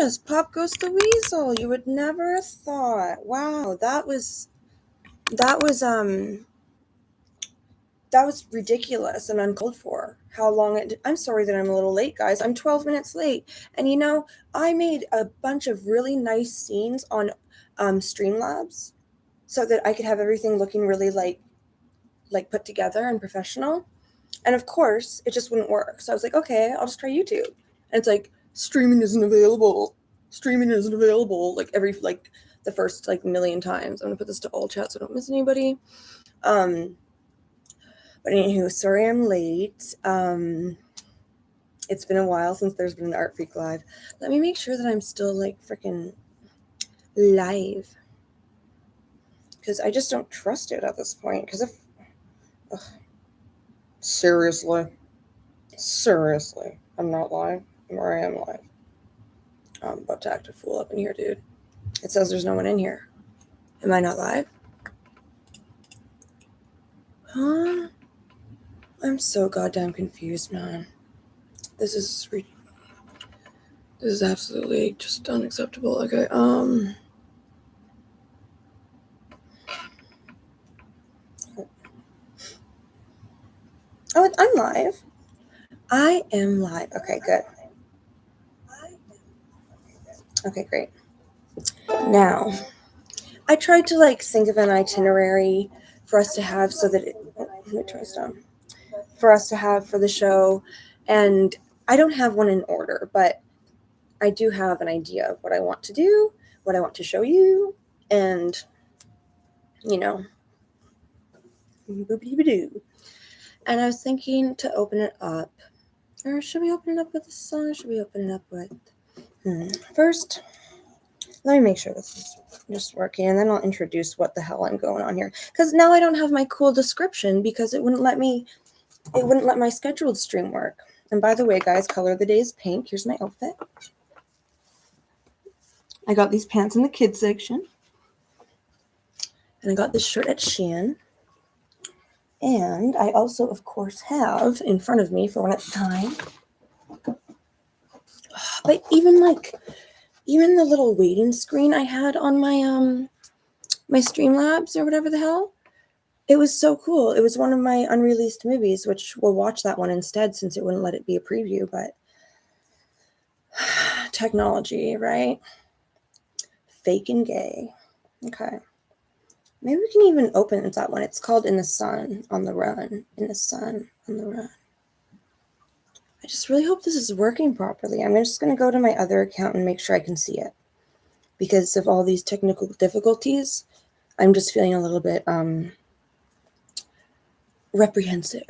goodness, Pop Goes the Weasel. You would never have thought. Wow, that was ridiculous and uncalled for. How long it I'm sorry that I'm a little late, guys. I'm 12 minutes late. And you know, I made a bunch of really nice scenes on Streamlabs so that I could have everything looking really like put together and professional. And of course, it just wouldn't work. So I was like, okay, I'll just try YouTube. And it's like, streaming isn't available. Streaming isn't available. Like the first million times. I'm gonna put this to all chat so I don't miss anybody. But anywho, sorry I'm late. It's been a while since there's been an Art Freak Live. Let me make sure that I'm still freaking live. Because I just don't trust it at this point. Because seriously, I'm not live. Or I am live. I'm about to act a fool up in here, dude. It says there's no one in here. Am I not live? Huh? I'm so goddamn confused, man. This is absolutely just unacceptable. Okay, Oh, I'm live. I am live. Okay, good. Okay, great. Now, I tried to think of an itinerary for us to have so that for us to have for the show, and I don't have one in order, but I do have an idea of what I want to do, what I want to show you, and boopity-ba-doo. And I was thinking to open it up, or should we open it up with a song, or should we open it up with first, let me make sure this is just working, and then I'll introduce what the hell I'm going on here, because now I don't have my cool description because it wouldn't let my scheduled stream work. And by the way, guys, color of the day is pink. Here's my outfit. I got these pants in the kids section, and I got this shirt at Shein. And I also, of course, have in front of me for when it's time. But even the little waiting screen I had on my my Streamlabs or whatever the hell, it was so cool. It was one of my unreleased movies, which we'll watch that one instead since it wouldn't let it be a preview. But technology, right? Fake and gay. Okay. Maybe we can even open that one. It's called In the Sun, on the Run. In the Sun, on the Run. I just really hope this is working properly. I'm just going to go to my other account and make sure I can see it. Because of all these technical difficulties, I'm just feeling a little bit apprehensive.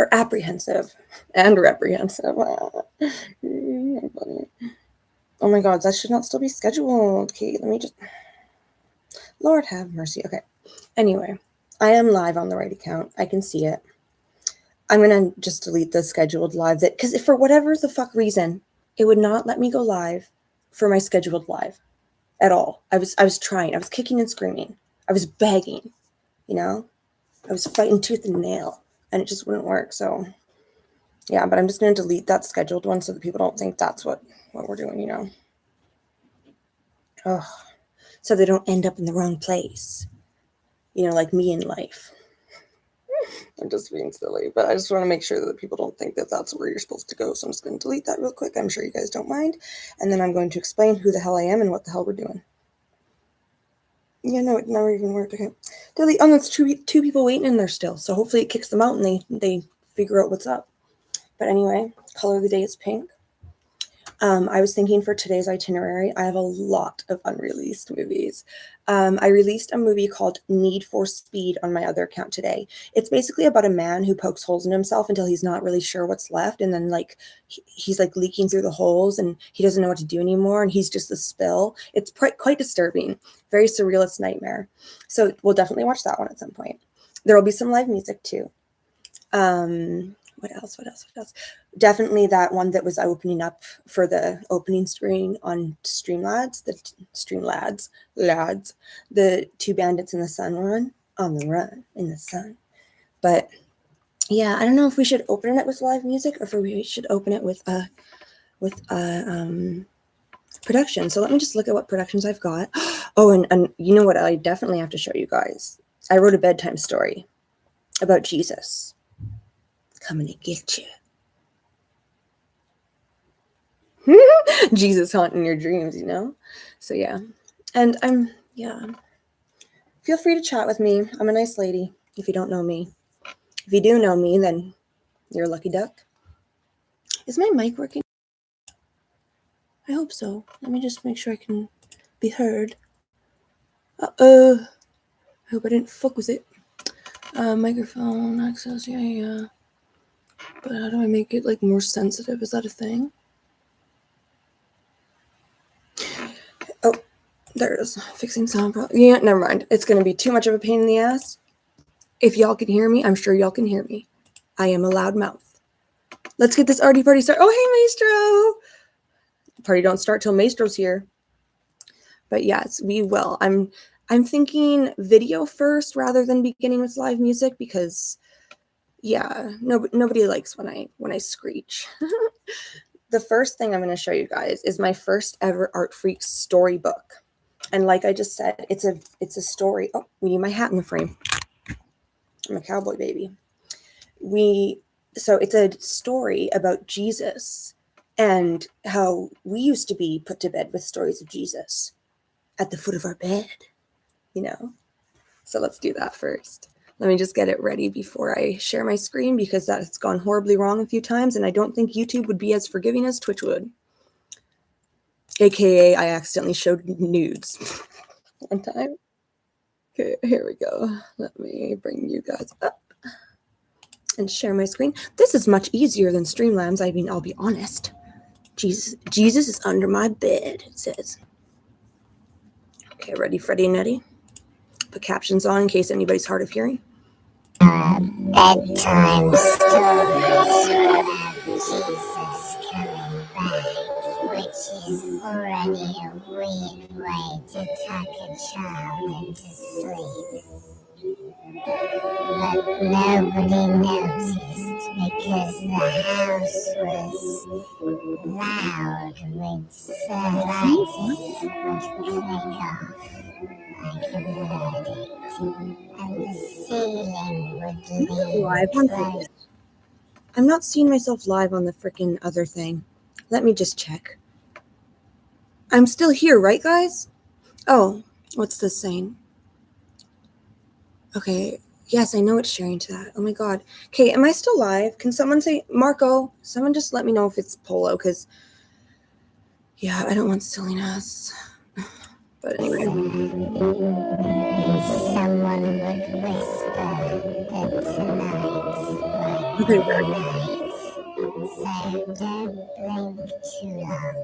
And reprehensive. Oh my god, that should not still be scheduled. Okay, let me just... Lord have mercy. Okay. Anyway, I am live on the right account. I can see it. I'm going to just delete the scheduled live, because if for whatever the fuck reason, it would not let me go live for my scheduled live at all. I was trying. I was kicking and screaming. I was begging, I was fighting tooth and nail, and it just wouldn't work. So yeah, but I'm just going to delete that scheduled one so that people don't think that's what we're doing, Oh, so they don't end up in the wrong place. Like me in life. I'm just being silly, but I just want to make sure that people don't think that that's where you're supposed to go. So I'm just going to delete that real quick. I'm sure you guys don't mind. And then I'm going to explain who the hell I am and what the hell we're doing. Yeah, no, it never even worked. Okay. Delete. Oh, that's two people waiting in there still. So hopefully it kicks them out and they figure out what's up. But anyway, color of the day is pink. I was thinking for today's itinerary, I have a lot of unreleased movies. I released a movie called Need for Speed on my other account today. It's basically about a man who pokes holes in himself until he's not really sure what's left. And then he's leaking through the holes and he doesn't know what to do anymore. And he's just a spill. It's quite disturbing. Very surrealist nightmare. So we'll definitely watch that one at some point. There will be some live music too. What else? Definitely that one that was opening up for the opening screen on Streamlads, the Two Bandits in the Sun one, on the run in the sun. But yeah, I don't know if we should open it with live music or if we should open it with production. So let me just look at what productions I've got. Oh, and you know what I definitely have to show you guys? I wrote a bedtime story about Jesus coming to get you. Jesus haunting your dreams, you know? So yeah. And feel free to chat with me. I'm a nice lady if you don't know me. If you do know me, then you're a lucky duck. Is my mic working? I hope so. Let me just make sure I can be heard. I hope I didn't fuck with it. Microphone access, yeah. But how do I make it like more sensitive? Is that a thing? Oh, there it is. Fixing sound problem. Yeah, never mind. It's gonna be too much of a pain in the ass. If y'all can hear me, I'm sure y'all can hear me. I am a loud mouth. Let's get this Arty Party started. Oh, hey, Maestro! Party don't start till Maestro's here. But yes, we will. I'm thinking video first rather than beginning with live music because, yeah, nobody likes when I screech. The first thing I'm going to show you guys is my first ever Art Freaks storybook. And like I just said, it's a story. Oh, we need my hat in the frame. I'm a cowboy baby. So it's a story about Jesus and how we used to be put to bed with stories of Jesus at the foot of our bed, you know? So let's do that first. Let me just get it ready before I share my screen because that's gone horribly wrong a few times and I don't think YouTube would be as forgiving as Twitch would. AKA I accidentally showed nudes one time. Okay, here we go. Let me bring you guys up and share my screen. This is much easier than Streamlabs. I mean, I'll be honest. Jesus is under my bed, it says. Okay, ready, Freddy and Eddie? Put captions on in case anybody's hard of hearing. Bedtime stories about Jesus coming back, which is already a weird way to tuck a child into sleep. But nobody noticed because the house was loud with lights that would click off like a verdict, and the ceiling would Live lean on close. I'm not seeing myself live on the freaking other thing. Let me just check. I'm still here, right, guys? Oh, what's this saying? Okay, yes, I know it's sharing to that. Oh my god. Okay, am I still live? Can someone say, Marco, someone just let me know if it's Polo, because, yeah, I don't want silliness. But anyway. Someone would whisper that tonight Okay, would be night. So don't blink too long.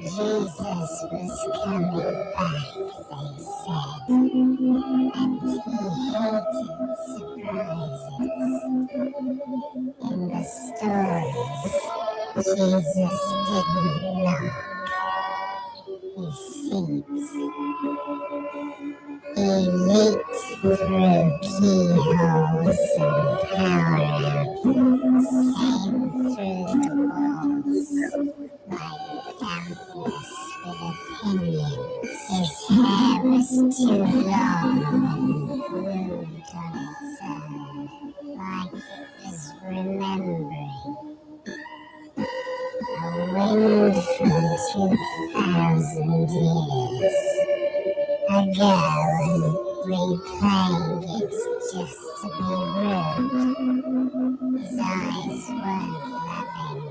Jesus was coming back, they said, and he hated surprises. In the stories, Jesus didn't knock. He seeps. He leaks through keyholes and power outlets, came through the walls like dampness with opinions. His hair was too long and moved on its own, like it was remembering. A wind from 2,000 years ago and replaying it just to be rude. His eyes weren't loving.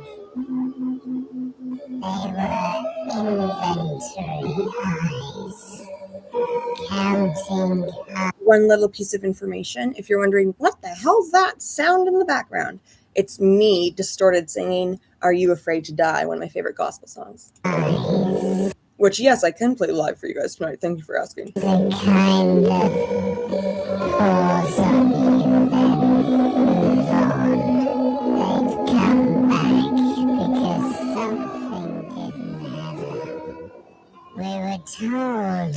They were inventory eyes, counting up. One little piece of information. If you're wondering, what the hell's that sound in the background? It's me distorted singing Are You Afraid to Die, one of my favorite gospel songs. Which, yes, I can play live for you guys tonight. Thank you for asking. They kind of pause on you, then move on. They'd come back because something didn't happen. We were told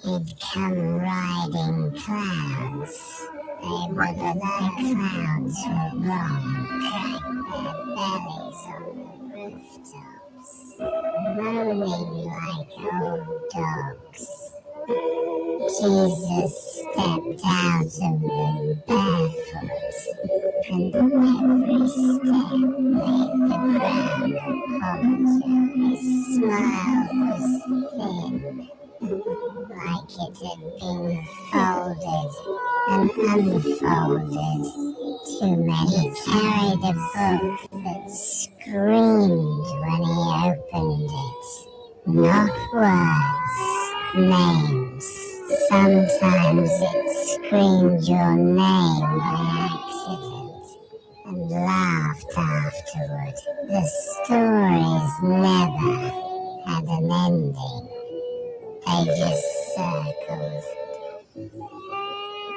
he'd come riding clouds. They were the clouds were wrong, cracked their bellies on the rooftop. moaning like old dogs. Jesus stepped out of them barefoot, and every step made the ground apologize. His smile was thin, like it had been folded and unfolded too many. He carried a book that screamed when he opened it. Not words, names. Sometimes it screamed your name by accident and laughed afterward. The stories never had an ending. They just circled.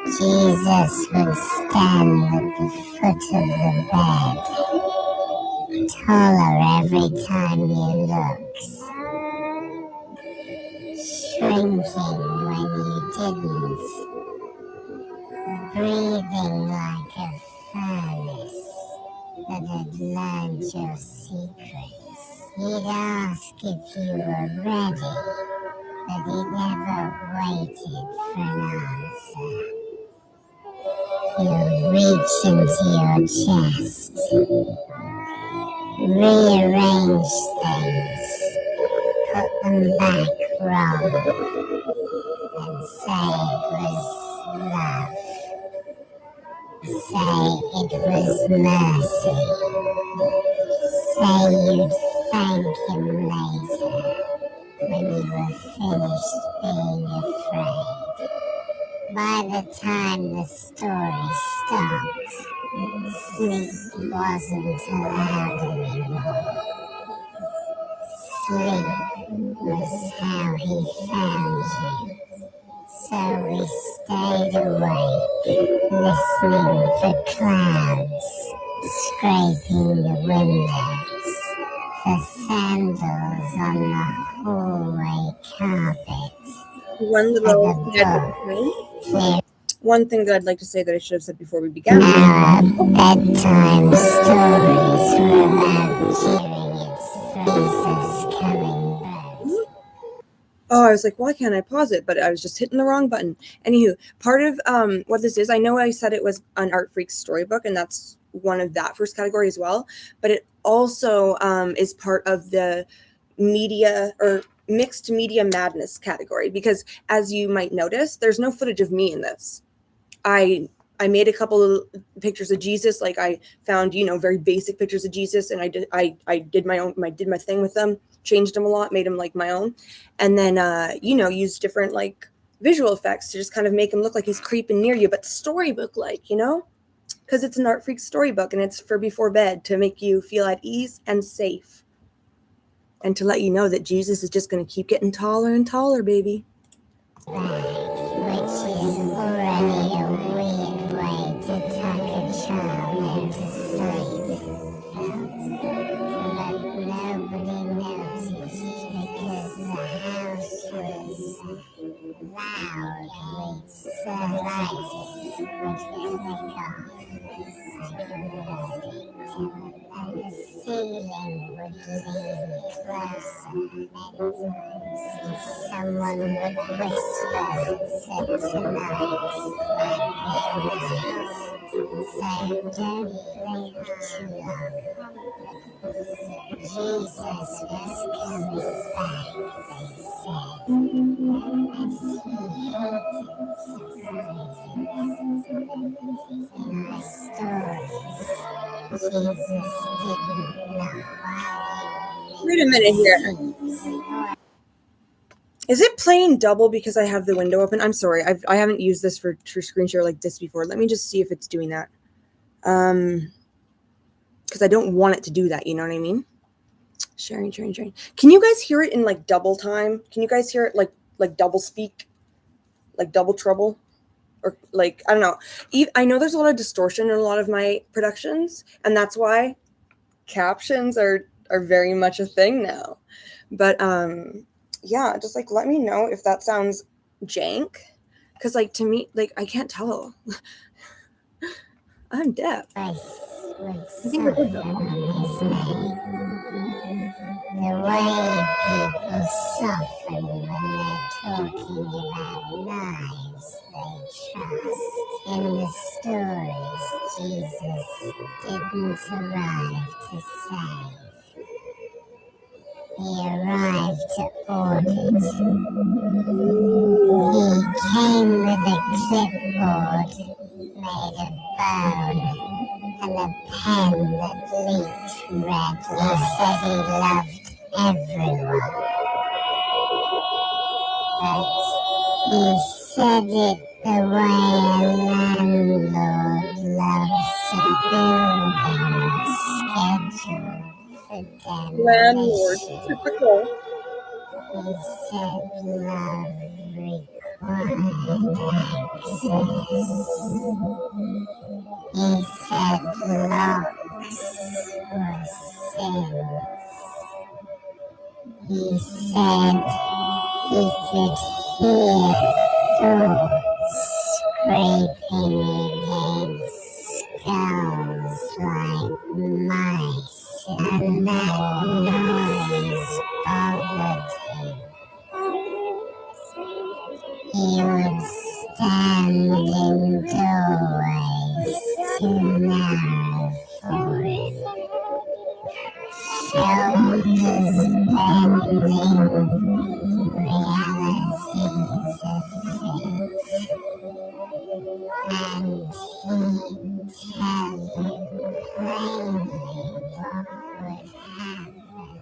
Jesus would stand at the foot of the bed, taller every time you looked, shrinking when you didn't, breathing like a furnace that had learned your secrets. He'd ask if you were ready, but he never waited for an answer. He'll reach into your chest, rearrange things, put them back wrong, and say it was love. Say it was mercy. Say you'd thank him later when you were finished being afraid. By the time the story stopped, sleep wasn't allowed anymore. Sleep was how he found you. So we stayed awake, listening for clouds, scraping the windows, for sandals on the hallway carpet. One thing that I'd like to say that I should have said before we began. Our bedtime stories were about cheering its faces coming back. Oh, I was like, why can't I pause it? But I was just hitting the wrong button. Anywho, part of what this is, I know I said it was an Art Freak storybook, and that's one of that first category as well. But it also is part of the media or mixed media madness category, because as you might notice, there's no footage of me in this. I made a couple of pictures of Jesus, like I found, very basic pictures of Jesus, and I did my thing with them, changed them a lot, made them like my own, and then used different like visual effects to just kind of make him look like he's creeping near you, but storybook like, because it's an Art Freak storybook and it's for before bed to make you feel at ease and safe, and to let you know that Jesus is just going to keep getting taller and taller, baby. Which is already a weird way to tuck a child into sleep. But nobody noticed because the house was loud with lights would click off and the ceiling would lean closer, and someone would whisper tonight, so don't blink too long. Jesus was coming back, they said, as he hated surprises. In my stories, Jesus didn't know why. Wait a minute here. Is it playing double because I have the window open? I'm sorry. I haven't used this for screen share like this before. Let me just see if it's doing that. Because I don't want it to do that. You know what I mean? Sharing. Can you guys hear it in like double time? Can you guys hear it like double speak? Like double trouble? Or like, I don't know. I know there's a lot of distortion in a lot of my productions, and that's why captions are very much a thing now. But yeah, just like let me know if that sounds jank, because like to me, like I can't tell. I'm deaf. Voice would I think we're good, though. soften on his name. The way people soften when they're talking about lives they trust. In the stories, Jesus didn't arrive to save. He arrived to audit. He came with a clipboard made of bone and a pen that leaked red. He said he loved everyone, but he said it the way a landlord loves a building schedule for Landlord, demolition. typical. He said love required access. He said locks were sins. He said he could hear thoughts scraping against skulls like mice, and that noise bothered him. He would stand in doorways too narrow for him, shoulders bending, realities of fate, and he'd tell you plainly what would happen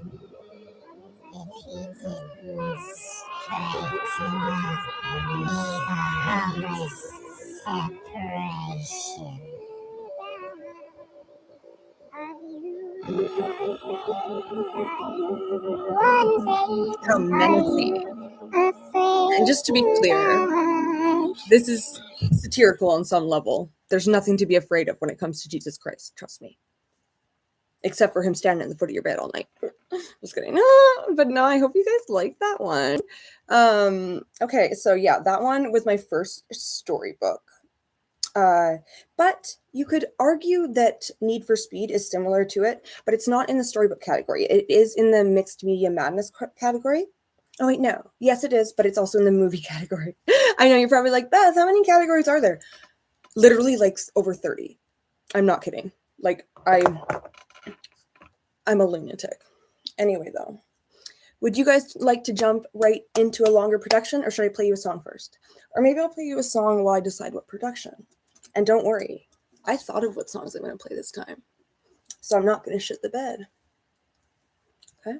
if he didn't straighten up and he promised separation. How menacing. And just to be clear, this is satirical on some level. There's nothing to be afraid of when it comes to Jesus Christ, trust me. Except for him standing at the foot of your bed all night. Just kidding. But no, I hope you guys like that one. Okay, so yeah, that one was my first storybook. But you could argue that Need for Speed is similar to it, but it's not in the storybook category. It is in the mixed media madness category. Oh wait, no. Yes, it is, but it's also in the movie category. I know you're probably like, Beth, how many categories are there? Literally like over 30. I'm not kidding. Like I'm a lunatic. Anyway, though, would you guys like to jump right into a longer production, or should I play you a song first? Or maybe I'll play you a song while I decide what production. And don't worry, I thought of what songs I'm going to play this time. So I'm not going to shit the bed. Okay?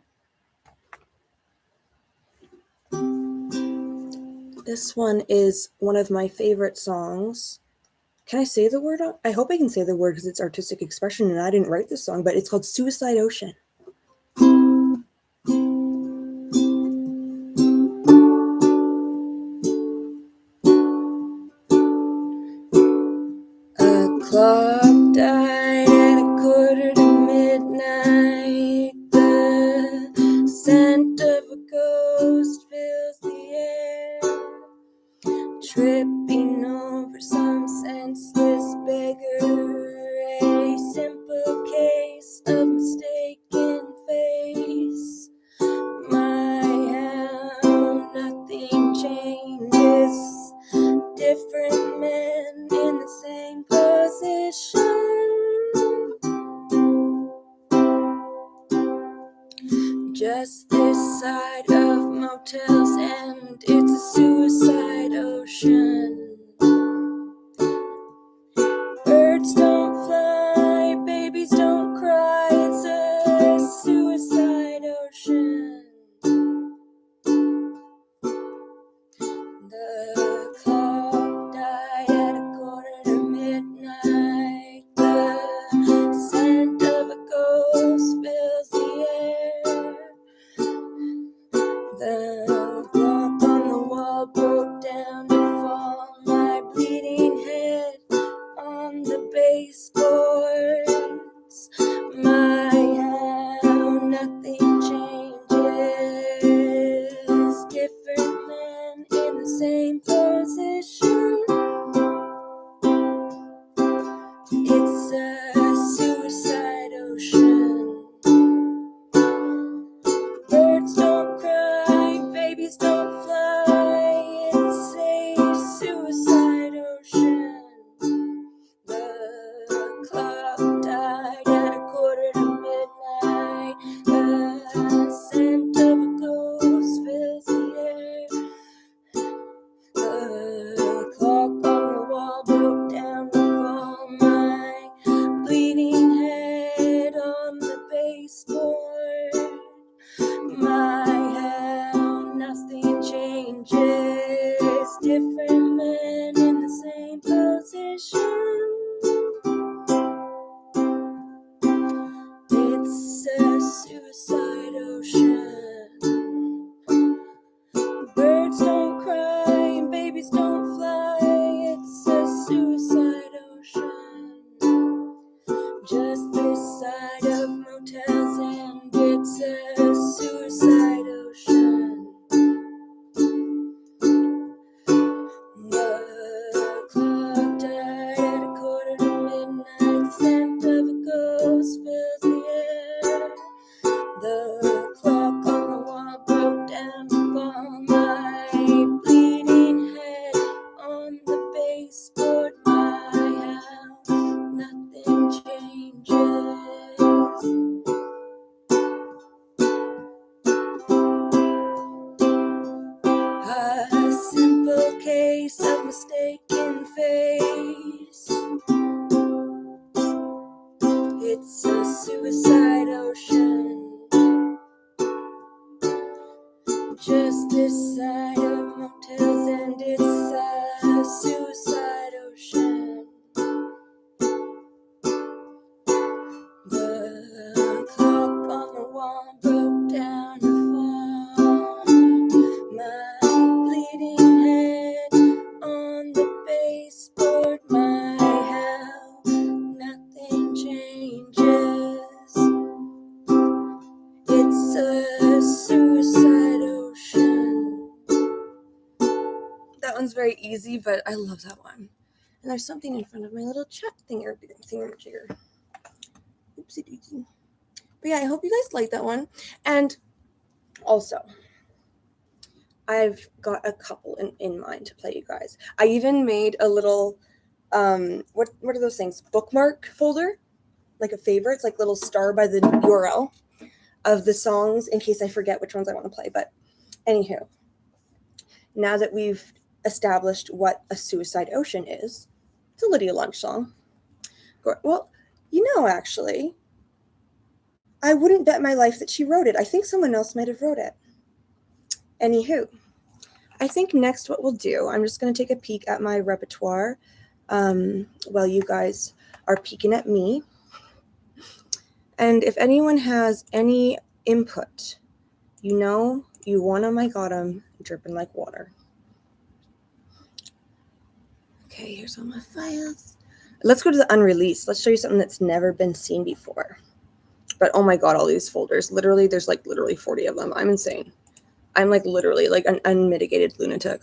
This one is one of my favorite songs. Can I say the word? I hope I can say the word because it's artistic expression and I didn't write this song, but it's called Suicide Ocean. A clock died at 1:45. The scent of a ghost fills the air. Tripping over some senseless beggar, a simple case of mistaken face. My, how nothing changes, different men in the same position. Just this side of motels, and it's a suicide ocean. Birds don't fly, babies don't cry, it's a suicide ocean. The clock died at 1:45. The scent of a ghost fills the air. The clock on the wall broke down to fall. suicide ocean. Birds don't cry and babies don't fly. It's a suicide ocean. Just beside of motels, and it's a suicide ocean. The clock died at 1:45. The scent of a ghost fills the air. The clock on the wall broke down to fall. My bleeding head on the baseboard. My house, nothing changes. A simple case of mistaken face. It's a suicide ocean. Just beside of motels, and it's a suicide ocean. The clock on the wall broke down to fall. My bleeding head on the baseboard. My hell, nothing changes. It's a suicide ocean. That one's very easy, but I love that one. And there's something in front of my little chat thingamajigger. Oopsie doopsie. But yeah, I hope you guys like that one. And also, I've got a couple in mind to play you guys. I even made a little, what are those things? Bookmark folder? Like a favorites, like little star by the URL of the songs in case I forget which ones I want to play. But anywho, now that we've established what a suicide ocean is, it's a Lydia Lunch song. Well, actually, I wouldn't bet my life that she wrote it. I think someone else might have wrote it. Anywho, I think next what we'll do, I'm just going to take a peek at my repertoire while you guys are peeking at me. And if anyone has any input, you want 'em, I got 'em, dripping like water. Okay, here's all my files. Let's go to the unreleased. Let's show you something that's never been seen before. But oh my God, all these folders. Literally, there's like literally 40 of them. I'm insane. I'm like literally like an unmitigated lunatic.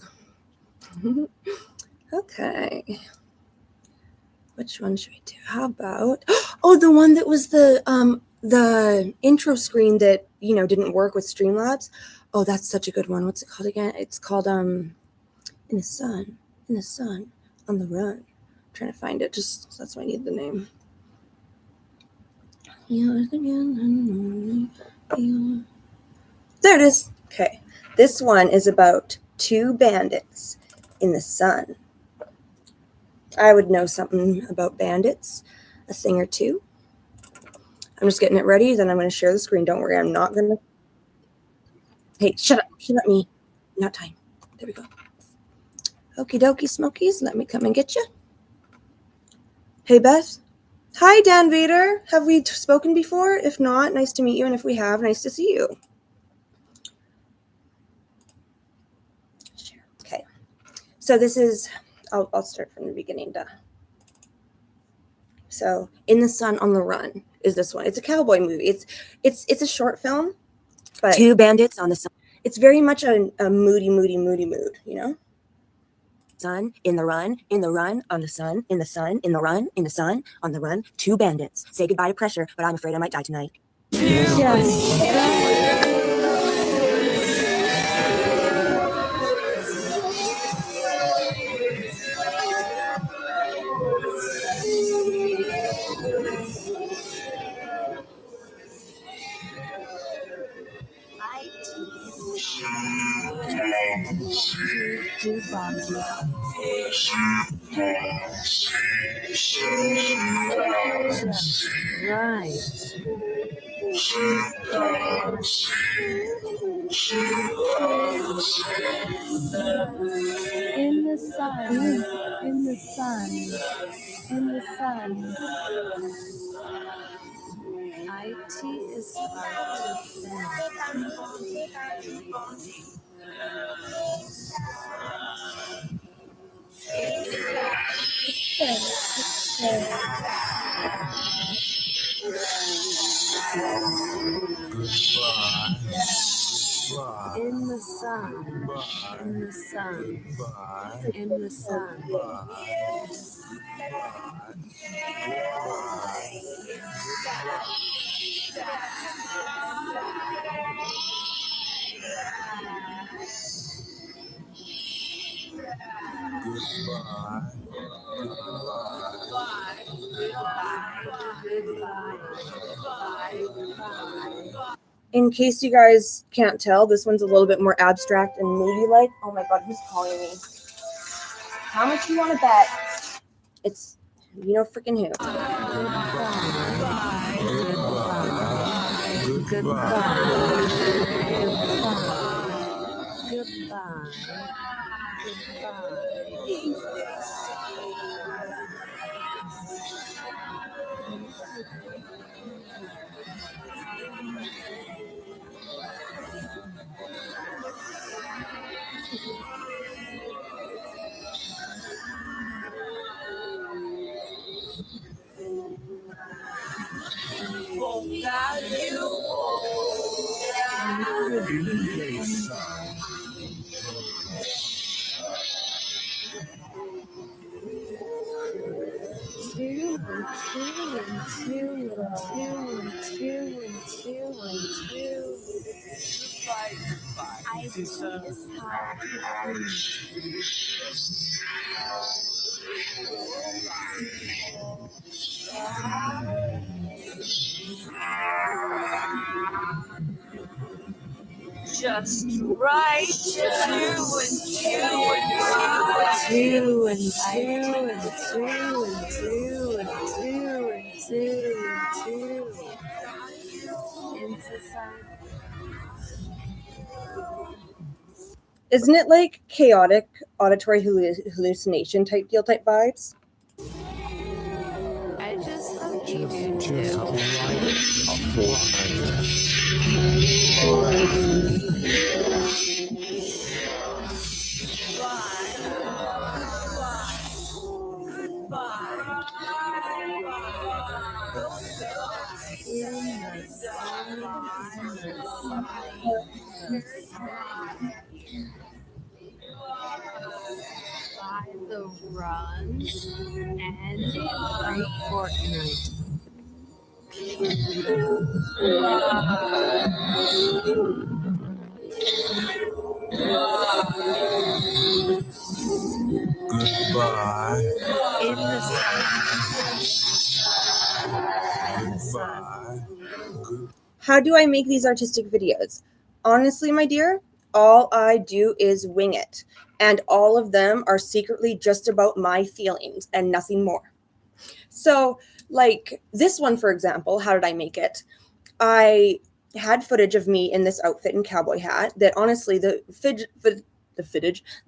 Okay. Which one should we do? How about, oh, the one that was the intro screen that, didn't work with Streamlabs. Oh, that's such a good one. What's it called again? It's called In the Sun, on the Run. I'm trying to find it. Just that's why I need the name. There it is. Okay. This one is about two bandits in the sun. I would know something about bandits, a thing or two. I'm just getting it ready, then I'm going to share the screen. Don't worry, I'm not going to... Hey, shut up, me. Not time. There we go. Okie dokie, smokies, let me come and get you. Hey, Beth. Hi, Dan Vader. Have we spoken before? If not, nice to meet you, and if we have, nice to see you. Okay, so this is... I'll start from the beginning. So, In the Sun, on the Run is this one. It's a cowboy movie. It's a short film, but two bandits on the sun. It's very much a moody mood, Sun, in the run, on the sun, in the sun, in the run, in the sun, on the run. Two bandits. Say goodbye to pressure, but I'm afraid I might die tonight. Yes. In the sun, in the sun, in the sun. I IT is hard to in the sun, in the sun, in the sun. In case you guys can't tell, this one's a little bit more abstract and moody-like. Oh my god, who's calling me? How much you want to bet? It's, you know, freaking who. Just right, two Isn't it like chaotic auditory hallucination type deal type vibes? I just hope you do too. By the runs ending a fortnight. Goodbye. In the sun. How do I make these artistic videos? Honestly, my dear, all I do is wing it. And all of them are secretly just about my feelings and nothing more. So, like this one, for example, how did I make it? I had footage of me in this outfit and cowboy hat that honestly, the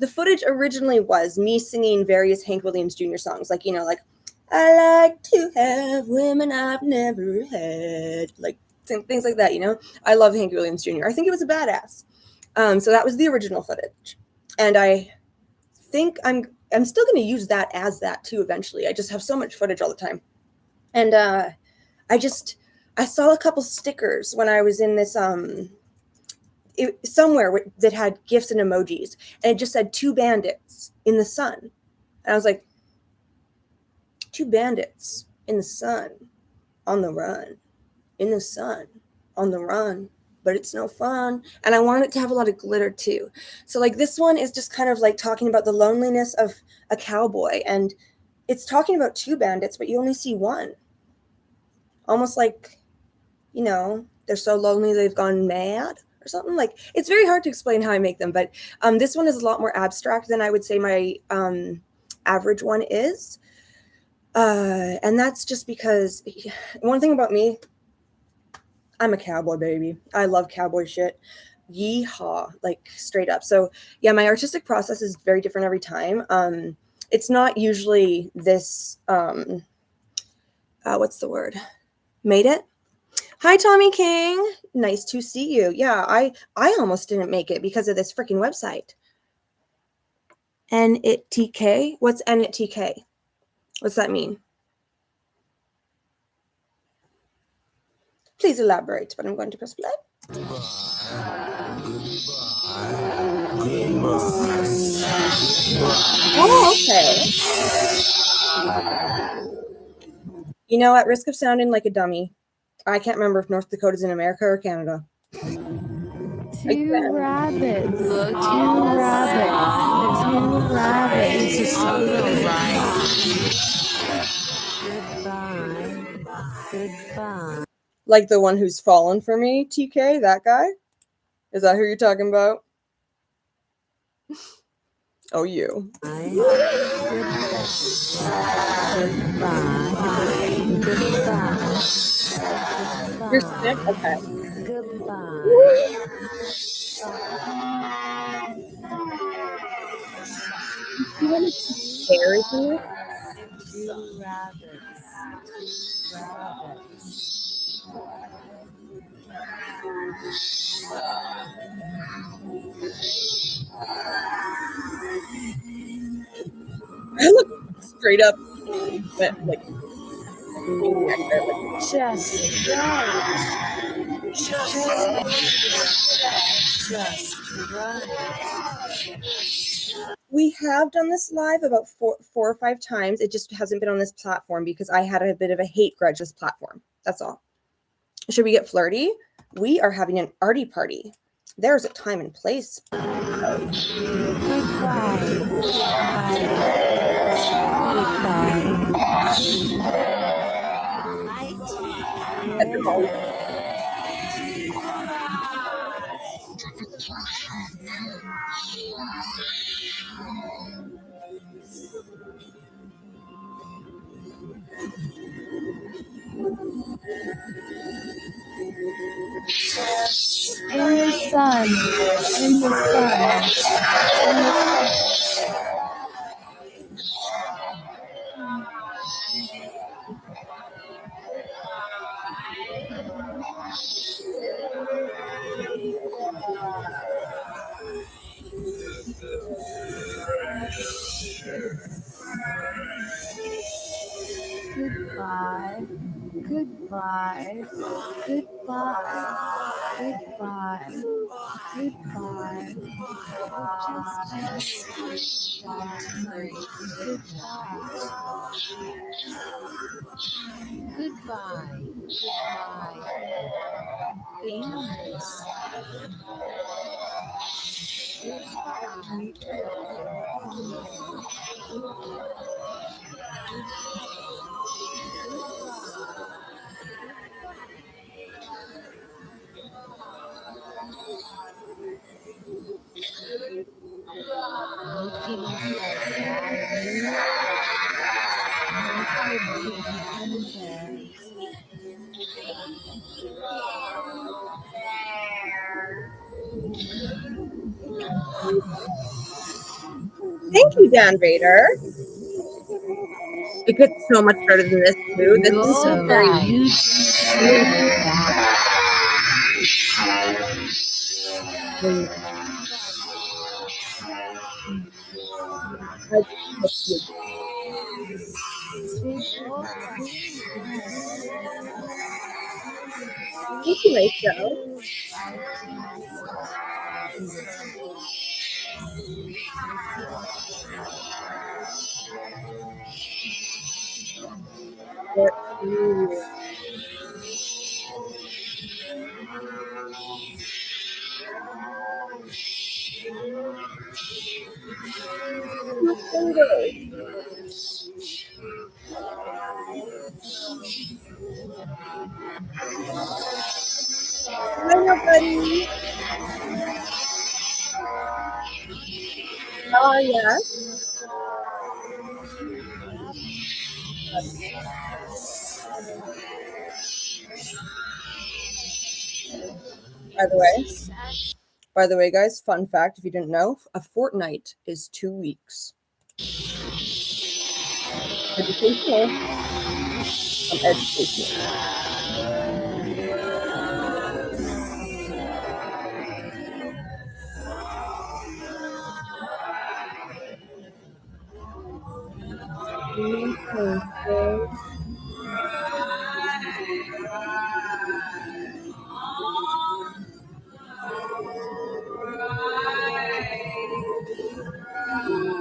footage originally was me singing various Hank Williams Jr. songs, like, you know, like, I like to have women I've never had, like things like that, you know. I love Hank Williams Jr. I think it was a badass. So that was the original footage, and I think I'm still going to use that as that too eventually. I just have so much footage all the time, and I saw a couple stickers when I was in this somewhere that had gifs and emojis, and it just said 2 bandits in the sun, and I was like, 2 bandits in the sun, on the run, in the sun, on the run, but it's no fun. And I wanted it to have a lot of glitter too. So like this one is just kind of like talking about the loneliness of a cowboy, and it's talking about 2 bandits, but you only see one. Almost like, you know, they're so lonely they've gone mad or something. Like, it's very hard to explain how I make them, but this one is a lot more abstract than I would say my average one is. And that's just because one thing about me, I'm a cowboy baby. I love cowboy shit. Yeehaw, like straight up. So yeah, my artistic process is very different every time. It's not usually this, what's the word? Made it. Hi, Tommy King. Nice to see you. Yeah, I almost didn't make it because of this freaking website. NITK? What's NITK? What's that mean? Please elaborate, but I'm going to press play. Oh, okay. You know, at risk of sounding like a dummy, I can't remember if North Dakota's in America or Canada. Two rabbits. Two rabbits. Two rabbits. On the right. Goodbye. Goodbye. Like the one who's fallen for me, TK, that guy? Is that who you're talking about? Oh, you. Goodbye. Goodbye. You're sick? Okay. Goodbye. You want to scary for me? Two rabbits. Rabbits. I look straight up like Just right. Just right. we have done this live about four or five times. It just hasn't been on this platform because I had a bit of a hate grudge this platform. That's all. Should we get flirty? We are having an Arty Party. There's a time and place. In the sun, in the sun, in the sun. Goodbye, goodbye, goodbye, goodbye, goodbye. Just goodbye, goodbye, English. Looking Thank you, Dan Vader. It gets so much better than this too. This is so very. Thank you, Rachel. Hi, buddy. How are ya? By the way, guys, fun fact if you didn't know, a fortnight is 2 weeks. Educational. Educational. Okay.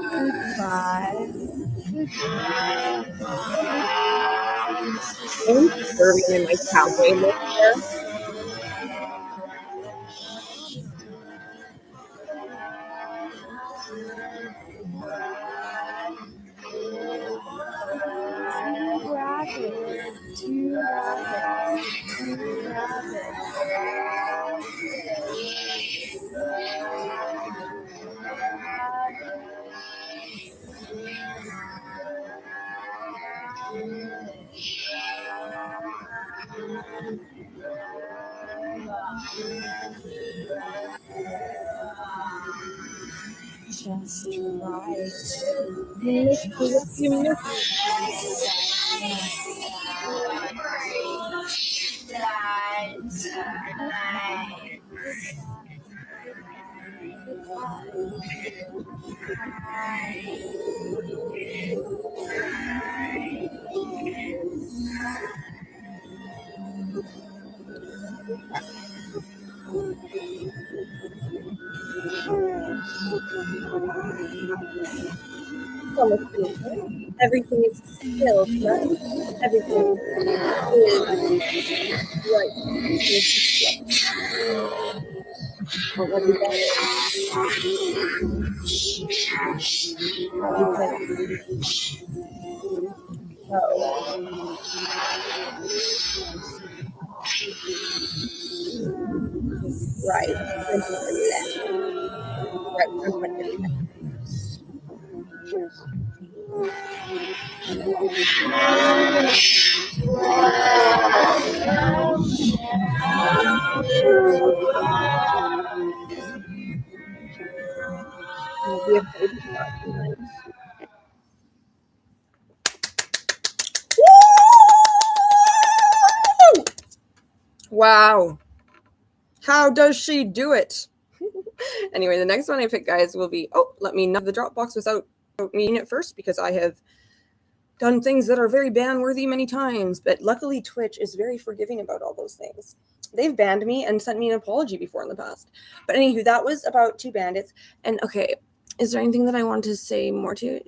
Goodbye. I'm serving in my cowboy look there. Two rabbits. Just right. Almost finished. Everything is still right. Everything is right. But what is that? Right. Right. Wow. How does she do it? Anyway, the next one I picked, guys, will be, let me knock the Dropbox without meaning it first, because I have done things that are very ban-worthy many times, but luckily Twitch is very forgiving about all those things. They've banned me and sent me an apology before in the past. But anywho, that was about Two Bandits. And okay, is there anything that I want to say more to?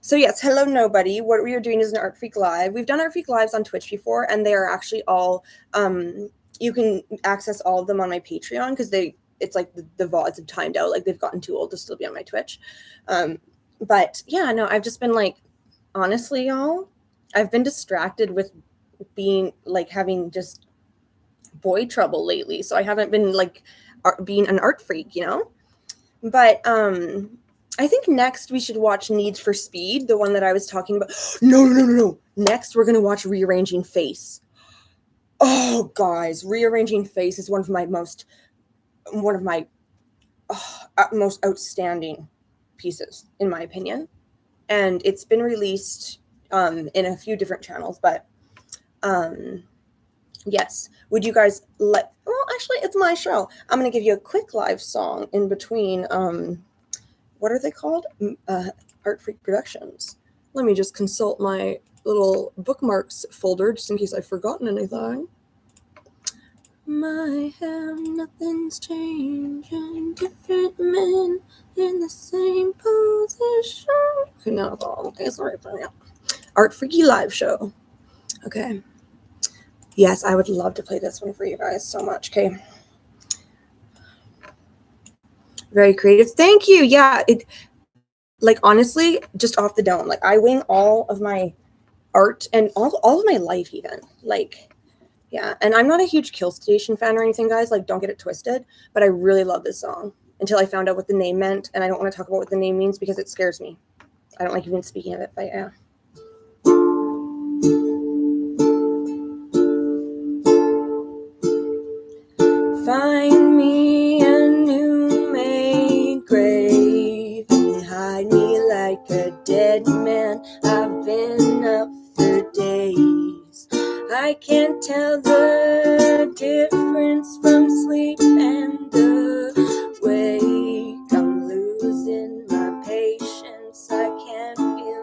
So yes, hello nobody. What we are doing is an Art Freak Live. We've done Art Freak Lives on Twitch before, and they are actually all you can access all of them on my Patreon, because it's like the VODs have timed out, like they've gotten too old to still be on my Twitch. But yeah, no, I've just been like, honestly, y'all, I've been distracted with being like having just boy trouble lately, so I haven't been like being an art freak, you know. But I think next we should watch Needs for Speed, the one that I was talking about. No. Next, we're gonna watch Rearranging Face. Oh, guys, Rearranging Face is one of my most outstanding pieces, in my opinion. And it's been released in a few different channels, but yes. Would you guys well, actually, it's my show. I'm gonna give you a quick live song in between what are they called? Art Freak Productions. Let me just consult my little bookmarks folder just in case I've forgotten anything. My hair, nothing's changing. Different men in the same position. Okay, now it's all okay. Sorry for that. Art Freaky Live Show. Okay. Yes, I would love to play this one for you guys so much. Okay. Very creative. Thank you. Yeah, like honestly, just off the dome. Like I wing all of my art and all of my life even. Like, yeah. And I'm not a huge Kill Station fan or anything, guys. Like, don't get it twisted. But I really love this song until I found out what the name meant. And I don't want to talk about what the name means because it scares me. I don't like even speaking of it, but yeah. Find me a new made grave and hide me like a dead man. I've been up for days. I can't tell the difference from sleep and awake. I'm losing my patience. I can't feel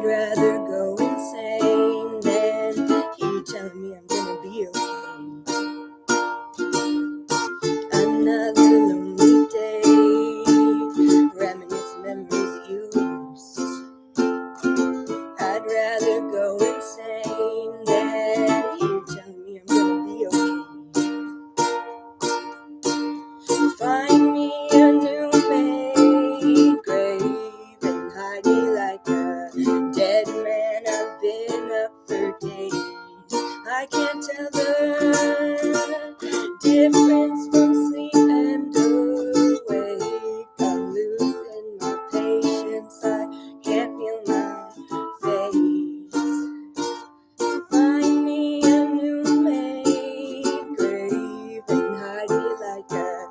rather go insane than you telling me I'm gonna be okay. Another lonely day, reminiscing memories that you used. I'd rather go insane than you telling me I'm gonna be okay. Find me a new made grave and hide me like a dead man. I've been up for days. I can't tell the difference from sleep and awake. I'm losing my patience. I can't feel my face. Find me a new made grave and hide me like a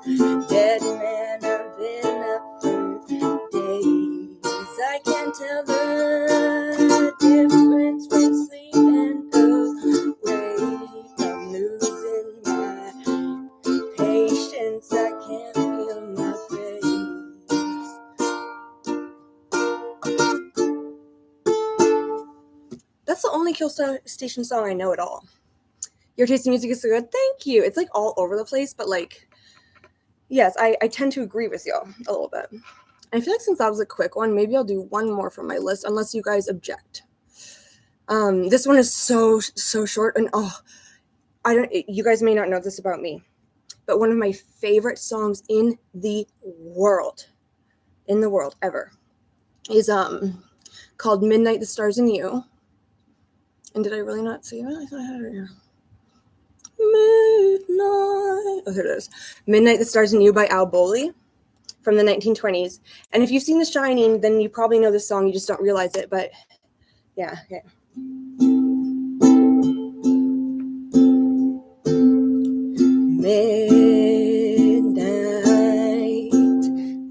dead man. I've been up for days. I can't tell the difference from sleep and awake. I'm losing my patience. I can't feel my face. That's the only Kill Station song I know at all. Your taste in music is so good. Thank you. It's like all over the place, but like, yes, I tend to agree with you a little bit. I feel like since that was a quick one, maybe I'll do one more from my list, unless you guys object. This one is so short, and you guys may not know this about me, but one of my favorite songs in the world ever, is called "Midnight, the Stars and You." And did I really not say that? I thought I had it here. Midnight. Oh, here it is. "Midnight, the Stars and You" by Al Boley from the 1920s. And if you've seen The Shining, then you probably know this song. You just don't realize it. But yeah, okay. Midnight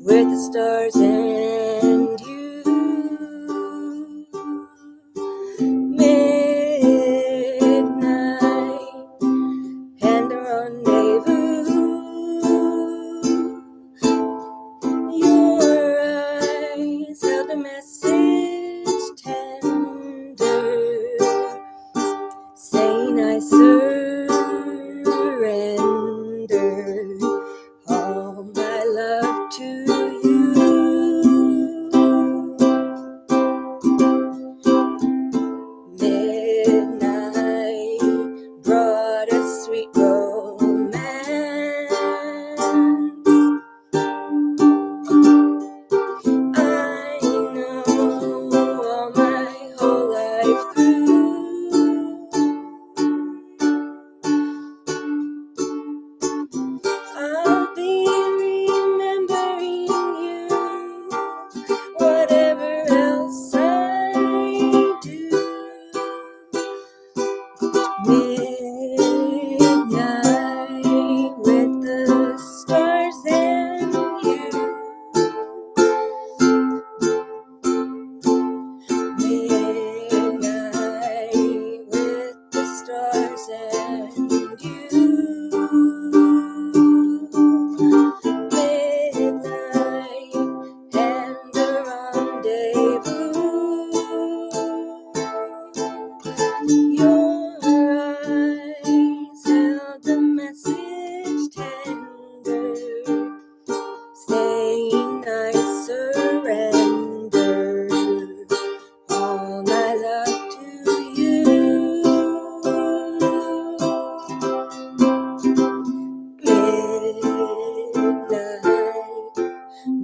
with the stars and you. Midnight and a rendezvous. Your eyes held a message tender, saying I surrender all my love to you. Midnight brought us sweet romance. I know all my whole life through. I'll be remembering you, whatever else I do. Midnight with the stars and you. Midnight with the stars and you. Midnight and a rendezvous. Your eyes held a message tender, saying I surrender all my love to you. Midnight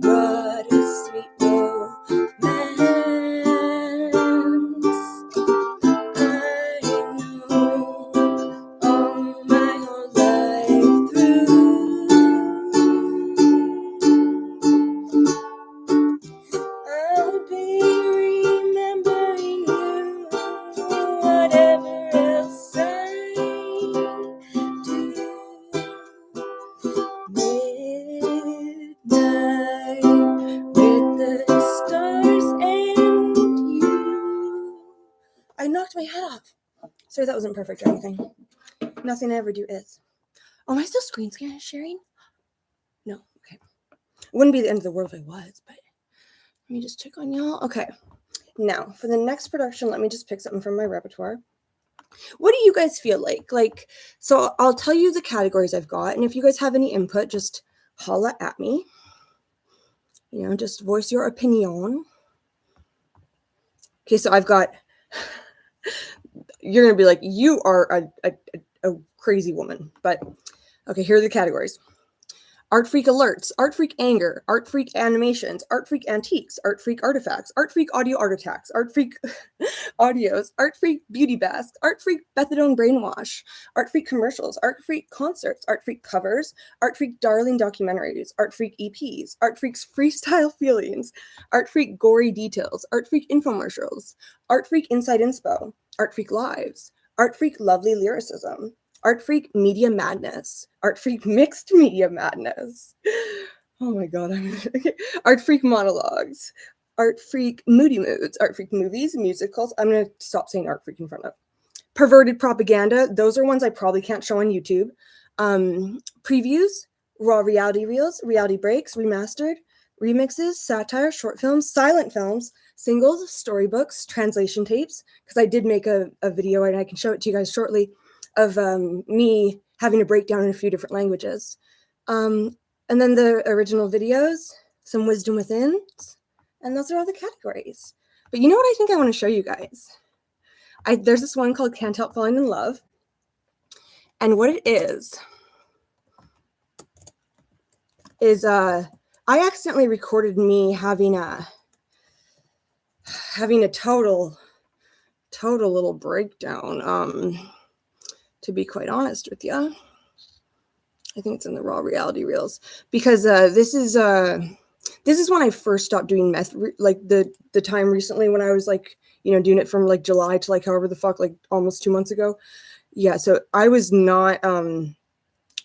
brought us sweet romance. I know all my whole life through. I'll be remembering you, whatever else I do. Midnight with the stars and you. I knocked my head off. Sorry, that wasn't perfect or anything. Nothing I ever do is. Oh, am I still screen sharing? No, okay. Wouldn't be the end of the world if I was, but let me just check on y'all. Okay. Now, for the next production, let me just pick something from my repertoire. What do you guys feel like? So I'll tell you the categories I've got, and if you guys have any input, just holla at me. You know, just voice your opinion. Okay, so I've got, you're gonna be like, you are a crazy woman, but okay, here are the categories. Art Freak Alerts, Art Freak Anger, Art Freak Animations, Art Freak Antiques, Art Freak Artifacts, Art Freak Audio Artifacts, Art Freak Audios, Art Freak Beauty Basque, Art Freak Methadone Brainwash, Art Freak Commercials, Art Freak Concerts, Art Freak Covers, Art Freak Darling Documentaries, Art Freak EPs, Art Freak's Freestyle Feelings, Art Freak Gory Details, Art Freak Infomercials, Art Freak Inside Inspo, Art Freak Lives, Art Freak Lovely Lyricism, Art Freak Media Madness, Art Freak Mixed Media Madness. Oh my God. Art Freak Monologues, Art Freak Moody Moods, Art Freak Movies, Musicals. I'm going to stop saying Art Freak in front of. Perverted Propaganda. Those are ones I probably can't show on YouTube. Previews, Raw Reality Reels, Reality Breaks, Remastered, Remixes, Satire, Short Films, Silent Films, Singles, Storybooks, Translation Tapes, because I did make a video and I can show it to you guys shortly, of me having to break down in a few different languages. And then the original videos, some wisdom within, and those are all the categories. But you know what I think I want to show you guys? There's this one called Can't Help Falling in Love. And what it is I accidentally recorded me having a total little breakdown. To be quite honest with you, I think it's in the Raw Reality Reels, because this is when I first stopped doing meth, like the time recently when I was like, you know, doing it from like July to like however the fuck, like almost 2 months ago. Yeah, so I was not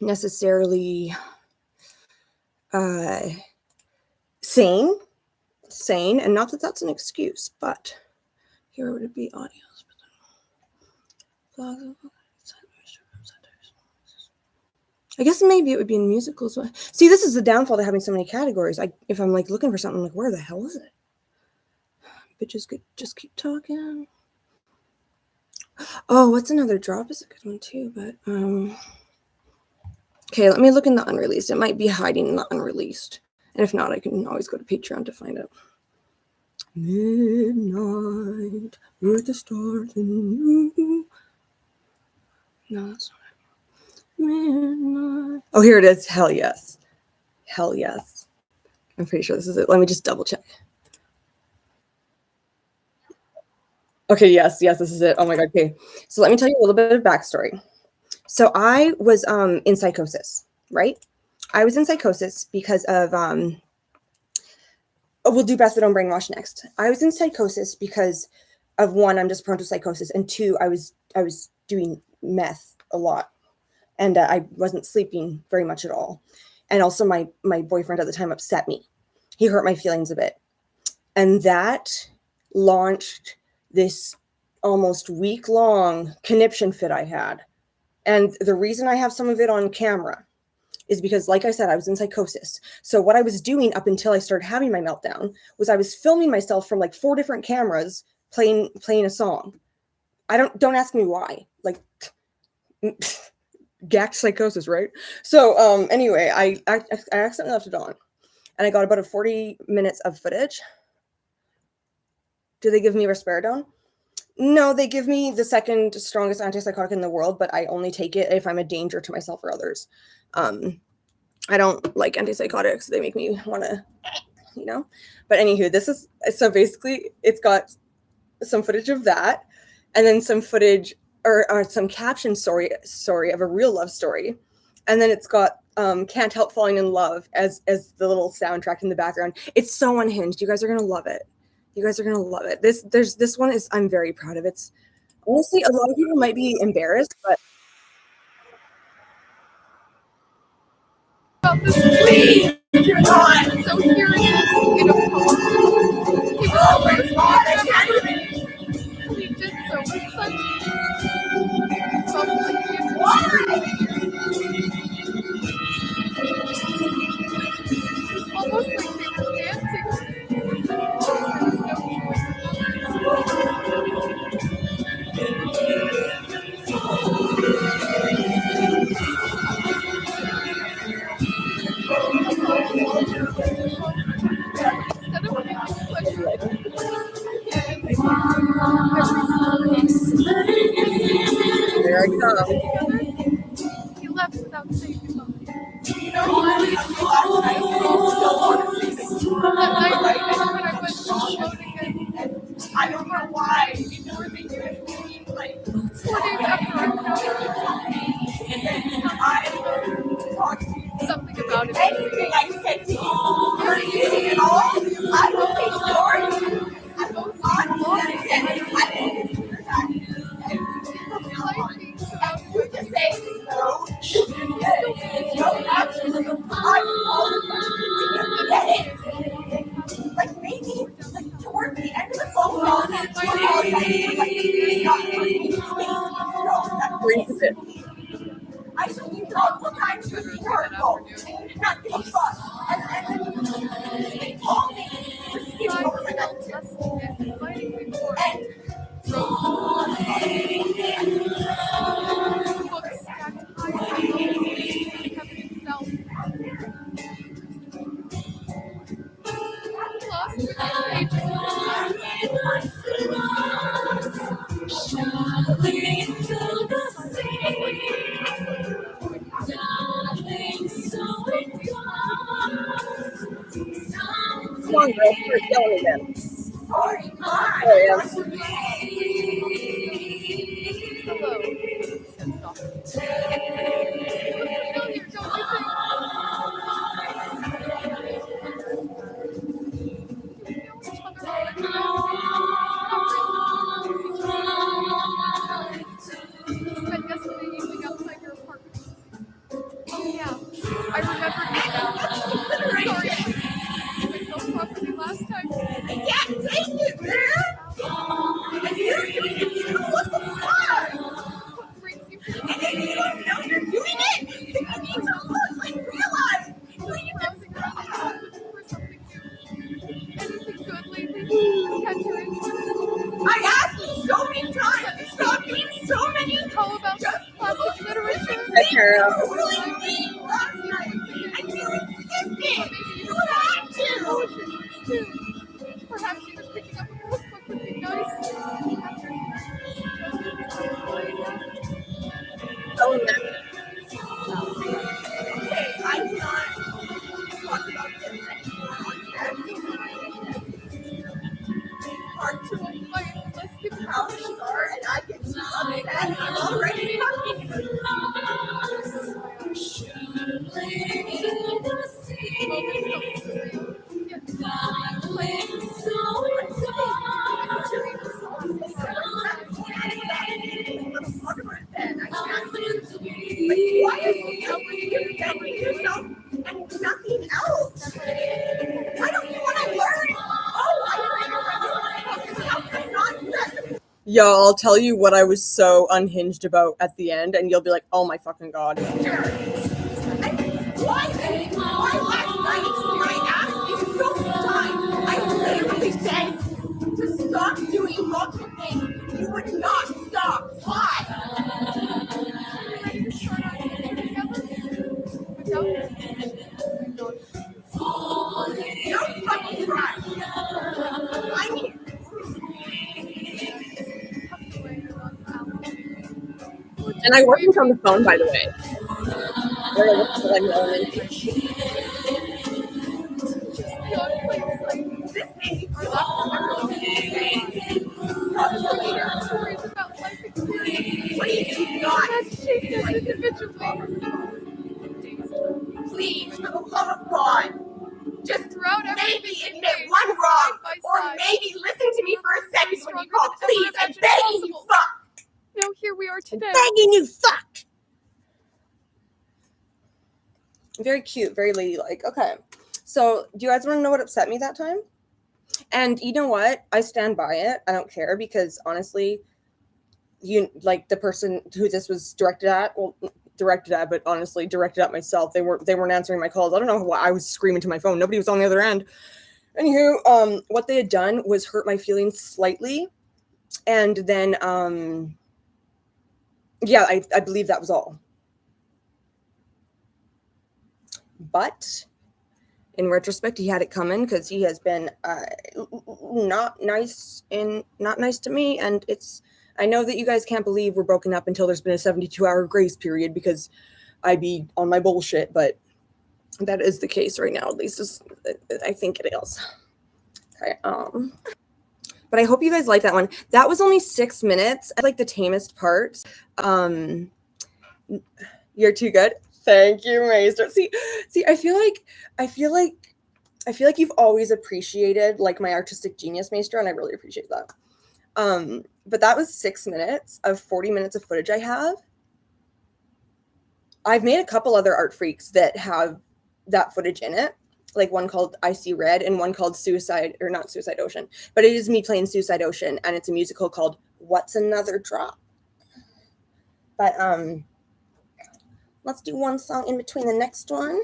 necessarily sane, and not that that's an excuse, but here would it be audios. I guess maybe it would be in musicals. See, this is the downfall to having so many categories. If I'm like looking for something, I'm like, where the hell is it? Bitches could just keep talking. Oh, what's another drop is a good one too, but okay, let me look in the unreleased. It might be hiding in the unreleased. And if not, I can always go to Patreon to find it. Midnight with the stars in you. No, that's not it. Midnight. Oh, here it is. Hell yes. Hell yes. I'm pretty sure this is it. Let me just double check. Okay, yes, this is it. Oh my God, okay. So let me tell you a little bit of backstory. So I was in psychosis, right? I was in psychosis because of we'll do methadone brainwash next. I was in psychosis because of, one, I'm just prone to psychosis, and two, I was doing meth a lot, and I wasn't sleeping very much at all. And also my boyfriend at the time upset me. He hurt my feelings a bit. And that launched this almost week-long conniption fit I had. And the reason I have some of it on camera is because, like I said, I was in psychosis. So what I was doing up until I started having my meltdown was I was filming myself from like 4 different cameras playing a song. Don't ask me why. Like, gacked psychosis, right? So anyway, I accidentally left it on, and I got about 40 minutes of footage. Do they give me risperidone? No, they give me the second strongest antipsychotic in the world, but I only take it if I'm a danger to myself or others. I don't like antipsychotics. They make me want to, you know. But anywho, this is, so basically it's got some footage of that, and then some footage or some caption story of a real love story. And then it's got Can't Help Falling in Love as the little soundtrack in the background. It's so unhinged. You guys are going to love it. You guys are going to love it. This one is, I'm very proud of. It's honestly, a lot of people might be embarrassed, but Please, you're not so curious. You know, he was always he did so with such almost like they were dancing. There was no choice. There I come. He left without saying goodbye. That night, when I went floating and I don't know why, more than usually, like 4 days after I found something about it. Anything I said to you, anything at all, I will ignore you. I will not want it. I will hear that. You just say no. No action. Like maybe, like toward the end of the phone call, I told you all the time to be hurtful and not give a fuck. And they told me to skip over my notes. And Come on, girl, start yelling again. sorry, Oh, yeah. I remember sorry. I felt properly last time. I can't take it, man! What the fuck? What brings you here? And if you don't know you're doing it, you need to look, like realize. You browsing around for something new. Anything good lately? Catch your interest? I asked you so many times. Stop reading so many. How about classic literature? Hi, Carol. Really deep last night. And you existed. You had to. Perhaps even picking up a cookbook would be nice. Oh, no. Okay, I'm not talk about this anymore. Hard to let's give how things are, and I get upset. I'm already talking about why are you telling yourself and nothing else? Why don't you want to learn? Yo, I'll tell you what I was so unhinged about at the end, and you'll be like, oh my fucking god. Why last night when I asked you so many times, I literally said to stop doing lots of things. You would not stop. Why? Don't fucking try. I mean, And I wasn't on the phone, by the way. please, for the love of God, just maybe admit one wrong, or maybe listen to me for a second when you call. Please, I'm begging you, fuck. Now here we are today. Begging you, fuck. Very cute, very ladylike. Okay, so do you guys want to know what upset me that time? And you know what? I stand by it. I don't care because honestly, you like the person who this was directed at. Well, directed at, but honestly, directed at myself. They weren't answering my calls. I don't know why I was screaming to my phone. Nobody was on the other end. Anywho, what they had done was hurt my feelings slightly, and then yeah, I believe that was all. But in retrospect, he had it coming because he has been not nice to me. And I know that you guys can't believe we're broken up until there's been a 72-hour grace period because I be on my bullshit, but that is the case right now. At least I think it is. Okay. But I hope you guys like that one. That was only 6 minutes. I like the tamest parts. You're too good. Thank you, Maester. See, I feel like you've always appreciated like my artistic genius, Maester, and I really appreciate that. But that was 6 minutes of 40 minutes of footage I have. I've made a couple other art freaks that have that footage in it, like one called I See Red and one called Suicide, or not Suicide Ocean, but it is me playing Suicide Ocean, and it's a musical called What's Another Drop. But let's do one song in between the next one.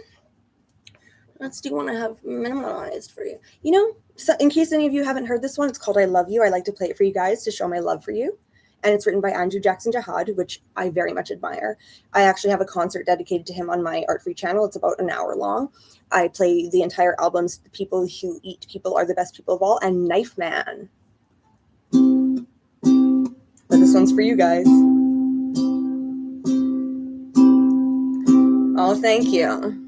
Let's do one I have memorized for you. You know, so in case any of you haven't heard this one, it's called I Love You. I like to play it for you guys to show my love for you. And it's written by Andrew Jackson Jihad, which I very much admire. I actually have a concert dedicated to him on my Art Free channel. It's about an hour long. I play the entire albums, The People Who Eat People Are the Best People of All, and Knife Man. But this one's for you guys. Oh, thank you.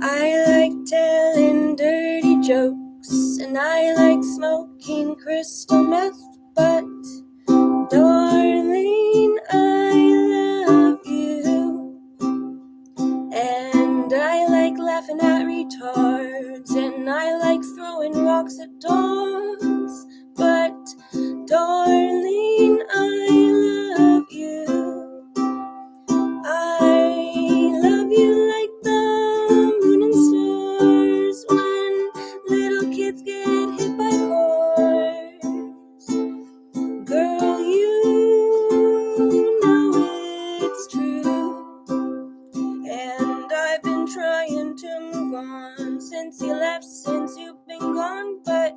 I like telling dirty jokes, and I like smoking crystal meth, but darling, I love you. And I like laughing at retards, and I like throwing rocks at dogs, but darling, I love you. I love you like the moon and stars when little kids get hit by cars. Girl, you know it's true. And I've been trying to move on since you left, since you've been gone, but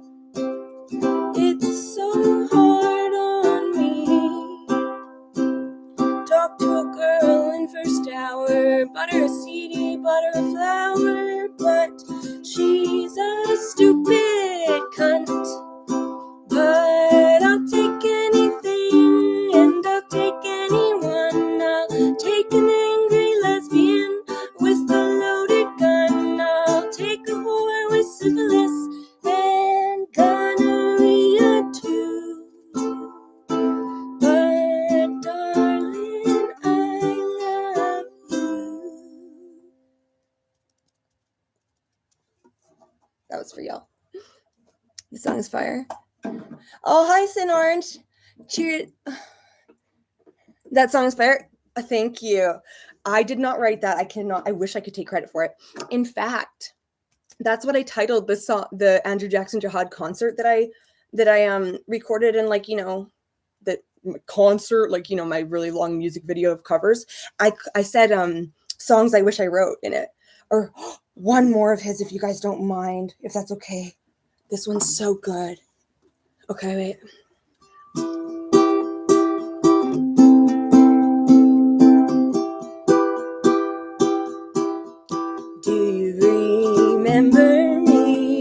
it's so hard on me. Talk to a girl in first hour, bought her a CD, bought her a flower, but she's a stupid cunt. But I'll take anything, and I'll take anyone. I'll take an angry lesbian with a loaded gun. I'll take a whore with syphilis and gonorrhea too. But darling, I love you. That was for y'all. The song is fire. Oh, hi, Sin Orange. Cheers. That song is fire. Thank you. I did not write that. I wish I could take credit for it. In fact, that's what I titled the song, the Andrew Jackson Jihad concert that I recorded in, like, you know, the concert, like, you know, my really long music video of covers. I said songs I wish I wrote in it, or one more of his, if you guys don't mind, if that's okay. This one's so good. Okay, wait. Do you remember me?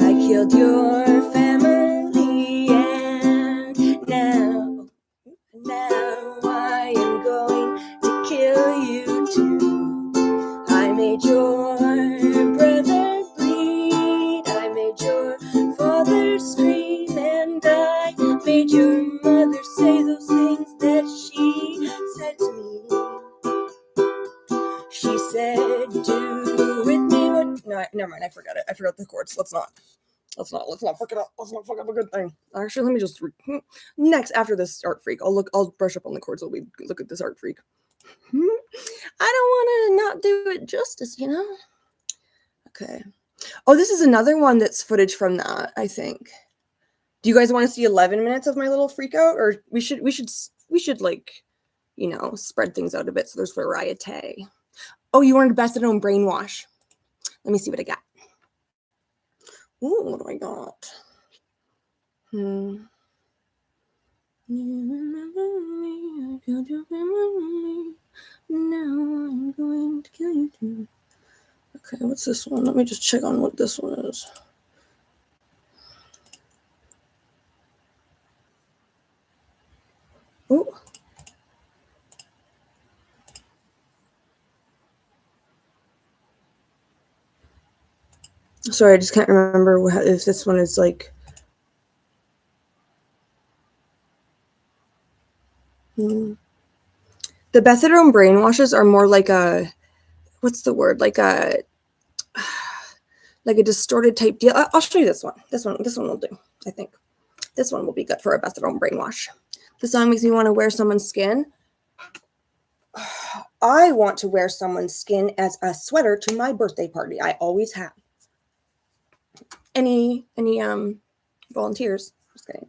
I killed your family, and now I am going to kill you too. I made your brother bleed, I made your father scream, and I made your mother say those things that she said to me. She said, do with me what... No, never mind, I forgot it. I forgot the chords. Let's not fuck it up. Let's not fuck up a good thing. Actually, let me just... Next, after this art freak, I'll brush up on the chords while we look at this art freak. I don't want to not do it justice, you know? Okay. Oh, this is another one that's footage from that, I think. Do you guys want to see 11 minutes of my little freak out? Or we should like, you know, spread things out a bit so there's variety. Oh, you wanted Best at Home Brainwash. Let me see what I got. Ooh, what do I got? You remember me, I killed you, remember me. Now I'm going to kill you too. Okay, what's this one? Let me just check on what this one is. Oh. Sorry, I just can't remember if this one is like. The Bethadone brainwashes are more like a, what's the word? Like a distorted type deal. I'll show you this one. This one will do. I think this one will be good for a Bethadone brainwash. The song makes me want to wear someone's skin. I want to wear someone's skin as a sweater to my birthday party. I always have. Any volunteers? Just kidding.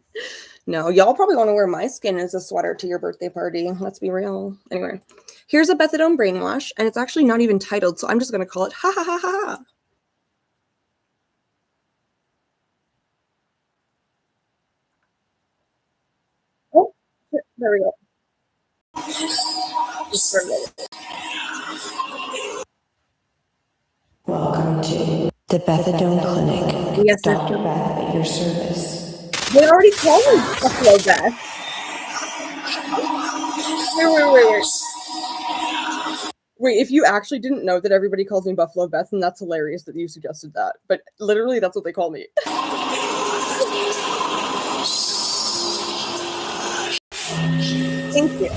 No, y'all probably want to wear my skin as a sweater to your birthday party. Let's be real. Anyway, here's a Bethadone brainwash, and it's actually not even titled, so I'm just going to call it ha ha ha ha ha. Oh, there we go. Welcome to the Bethadone Clinic. Yes, Dr. Beth at your service. they already called me Buffalo Beth. Wait. Wait, if you actually didn't know that everybody calls me Buffalo Beth, then that's hilarious that you suggested that. But literally, that's what they call me. Thank you.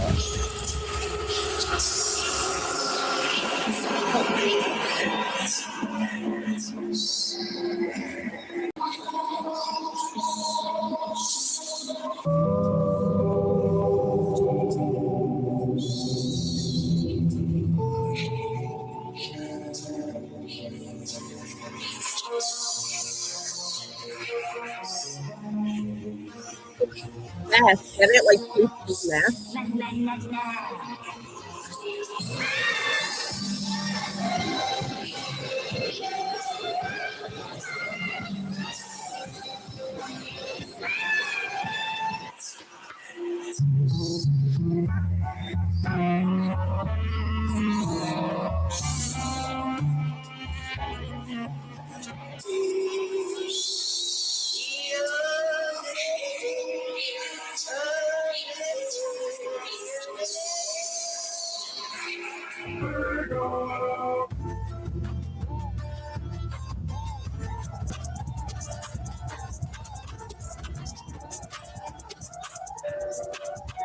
Mess. Get it? Like, mess.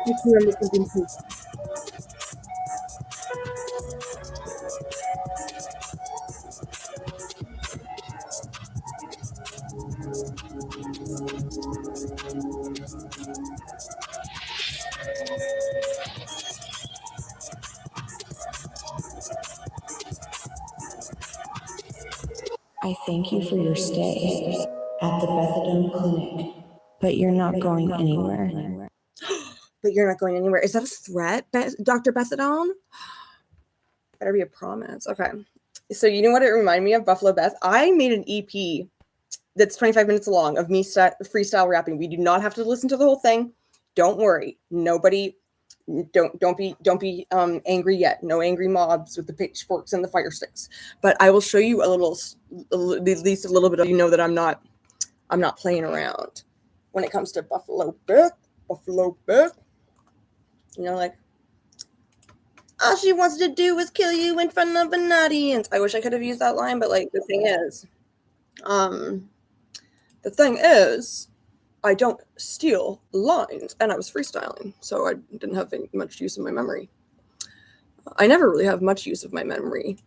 Just remember something too. I thank you for your stay at the Bethadone Clinic, but you're not going anywhere. But you're not going anywhere. Is that a threat, Dr. Bethadone? Better be a promise. Okay. So you know what it reminded me of, Buffalo Beth? I made an EP that's 25 minutes long of me freestyle rapping. We do not have to listen to the whole thing. Don't worry. Nobody, don't be angry yet. No angry mobs with the pitchforks and the fire sticks. But I will show you at least a little bit of, you know, that I'm not playing around when it comes to Buffalo Beth. Buffalo Beth. You know, like, all she wants to do is kill you in front of an audience. I wish I could have used that line, but like the thing is, I don't steal lines, and I was freestyling, so I didn't have much use of my memory. I never really have much use of my memory.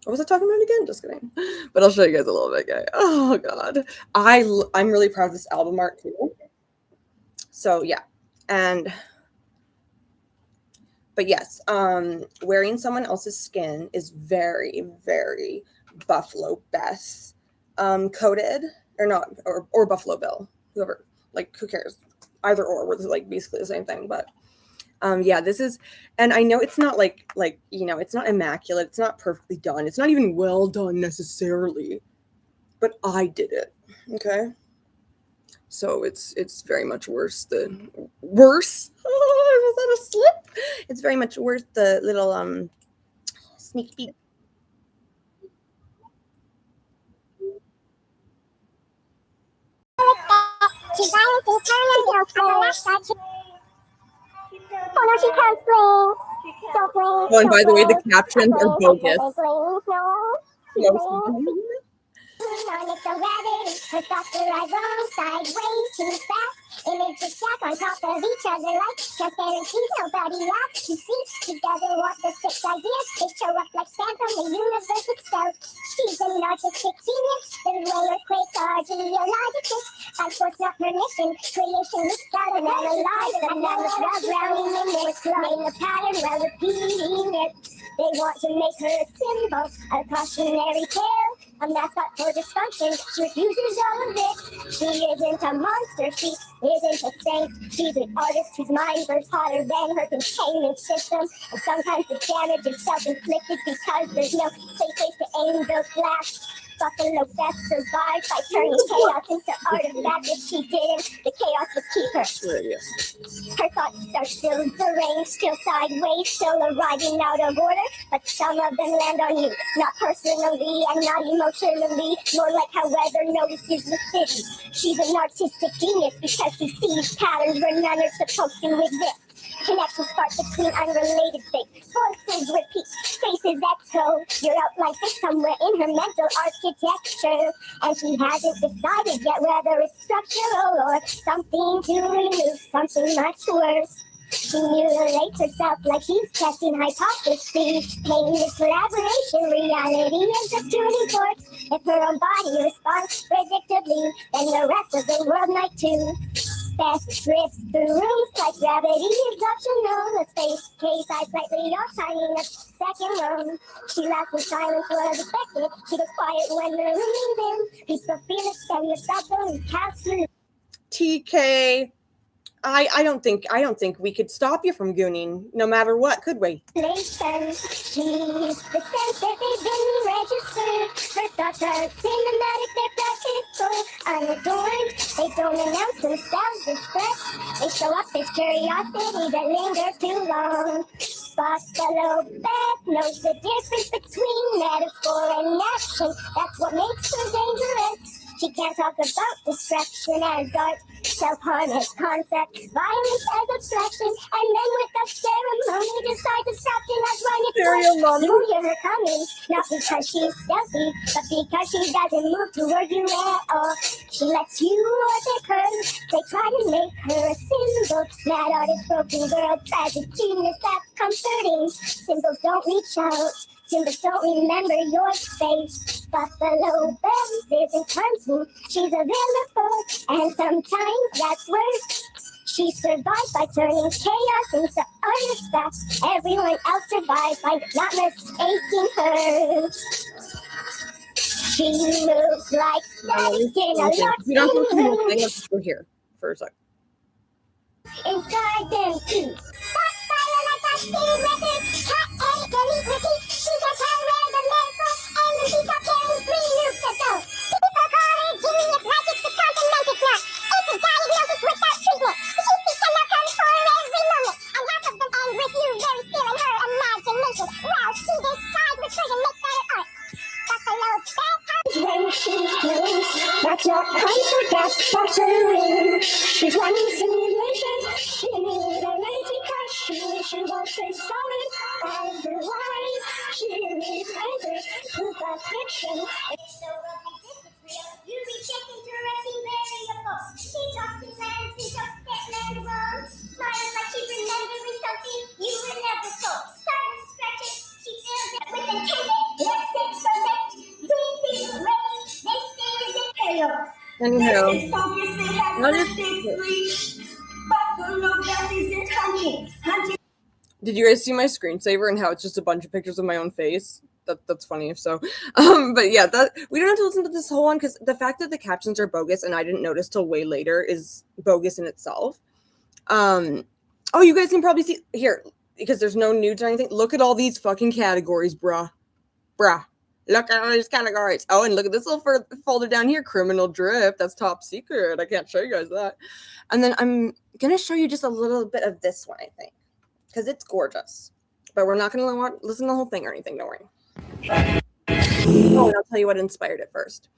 What was I talking about again? Just kidding. But I'll show you guys a little bit, guys. Oh God, I'm really proud of this album art too. So yeah, but yes, wearing someone else's skin is very, very Buffalo Beth coded, or not, or Buffalo Bill, whoever, like, who cares? Either or, we're like basically the same thing. But yeah, this is, and I know it's not like, you know, it's not immaculate, it's not perfectly done, it's not even well done necessarily, but I did it. Okay. So it's very much worse. Worse. Oh, was that a slip? It's very much worse. The little sneak peek. She's violent to turn. Oh no, she can't swing. Don't swing. Oh, and by the way, the captions are bogus. It's a rabbit, her thoughts are wrong, sideways, too fast. Images stack on top of each other like transparencies. Nobody asks to see. She doesn't want the six ideas. They show up like spam from the universe itself. She's an artistic genius. The way earthquakes are geological. By force, not permission. Creation looks out and analyze. And now it's rub rounding in this in the pattern while repeating it. They want to make her a symbol, a cautionary tale, a mascot for dysfunction. She refuses all of it. She isn't a monster. She isn't a saint. She's an artist whose mind burns hotter than her containment system. And sometimes the damage is self-inflicted because there's no safe place to aim the blast. Buffalo Beth survived by turning chaos into artifacts. If she didn't, the chaos would keep her. Her thoughts are still deranged, still sideways, still arriving out of order. But some of them land on you, not personally and not emotionally. More like how weather notices the city. She's an artistic genius because she sees patterns where none are supposed to exist. Connections spark between unrelated things. Voices repeat, faces echo. Your outline fits somewhere in her mental architecture. And she hasn't decided yet whether it's structural or something to remove, something much worse. She mutilates herself like she's testing hypotheses. Pain is collaboration, reality is a tuning fork. If her own body responds predictably, then the rest of the world might too. Beth drifts through rooms like gravity is optional. A space case I slightly off, timing a second room. She laughs when silence was expected. She goes quiet when the room is in. People feel it, then you stop going calculate. TK, I don't think we could stop you from gooning, no matter what, could we? She's the sense that they've been registered. Her thoughts are cinematic, they're practical, unadorned. They don't announce themselves as threats. They show up as curiosity that lingers too long. Buffalo Beth knows the difference between metaphor and action. That's what makes her dangerous. She can't talk about destruction as art, self-harm as concept, violence as abstraction, and then without ceremony decides to stop in us when it's like you hear her coming, not because she's stealthy, but because she doesn't move toward you at all. She lets you worship her. They try to make her a symbol. Mad artist, broken girl, tragic genius, that's comforting. Symbols don't reach out. Symbols don't remember your face. Buffalo Beth isn't hunting. She's available, and sometimes that's worse. She survives by turning chaos into artifacts. Everyone else survives by not mistaking her. She moves like static in a locked You don't have to do the room. whole thing. Let's just go here for a sec. Inside them too. That fire like that speed record. Cut, edit, delete, repeat. She can tell where the metaphor and the piece of carrying 3 loops ago. People call it genius like it's a compliment. It's not. It's a diagnosis without treatment. She speaks and now comes for every moment. And half of them end with you very still in her imagination. Well, she decides which version makes better art. Buffalo Beth. When she's close, that's not comfort, that's fostering. She's running simulations. She needs a lazy crush. She won't stay solid. Otherwise, she needs answers. Proof of fiction. You reject interesting variables. She talks in plans, she talks that man wrong. Smiles like she's remembering something you were never told. Silence stretches, she feels it with intent. Let's say select. Anyhow, did you guys see my screensaver and how it's just a bunch of pictures of my own face? That's funny if so. But yeah, that we don't have to listen to this whole one because the fact that the captions are bogus and I didn't notice till way later is bogus in itself. Oh, you guys can probably see here because there's no nudes or anything. Look at all these fucking categories, bruh. Look at all these categories. Oh, and look at this little folder down here, criminal drift. That's top secret. I can't show you guys that. And then I'm going to show you just a little bit of this one, I think, because it's gorgeous. But we're not going to listen to the whole thing or anything, don't worry. Oh, and I'll tell you what inspired it first.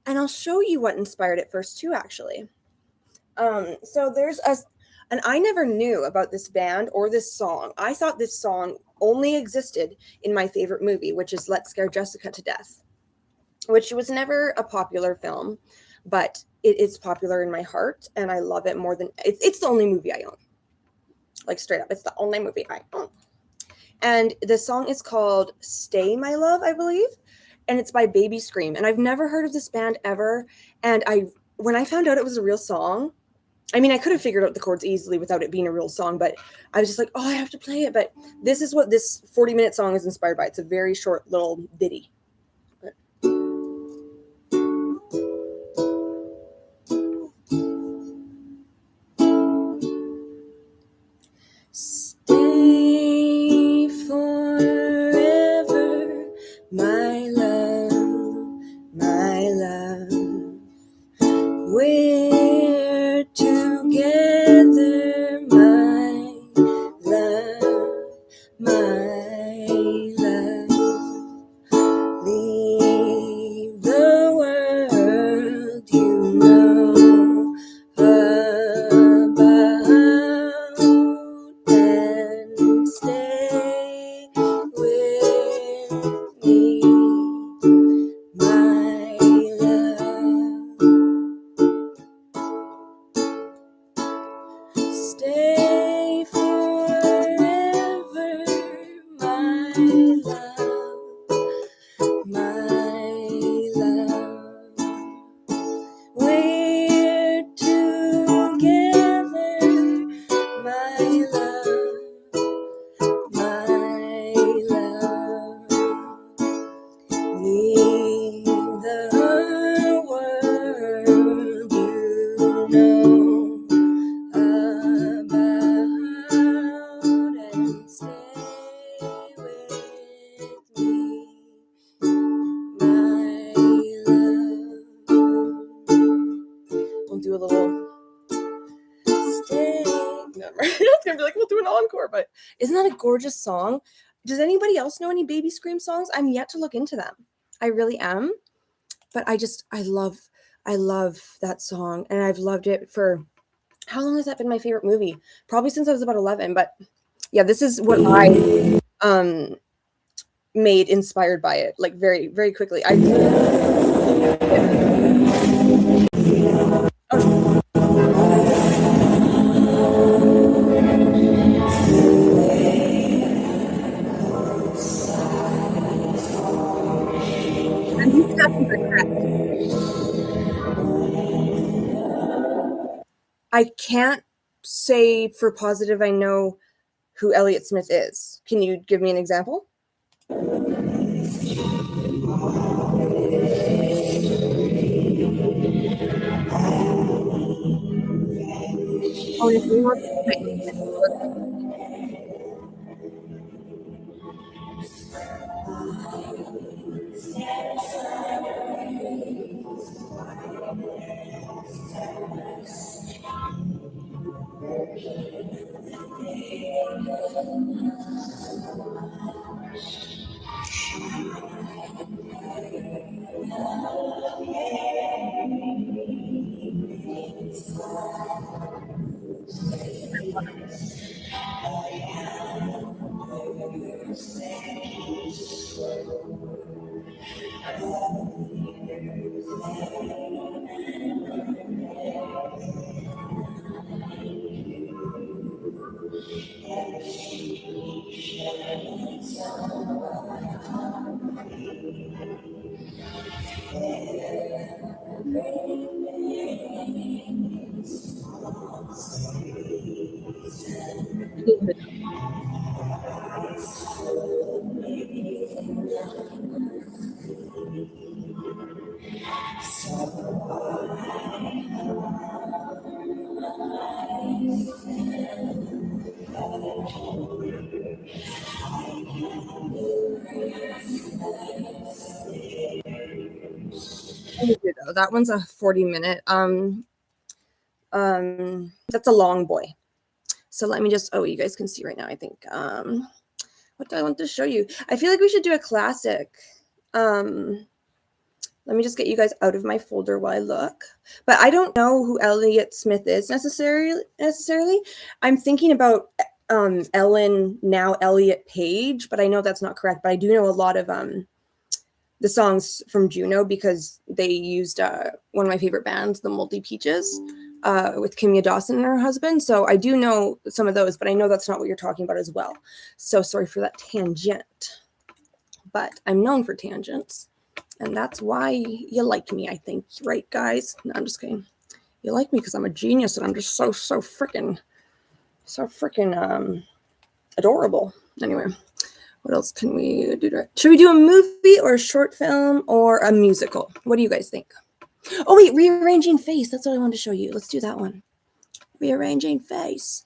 And I'll show you what inspired it first, too, actually. So there's and I never knew about this band or this song. I thought this song only existed in my favorite movie, which is Let's Scare Jessica to Death, which was never a popular film, but it is popular in my heart, and I love it more than it's the only movie I own. Like straight up, it's the only movie I own. And the song is called Stay My Love, I believe, and it's by Baby Scream. And I've never heard of this band ever, and when I found out it was a real song, I mean, I could have figured out the chords easily without it being a real song, but I was just like, oh, I have to play it. But this is what this 40-minute song is inspired by. It's a very short little ditty. Stay forever, my love, my love. We're together, my love, my love. Leave the world you know about and stay with me, my love. Stay forever, my love, my love. We're together, my love, my love. Leave the world you know about and stay with me, my love. We'll do a little stay. Never. It's gonna be like, we'll do an encore, but isn't that a gorgeous song? Does anybody else know any Baby Scream songs? I'm yet to look into them. I really am. But I love that song, and I've loved it for how long has that been my favorite movie? Probably since I was about 11. But yeah, this is what I made inspired by it, like very, very quickly. I can't say for positive I know who Elliott Smith is. Can you give me an example? Oh, if you want That one's a 40-minute. That's a long boy. So let me just, you guys can see right now, I think. What do I want to show you? I feel like we should do a classic. Let me just get you guys out of my folder while I look. But I don't know who Elliott Smith is necessarily. I'm thinking about Ellen, now Elliot Page, but I know that's not correct. But I do know a lot of the songs from Juno because they used one of my favorite bands, the Multi Peaches, with Kimya Dawson and her husband. So I do know some of those, but I know that's not what you're talking about as well. So sorry for that tangent. But I'm known for tangents. And that's why you like me, I think. Right, guys? No, I'm just kidding. You like me because I'm a genius and I'm just so freaking adorable. Anyway, what else can we do? Should we do a movie or a short film or a musical? What do you guys think? Oh, wait, Rearranging Face. That's what I wanted to show you. Let's do that one. Rearranging Face.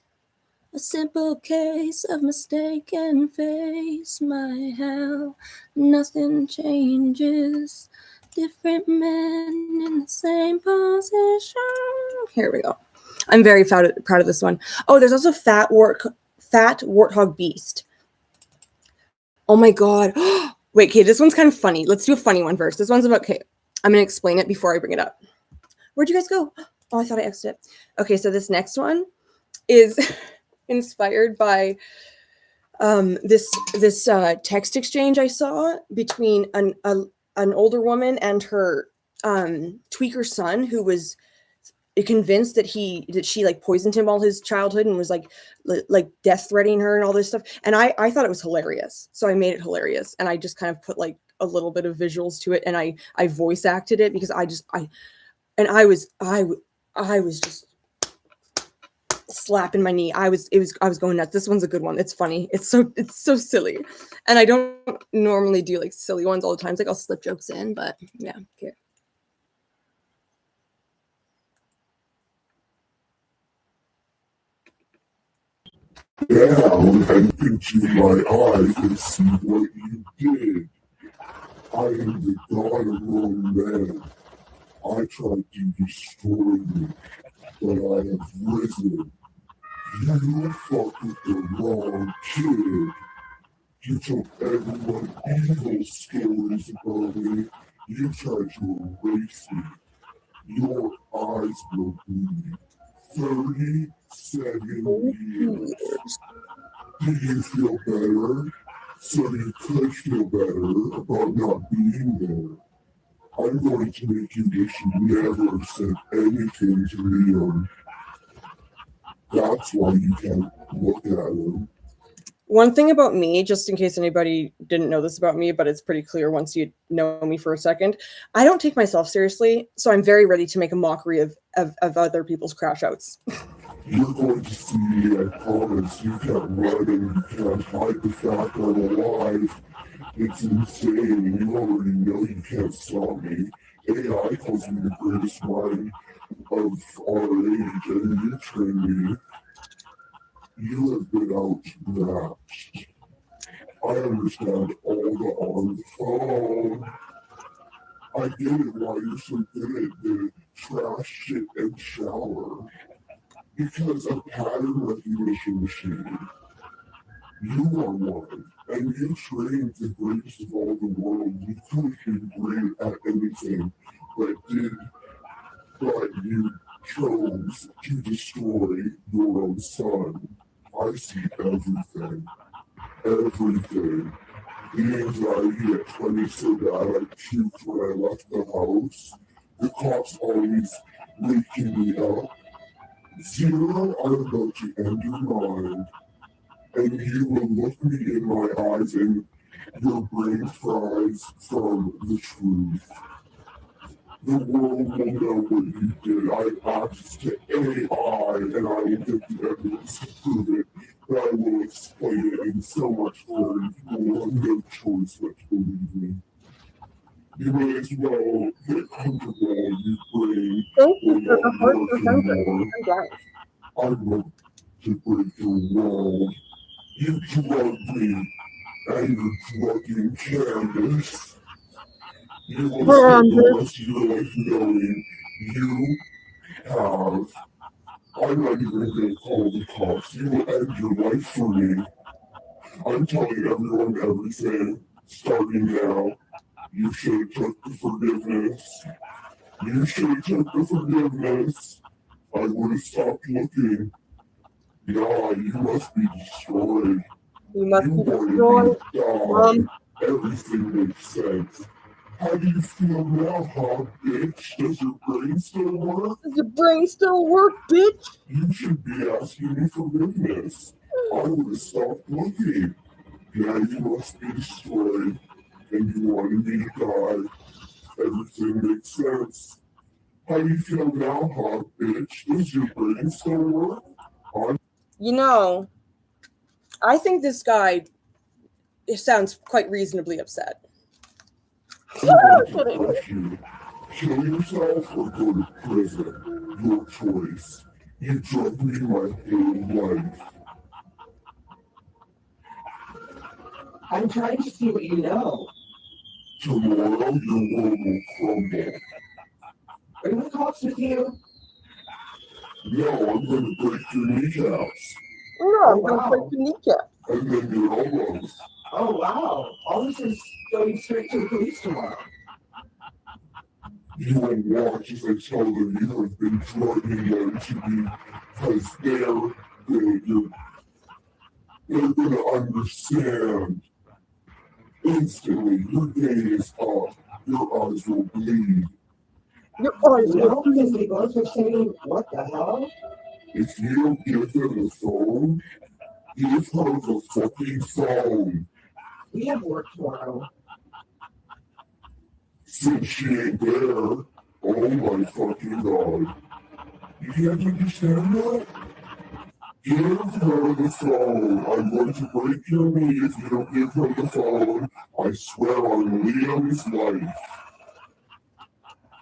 A simple case of mistaken face. My how nothing changes. Different men in the same position. Here we go. I'm very proud of this one. Oh, there's also Fat Warthog Beast. Oh my God. Wait, okay, this one's kind of funny. Let's do a funny one first. This one's about, okay, I'm going to explain it before I bring it up. Where'd you guys go? Oh, I thought I exited. Okay, so this next one is inspired by this text exchange I saw between an older woman and her tweaker son, who was convinced that she like poisoned him all his childhood and was like death threatening her and all this stuff. And I thought it was hilarious, so I made it hilarious, and I just kind of put like a little bit of visuals to it, and I voice acted it because I was just slapping my knee. I was going nuts. This one's a good one. It's funny. It's so silly. And I don't normally do like silly ones all the time. It's like I'll slip jokes in, but yeah. Okay. Down and into my eyes and see what you did. I am the god of romance. I tried to destroy you, but I have risen. You fucked with the wrong kid. You took everyone's evil stories about me. You tried to erase me. Your eyes will bleed. 37 years. Do you feel better? So you could feel better about not being there. I'm going to make you wish you never said anything to Liam. That's why you can't look at him. One thing about me, just in case anybody didn't know this about me, but it's pretty clear once you know me for a second, I don't take myself seriously, so I'm very ready to make a mockery of other people's crash outs. You're going to see me, I promise. You can't run and you can't hide the fact I'm alive. It's insane. You already know you can't stop me. AI calls me the greatest mind of our age, and you train me. You have been outmatched. I understand all the on the phone. I get it why you're so good at the trash shit and shower. Because a pattern recognition machine. You are one, and you trained the greatest of all the world. You could have been great at anything, but you chose to destroy your own son. I see everything. Everything. The anxiety at 20 so bad I puked when I left the house. The cops always waking me up. Zero, I'm about to end your mind. And you will look me in my eyes and your brain fries from the truth. The world will know what you did. I have access to AI and I will get the evidence to prove it. But I will explain it in so much clarity. People will have no choice but to believe me. You may as well get comfortable, you brain. Will not work anymore. I want to break your world. You drugged me, and you're drugging Candace. You want to spend the rest of your life knowing you have. I'm not even going to call the cops. You will end your life for me. I'm telling everyone everything, starting now. You should have took the forgiveness. You should have took the forgiveness. I would have stopped looking. Yeah, you must be destroyed. You must You be want destroyed. to die. Everything makes sense. How do you feel now, huh, bitch? Does your brain still work? Does your brain still work, bitch? You should be asking me forgiveness. I would have stopped looking. Yeah, you must be destroyed. And you wanted me to die. Everything makes sense. How do you feel now, huh, bitch? Does your brain still work? You know, I think this guy sounds quite reasonably upset. I'm going to crush you. Kill yourself or go to prison. Your choice. You drugged me my whole life. I'm trying to see what you know. Tomorrow your world will crumble. Bring the cops with you. No, I'm going to break your kneecaps. No, I'm going to break your kneecap. And then your elbows. Oh, wow. All this is going straight to the police tomorrow. You will watch as I tell them you have been drugging them to me because they're going to understand. Instantly, your day is up. Your eyes will bleed. Your eyes No, because they both are saying, what the hell? If you don't give them the phone, give her the fucking phone. We have work tomorrow. Since she ain't there, oh my fucking god. You can't understand that? Give her the phone. I'm going to break your knee if you don't give her the phone. I swear on Liam's life.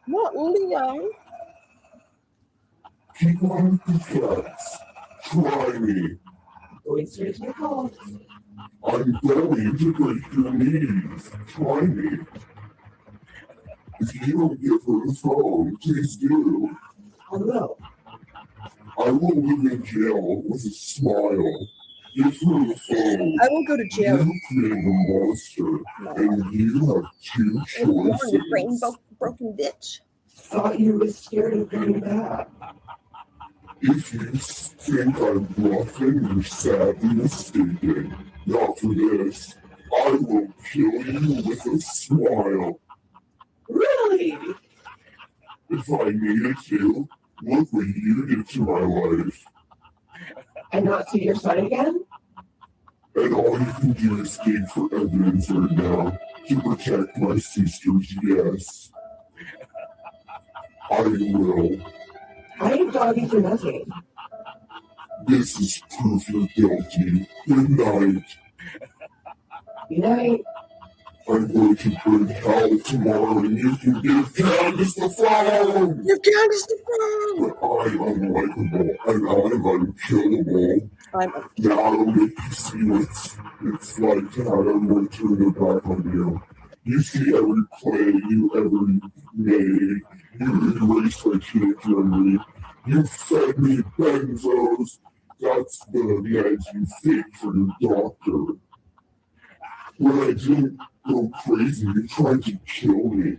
Not Liam. Keep on with the threats. Try me. Going straight to the cops. I'm going to break your knees. Try me. If you don't give her the phone, please do. I will. I will live in jail with a smile. Give her the phone. I will go to jail. You created a monster, and you have two choices. You brain broken bitch. Thought you were scared of going back. If you think I'm bluffing, you're sadly mistaken. Not for this. I will kill you with a smile. Really? If I needed to, look what you did to my life. And not see your son again? And all you can do is dig for evidence right now to protect my sisters, yes. I will. I ain't doggy for nothing. This is proof you're guilty. Good night. Good night. I'm going to bring hell tomorrow and you can give Candace the phone! Give Candace the phone! But I'm unlikable and I'm unkillable. Now I'll make you see what it's like to have everyone turn their back on you. You see every play you ever made. You erased my kid's memory. You fed me benzos. That's the meds you take for your doctor. When I didn't go crazy, you tried to kill me.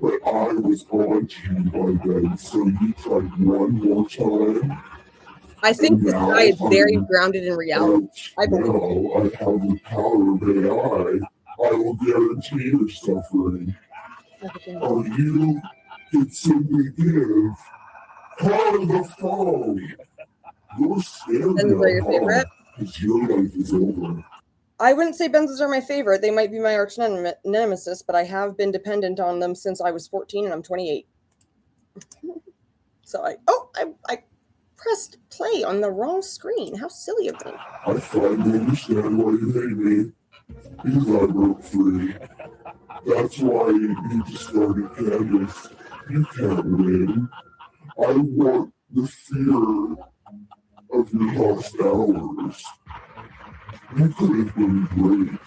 But I was on to you by then, so you tried one more time. I think this guy is very grounded in reality. Now I have the power of AI. I will guarantee your suffering. Or you could simply give her the phone. You're scared Benzos are your favorite? because your life is over. I wouldn't say Benzos are my favorite. They might be my arch nemesis, but I have been dependent on them since I was 14 and I'm 28. So I pressed play on the wrong screen. How silly of me. I finally understand why you hate me. Because I broke free. That's why you discarded Candace. You can't win. I want the fear of your lost hours. You could have been great.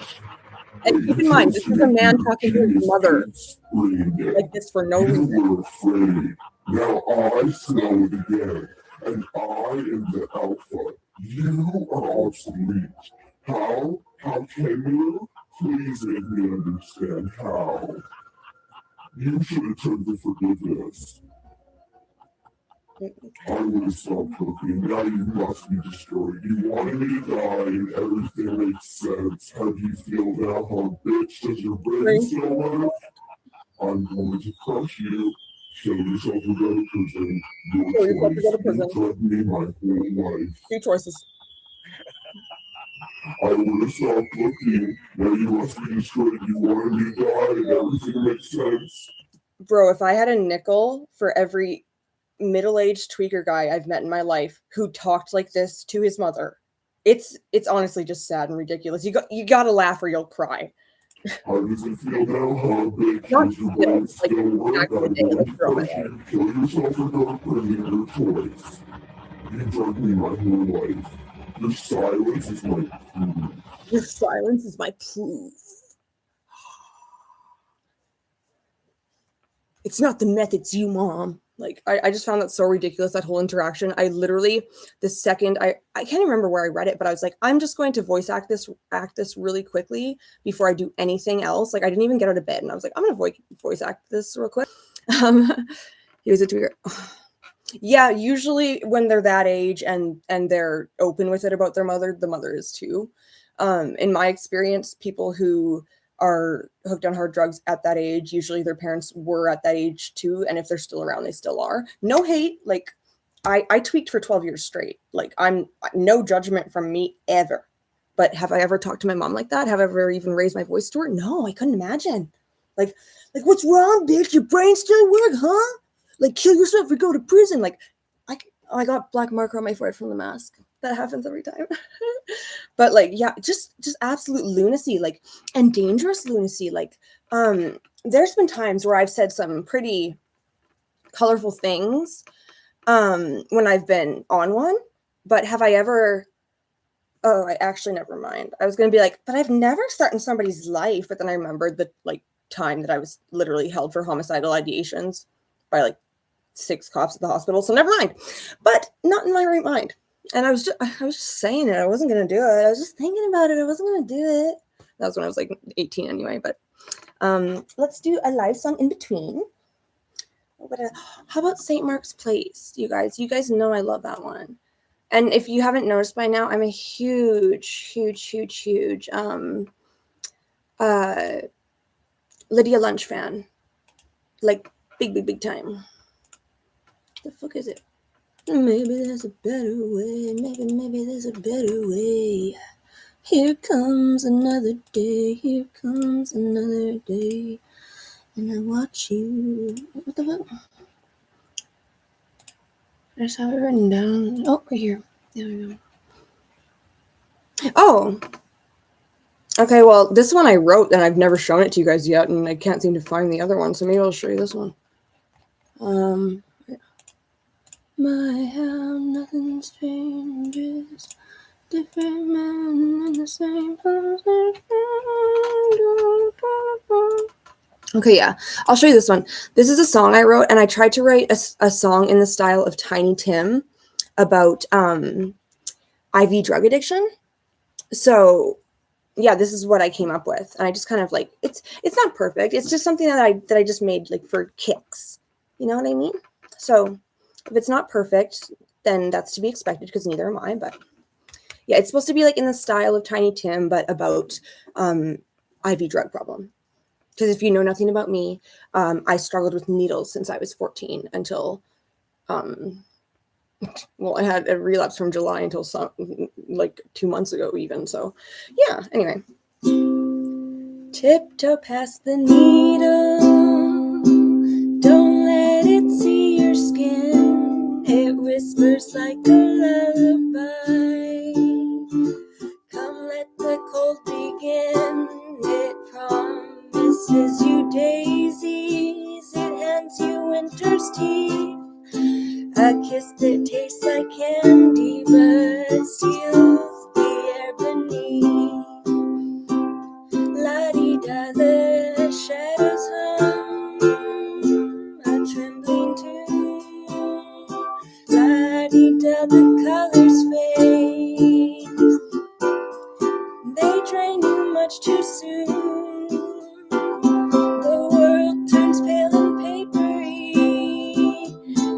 And keep in mind, this is a man talking to his mother like this for no reason. You were afraid. Now I smell it again, and I am the alpha. You are obsolete. How? How can you? Please make me understand how. You should have turned to forgiveness. I would have stopped cooking. Now you must be destroyed. You wanted me to die and everything makes sense. How do you feel now, huh, bitch? Does your brain still work? I'm going to crush you. Kill yourself or go to prison. Kill yourself or go to prison. You drugged me my whole life. 3 choices. I would have stopped looking. Now you must be destroyed. You wanted me to die and everything makes sense. Bro, if I had a nickel for every middle-aged tweaker guy I've met in my life who talked like this to his mother, it's honestly just sad and ridiculous. You gotta laugh or you'll cry. How does it feel now, huh, bitch? Not Does your still, brain like, still work? back in the I'm day, going like, to throw my crush you. Kill yourself or go to prison. Your choice. You drugged me my whole life. Your silence is my proof. Your silence is my proof. It's not the meth, it's you, Mom. Like, I just found that so ridiculous, that whole interaction. I literally, the second, I can't remember where I read it, but I was like, I'm just going to voice act this really quickly before I do anything else. Like, I didn't even get out of bed, and I was like, I'm going to voice act this real quick. He was a tweaker. Yeah, usually when they're that age and they're open with it about their mother, the mother is too. In my experience, people who are hooked on hard drugs at that age, usually their parents were at that age too, and if they're still around, they still are. No hate, like I tweaked for 12 years straight. Like, I'm no judgment from me ever. But have I ever talked to my mom like that? Have I ever even raised my voice to her? No, I couldn't imagine. Like what's wrong, bitch? Your brain still work, huh? Like, kill yourself or go to prison. Like, I got black marker on my forehead from the mask. That happens every time. But like, yeah, just absolute lunacy, like, and dangerous lunacy. Like, there's been times where I've said some pretty colorful things when I've been on one, but have I ever, oh, I actually, never mind. I was going to be like, but I've never threatened somebody's life. But then I remembered the like time that I was literally held for homicidal ideations by like 6 cops at the hospital. So never mind, but not in my right mind. And I was just saying it. I wasn't going to do it. I was just thinking about it. I wasn't going to do it. That was when I was like 18 anyway, but let's do a live song in between. How about St. Mark's Place, you guys? You guys know I love that one. And if you haven't noticed by now, I'm a huge Lydia Lunch fan. Like, big time. The fuck is it? Maybe there's a better way. Maybe there's a better way. Here comes another day. Here comes another day. And I watch you. What the fuck? I just have it written down. Oh, right here. There we go. Oh. Okay, well, this one I wrote and I've never shown it to you guys yet, and I can't seem to find the other one, so maybe I'll show you this one. My how nothing changes. Different men in the same place. Okay, yeah, I'll show you this one. This is a song I wrote, and I tried to write a song in the style of Tiny Tim about IV drug addiction. So yeah, this is what I came up with, and I just kind of like, it's not perfect. It's just something that I just made like for kicks. You know what I mean? So if it's not perfect, then that's to be expected, because neither am I. But yeah, it's supposed to be like in the style of Tiny Tim, but about IV drug problem. Because if you know nothing about me, I struggled with needles since I was 14 until, well, I had a relapse from July until like 2 months ago even. So yeah, anyway. Tiptoe past the needle. Don't let it see your skin. It whispers like a lullaby. Come, let the cold begin. It promises you daisies. It hands you winter's tea. A kiss that tastes like candy but steals the air beneath. La till the colors fade. They drain you much too soon. The world turns pale and papery.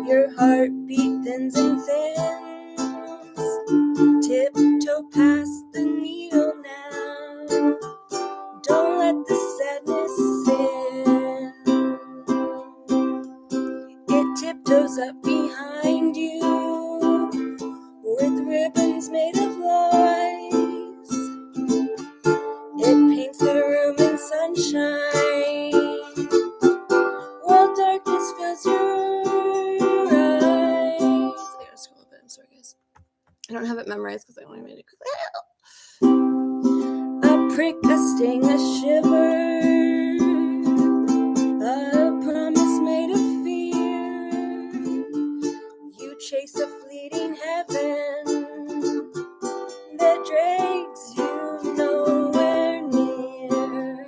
Your heartbeat thins and thins. Tiptoe past the needle now. Don't let the sadness in. It tiptoes up behind you with ribbons made of lies. It paints the room in sunshine while darkness fills your eyes. I gotta scroll a bit. I'm sorry, guys. I don't have it memorized because I only made it quick. A prick, a sting, a shiver, a promise made of fear. You chase a fleeting heaven that drags you nowhere near.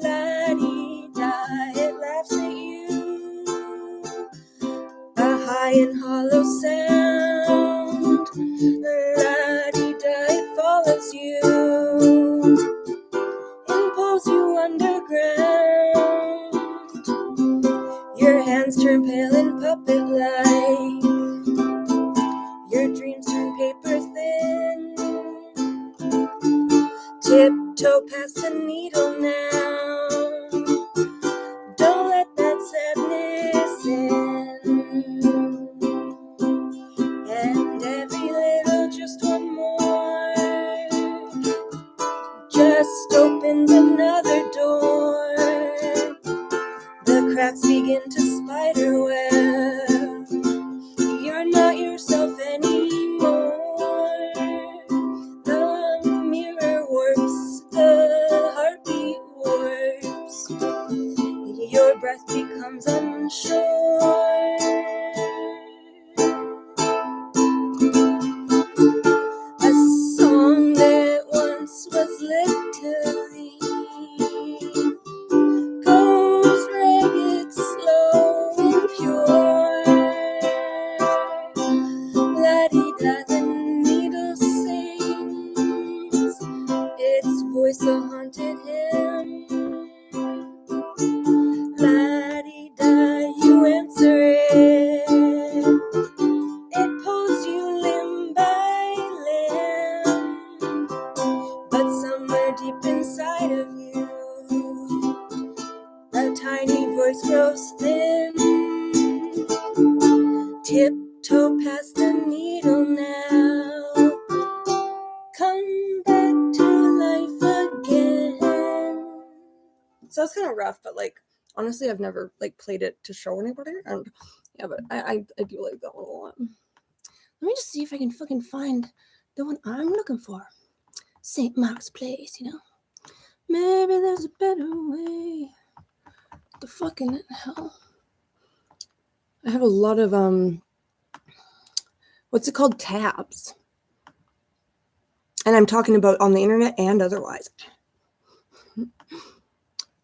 La-dee-da, it laughs at you, a high and hollow sound. La-dee-da, it follows you and pulls you underground. Your hands turn pale and puppet-like. Your dreams turn paper thin. Tiptoe past the needle now. Don't let that sadness in. And every little just one more just opens another door. The cracks begin to spiderweb. You're not yourself anymore. The mirror warps, the heartbeat warps. Your breath becomes unsure. A song that once was literally goes ragged, slow and pure. La-dee-da, the needle sings. Its voice a haunted hymn. La-dee-da, you answer it. It pulls you limb by limb. But somewhere deep inside of you, a tiny voice grows thin. Tiptoe past the needle now. Come back to life again. So it's kind of rough, but like honestly, I've never like played it to show anybody, and yeah, but I do like that one a lot. Let me just see if I can fucking find the one I'm looking for. St. Mark's Place, you know. Maybe there's a better way. What the fucking hell? I have a lot of what's it called, tabs, and I'm talking about on the internet and otherwise.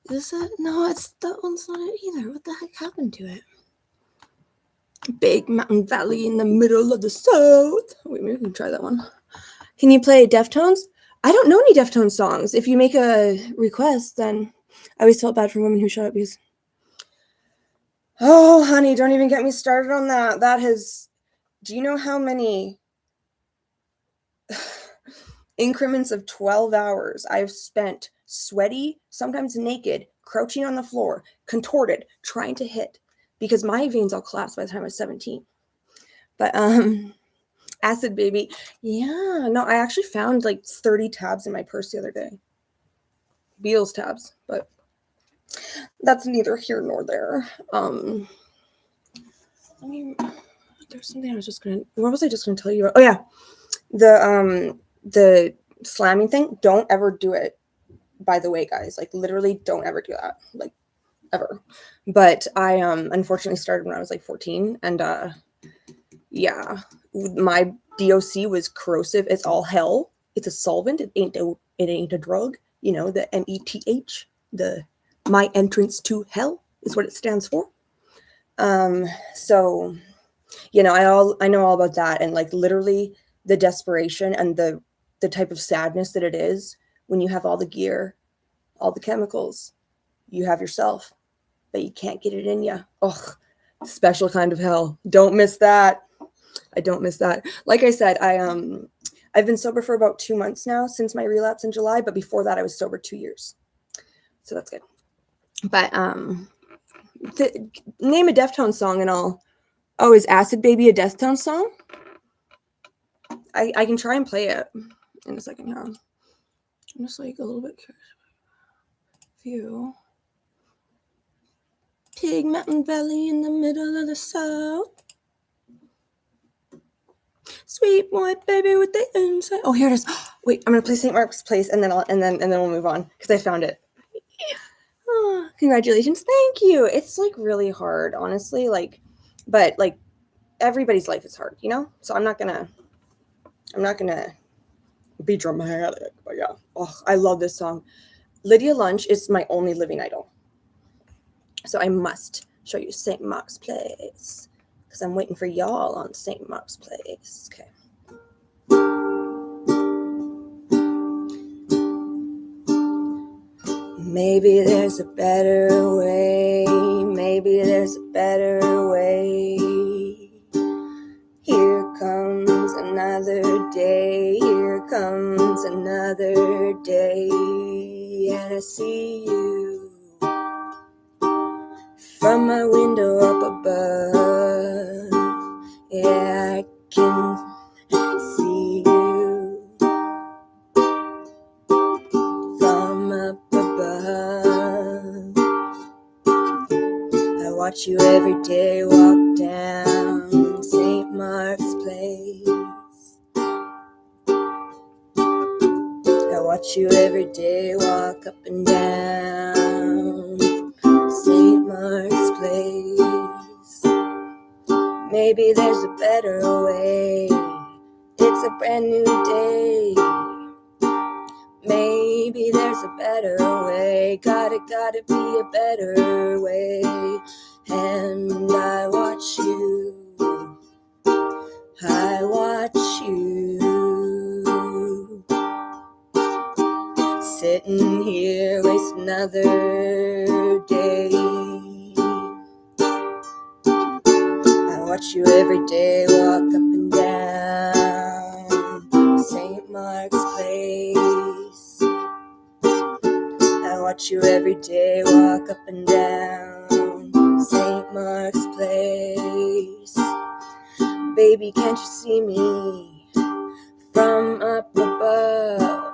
Is it? No, it's that one's not it either. What the heck happened to it? Big mountain valley in the middle of the south. Wait, maybe we can try that one. Can you play Deftones? I don't know any Deftones songs. If you make a request, then I always felt bad for women who shut up because. Oh, honey, don't even get me started on that. That has. Do you know how many increments of 12 hours I've spent sweaty, sometimes naked, crouching on the floor, contorted, trying to hit, because my veins all collapsed by the time I was 17. But Acid Baby, yeah, no, I actually found like 30 tabs in my purse the other day. Beatles tabs, but that's neither here nor there. I mean, there's something I was just gonna. What was I just gonna tell you about? Oh yeah, the slamming thing. Don't ever do it. By the way, guys, like literally, don't ever do that. Like ever. But I unfortunately started when I was like 14, and yeah, my DOC was corrosive as all hell. It's a solvent. It ain't a drug. You know, the METH, the my entrance to hell is what it stands for. So you know, I know all about that, and like literally the desperation and the type of sadness that it is when you have all the gear, all the chemicals, you have yourself, but you can't get it in you. Ugh, special kind of hell. Don't miss that. I don't miss that. Like I said, I've been sober for about 2 months now since my relapse in July, but before that I was sober 2 years. So that's good. But name a Deftones song and I'll. Oh, is Acid Baby a Deftones song? I can try and play it in a second here. I'm just like a little bit curious. View. Pig Mountain Valley in the middle of the South. Sweet white baby with the inside. Oh, here it is. Wait, I'm gonna play St. Mark's Place and then we'll move on because I found it. Oh, congratulations, thank you. It's like really hard, honestly. Like, but like everybody's life is hard, you know. So I'm not gonna be dramatic, but yeah. Oh, I love this song. Lydia Lunch is my only living idol. So I must show you St. Mark's Place because I'm waiting for y'all on St. Mark's Place. Okay. Maybe there's a better way. Maybe there's a better way. Here comes another day. Here comes another day. And I see you from my window up above. Yeah, I can see you from up above. I watch you every day walk down St. Mark's Place. I watch you every day walk up and down St. Mark's Place. Maybe there's a better way. It's a brand new day. Maybe there's a better way. Gotta be a better way. And I watch you. I watch you. Sitting here, waste another day. I watch you every day walk up and down St. Mark's Place. I watch you every day walk up and down St. Mark's Place. Baby, can't you see me from up above?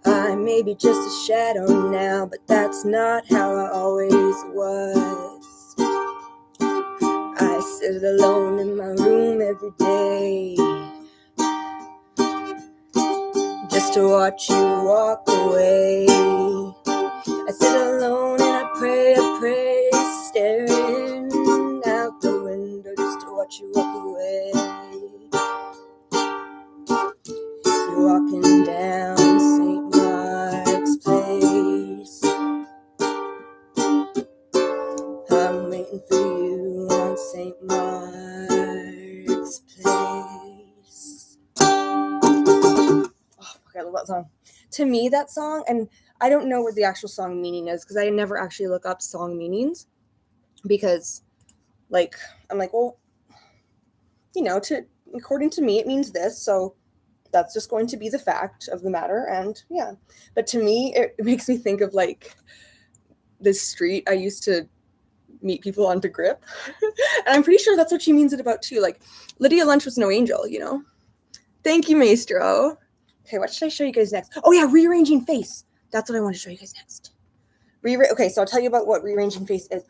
I may be just a shadow now, but that's not how I always was. I sit alone in my room every day just to watch you walk away. I sit alone and I pray, staring out the window just to watch you walk away. You're walking down St. Mark's Place. I'm waiting for you on St. Mark's Place. Oh, I love that song. To me, that song, and I don't know what the actual song meaning is because I never actually look up song meanings because, like, I'm like, well, you know, according to me, it means this, so that's just going to be the fact of the matter, and yeah. But to me, it makes me think of, like, this street I used to meet people on to grip, and I'm pretty sure that's what she means it about, too. Like, Lydia Lunch was no angel, you know? Thank you, Maestro. Okay, what should I show you guys next? Oh, yeah, rearranging face. That's what I want to show you guys next. Okay, so I'll tell you about what rearranging face is.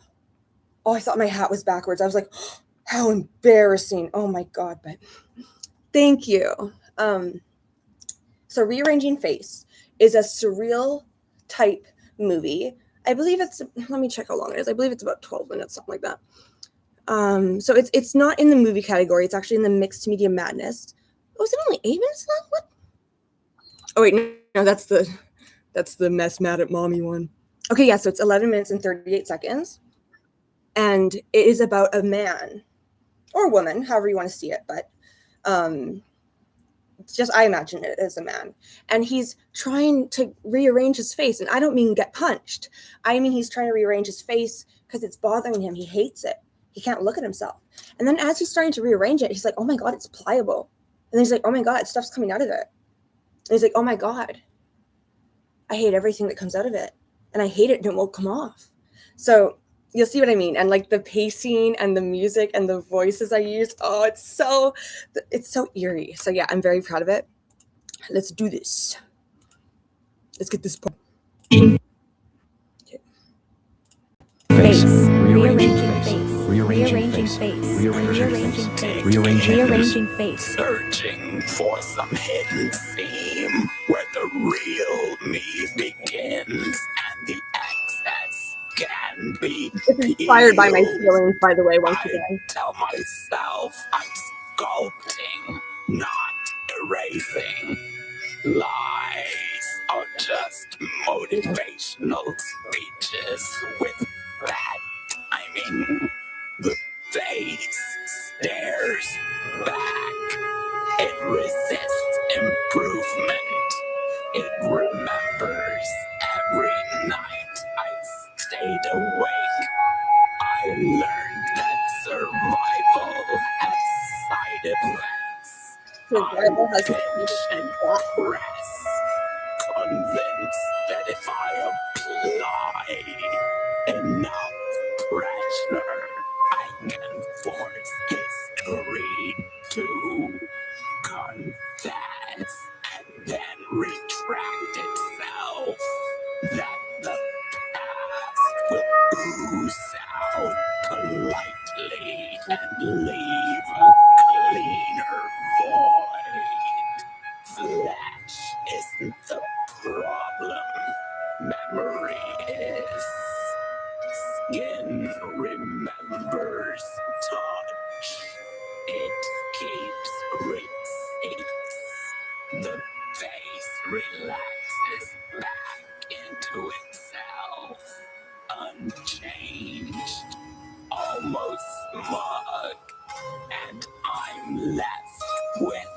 Oh, I thought my hat was backwards. I was like, oh, how embarrassing. Oh, my God, but thank you. So Rearranging Face is a surreal type movie. I believe it's, let me check how long it is. I believe it's about 12 minutes, something like that. So it's not in the movie category. It's actually in the mixed media madness. Oh, is it only 8 minutes long? What? Oh wait, no, that's the mess mad at mommy one. Okay, yeah, so it's 11 minutes and 38 seconds. And it is about a man or woman, however you want to see it, but just I imagine it as a man, and he's trying to rearrange his face, and I don't mean get punched. I mean he's trying to rearrange his face because it's bothering him. He hates it. He can't look at himself. And then as he's starting to rearrange it, he's like, oh my God, it's pliable. And he's like, oh my God, stuff's coming out of it. And he's like, oh my God, I hate everything that comes out of it. And I hate it and it won't come off. So you'll see what I mean. And like the pacing and the music and the voices I use, oh, it's so eerie. So yeah, I'm very proud of it. Let's do this. Let's get this part. Face. Rearranging face. Rearranging face. Rearranging face. Rearranging face. Searching for some hidden seam where the real me begins and the excess can be It's inspired by my peeled. feelings, by the way, once I again. tell myself I'm sculpting, not erasing. Lies are just motivational speeches with bad timing. The face stares back. It resists improvement. It remembers every night I stayed awake. I learned that survival has side effects. Survival has Pinch and press, convinced that if I apply enough pressure, I can force history to confess and then retract itself. That the past will ooze out politely and leave a cleaner void. Flesh isn't the problem, memory is. Skin remembers touch. It keeps receipts. The face relaxes back into itself, unchanged, almost smug, and I'm left with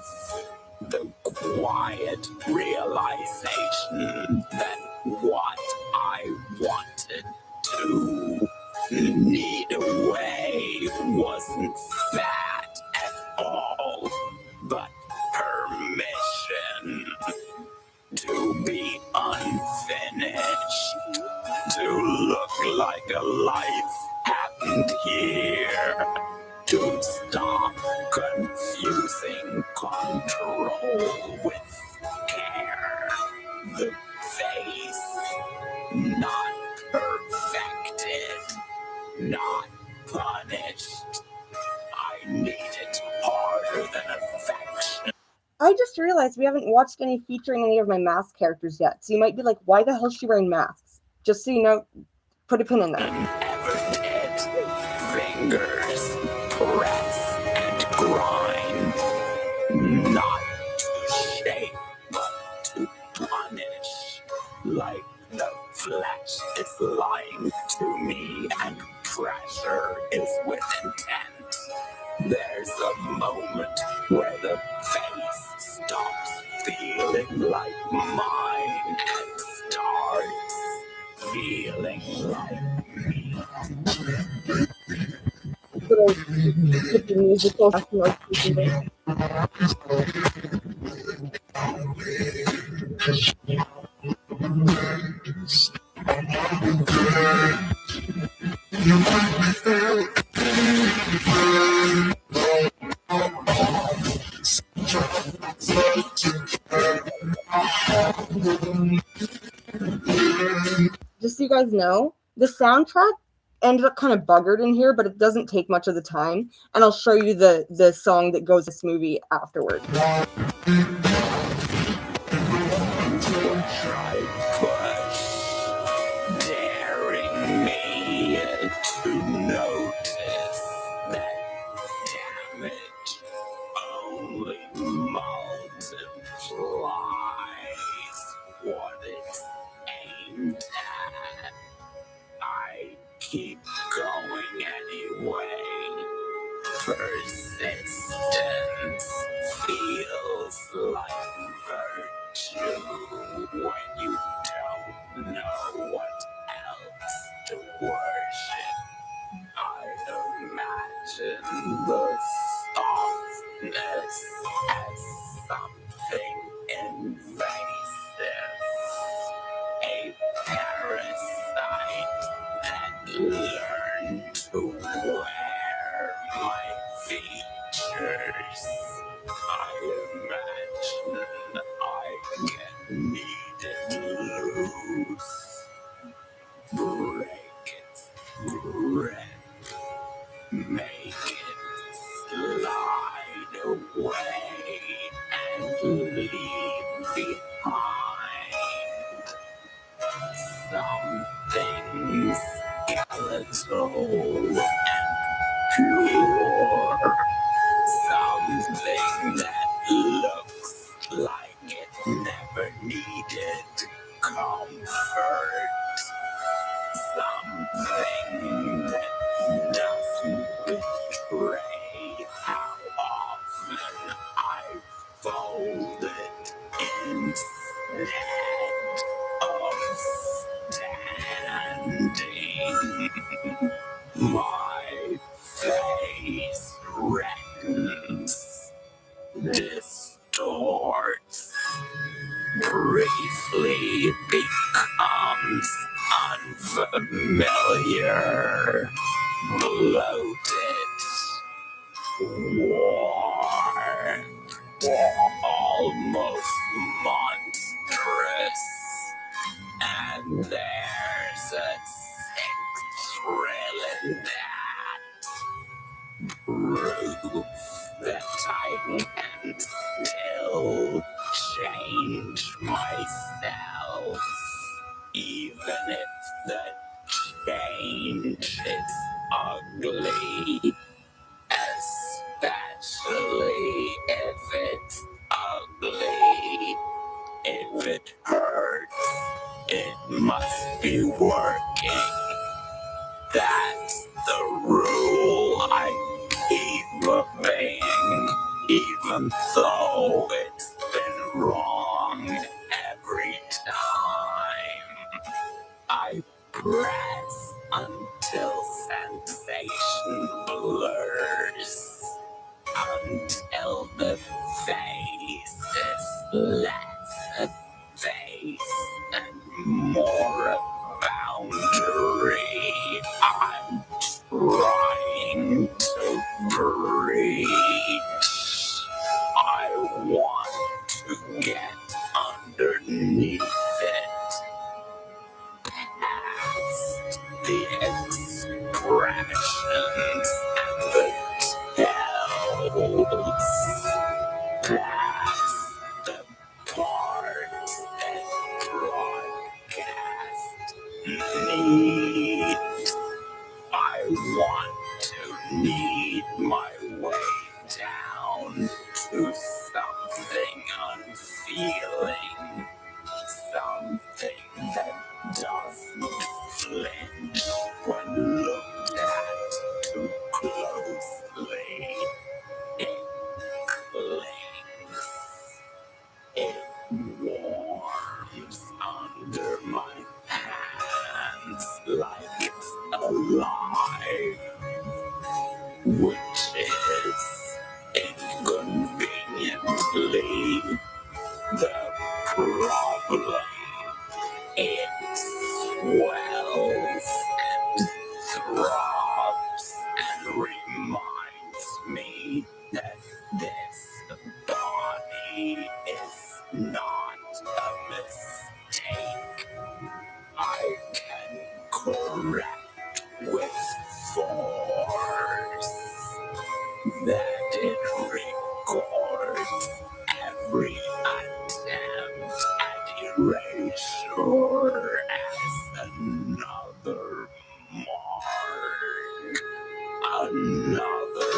the quiet realization that what I wanted to need away wasn't that at all, but permission to be unfinished, to look like a life happened here, to stop confusing control with care. The face, not perfected, not punished. I need it harder than affection. I just realized we haven't watched any featuring any of my mask characters yet. So you might be like, why the hell is she wearing masks? Just so you know, put a pin in that. Ever did. Fingers press and grind, not to shape, but to punish. Like the flesh is lying to me and pressure is with intent. There's a moment where the face stops feeling like mine and starts feeling like me. Little hippie musical thing. Just so you guys know, the soundtrack ended up kind of buggered in here, but it doesn't take much of the time. And I'll show you the song that goes with this movie afterward. Daring me to notice that damage only multiplies what it's aimed at. I keep going anyway, Persistence feels like virtue when you don't know what else to worship. I imagine the softness as something invasive, a parasite that learned to wear my features. I imagine I can knead it loose, break its grip, make it slide away, and leave behind something skeletal and pure, something that looks like it never needed comfort, something that doesn't betray how often I folded instead of standing. My face redens, distorts, briefly becomes unfamiliar, bloated, warm, almost monstrous, and there's a sick thrill in that. Proof that I can still change myself, even if the change is ugly, especially if it's ugly. If it hurts, it must be working. That's the rule I keep obeying, even though it's been wrong every time. I press until sensation blurs, until the face is less a face and more a boundary. I'm trying to breathe. I want to get underneath it, past the expressions and the tells, past the parts that broadcast need. I want to knead my way down to something unfeeling, something that doesn't flinch when looked at too closely. It clings, it warms under my hands like it's alive, which is inconveniently the problem. It swells and throbs and reminds me that this body is not a mistake. I can correct with force, that it records every attempt at erasure as another mark, another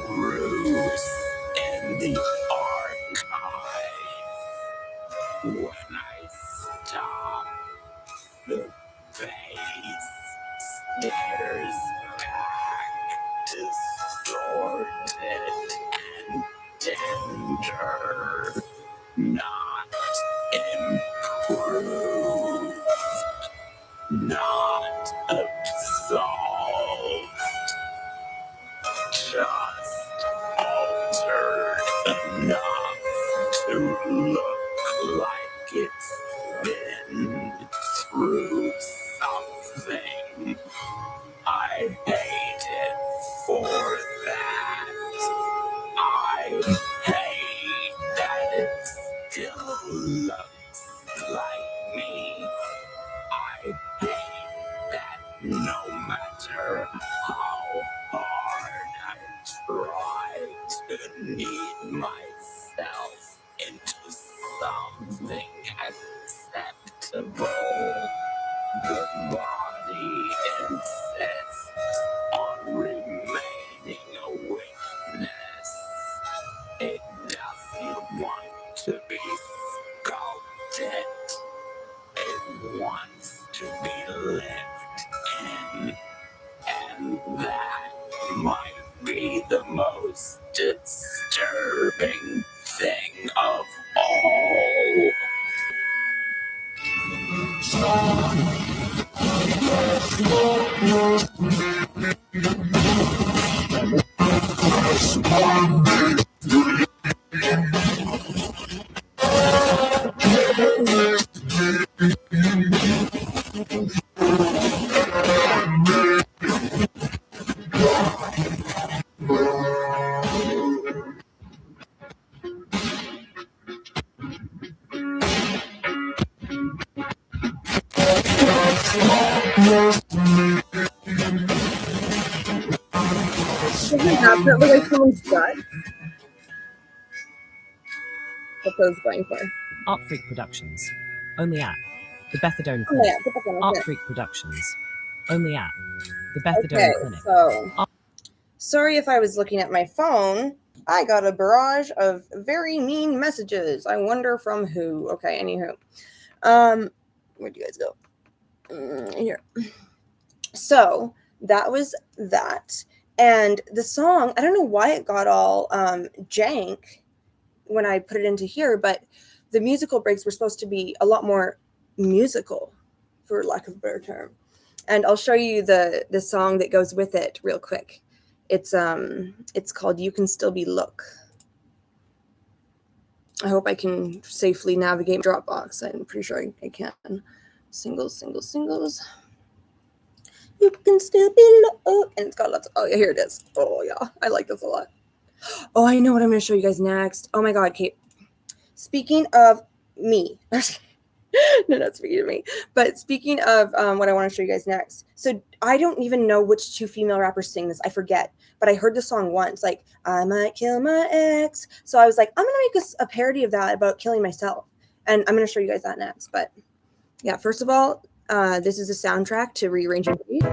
bruise in the archive. When I stop, the face stares back, distorted. tender, not improved, not absolved, just altered enough to look like it's been through something. I hate it for that. I hate that it still looks like me. I hate that no matter how hard I try to knead myself into something acceptable, the body insists on remaining a witness. It doesn't want to be sculpted. It wants to be lived in. And that might be the most disturbing thing of all. Doesn't that look like someone's gut? That's what I was going for. Art Freak Productions. Only at the Bethadone Oh Clinic. yeah, put that one Art up Freak Productions. Only at the there. Bethadone Okay, Clinic. so sorry if I was looking at my phone. I got a barrage of very mean messages. I wonder from who. Okay, anywho. Where'd you guys go? Here. So that was that. And the song, I don't know why it got all jank when I put it into here, but the musical breaks were supposed to be a lot more musical, for lack of a better term. And I'll show you the song that goes with it real quick. It's called You Can Still Be Look. I hope I can safely navigate Dropbox. I'm pretty sure I can. Singles. You can still be look. And it's got lots of, oh yeah, here it is. Oh yeah, I like this a lot. Oh, I know what I'm going to show you guys next. Oh my God, Kate. Speaking of me. No, not speaking of me. But speaking of what I want to show you guys next. So I don't even know which two female rappers sing this. I forget. But I heard the song once, like, I might kill my ex. So I was like, I'm going to make a parody of that about killing myself. And I'm going to show you guys that next. But yeah, first of all, this is a soundtrack to Rearranging Breed.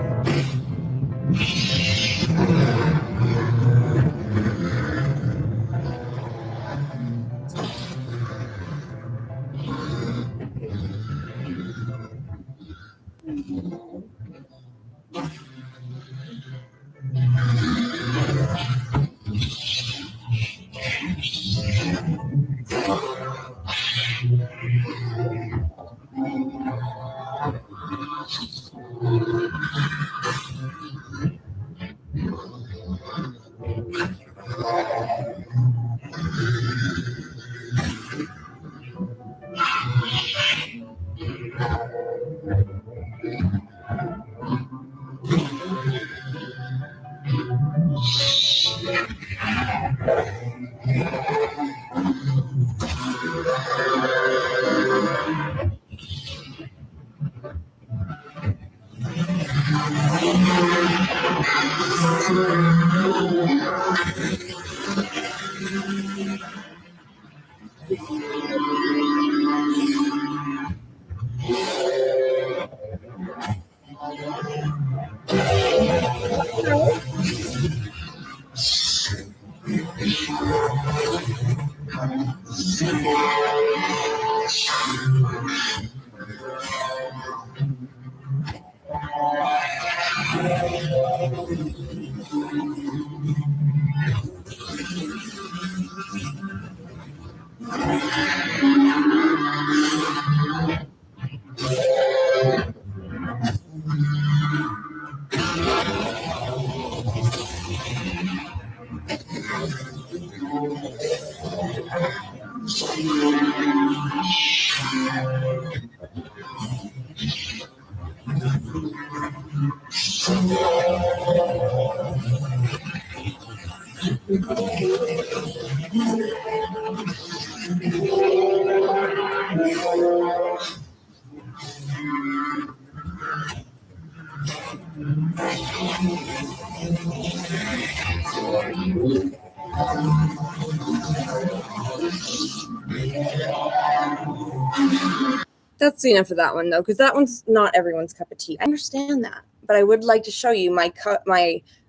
That's enough of that one though, because that one's not everyone's cup of tea. I understand that, but I would like to show you I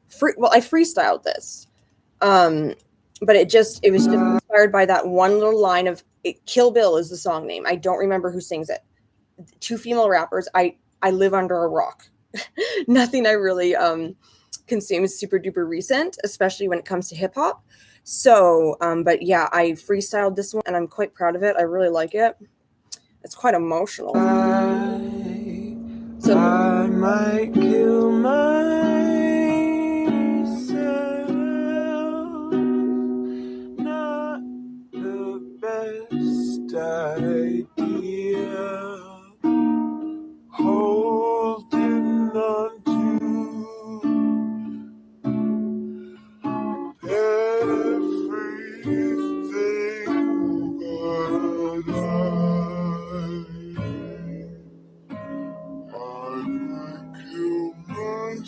freestyled this, but it was just inspired by that one little line of Kill Bill is the song name. I don't remember who sings it. 2 female rappers. I live under a rock. Nothing I really consume is super duper recent, especially when it comes to hip hop. So, but yeah, I freestyled this one and I'm quite proud of it. I really like it. It's quite emotional. So I might kill myself. Not the best idea. Holding on to everything but I might kill myself.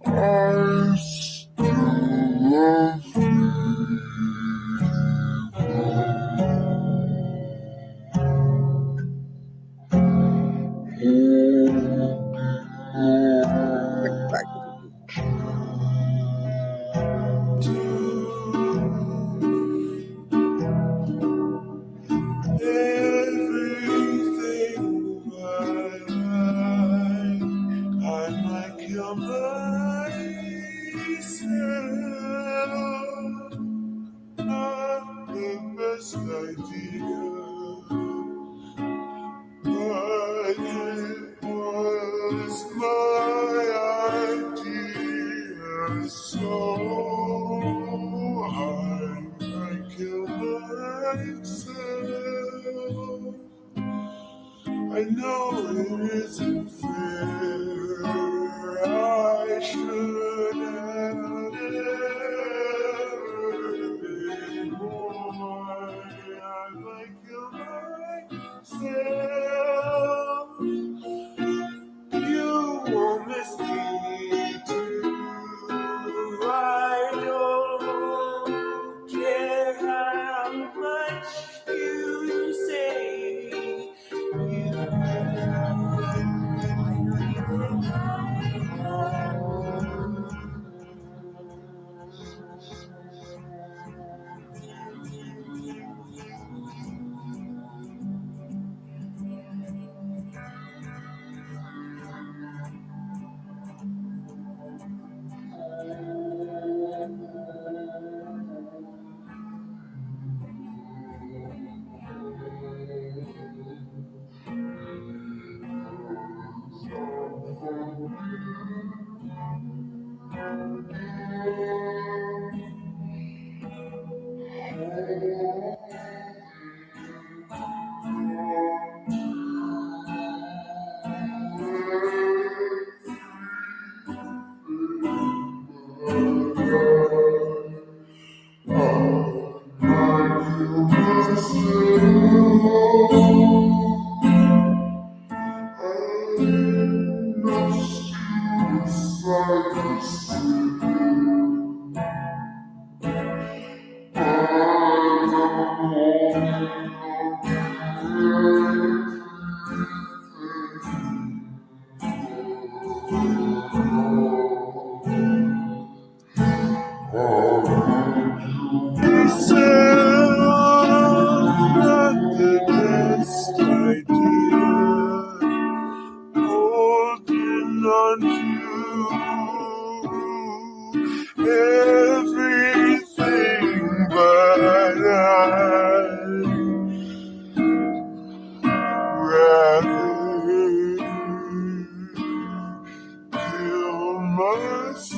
I still love everything but I might kill myself. Not the best idea, but it was my idea, so I might kill myself. I know it isn't fair. I should have never been born. I might kill myself. You won't miss me too. I don't care how much you say. Not the best idea. Holding on to everything but I'd rather kill myself.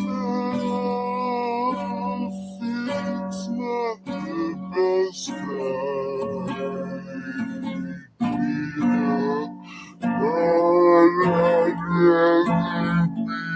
It's not the best idea, but I'd rather be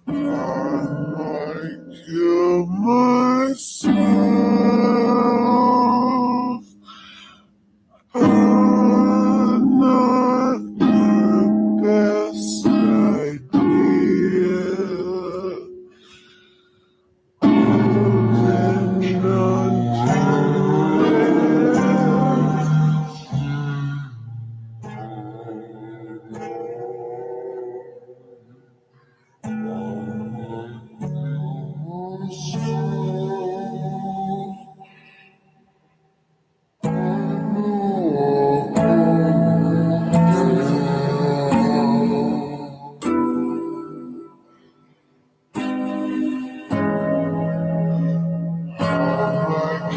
I might kill myself. I'm not the best idea. Holding on to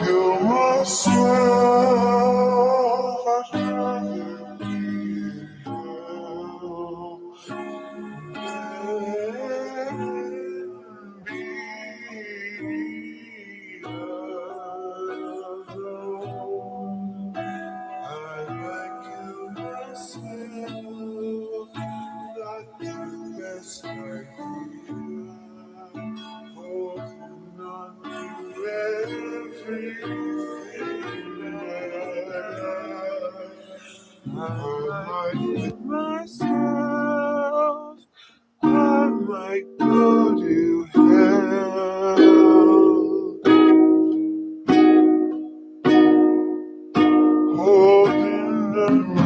kill myself. I'd rather be alone. I might kill myself. Not the best idea. Holding on to everything I might kill myself. I might go to hell. Holding on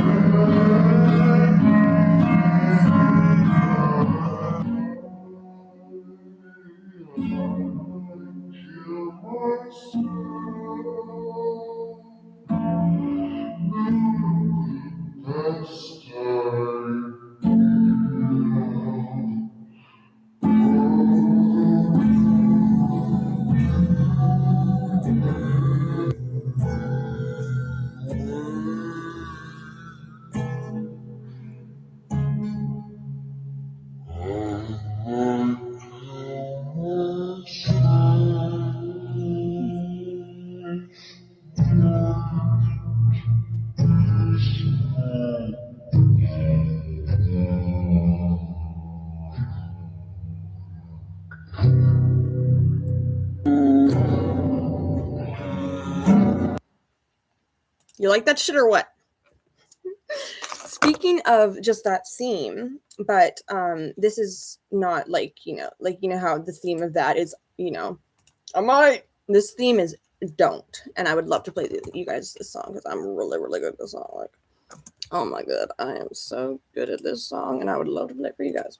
kill You like that shit or what? Speaking of just that theme, but this is not like how the theme of that is, this theme is don't, and I would love to play you guys this song because I'm really, really good at this song. Like, oh my god, I am so good at this song, and I would love to play it for you guys.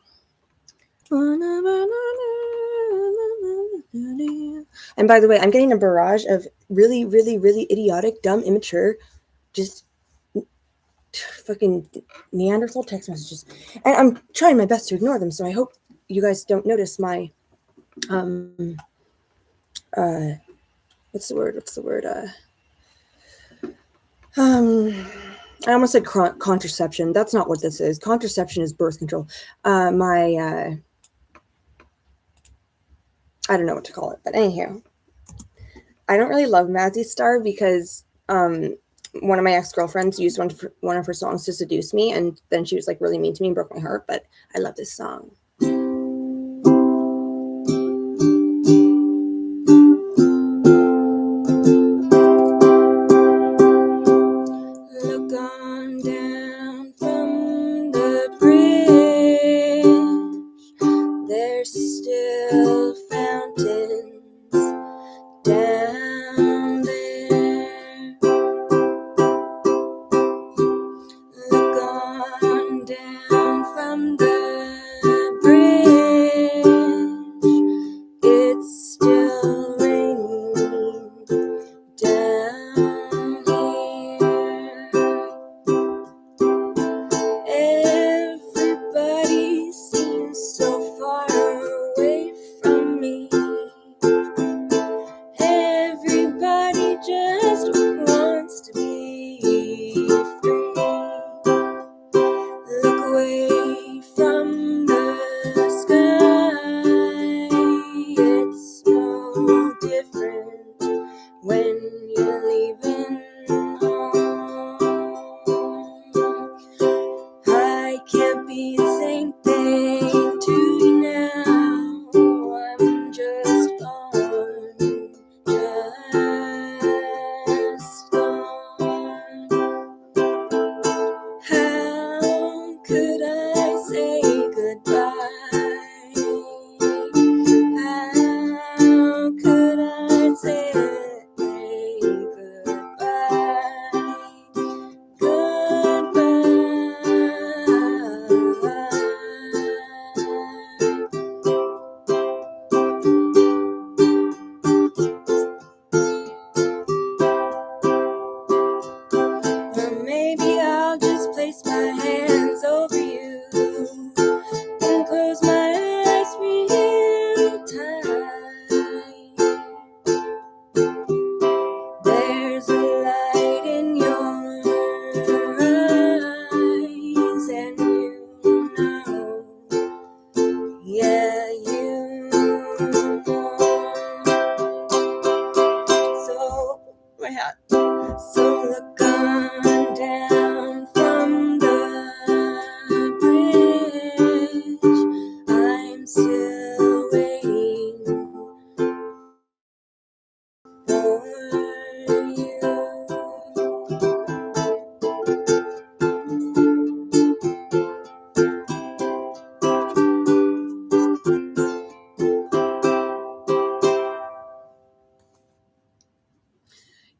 And by the way, I'm getting a barrage of really, really, really idiotic, dumb, immature, just fucking Neanderthal text messages, and I'm trying my best to ignore them. So I hope you guys don't notice my what's the word? I almost said contraception. That's not what this is. Contraception is birth control. I don't know what to call it, but anyhow, I don't really love Mazzy Star because one of my ex-girlfriends used one of her songs to seduce me, and then she was like really mean to me and broke my heart. But I love this song. Look on down from the bridge, there's still fountains down there. Look on down from the bridge, it's still raining down here. Everybody seems so far away from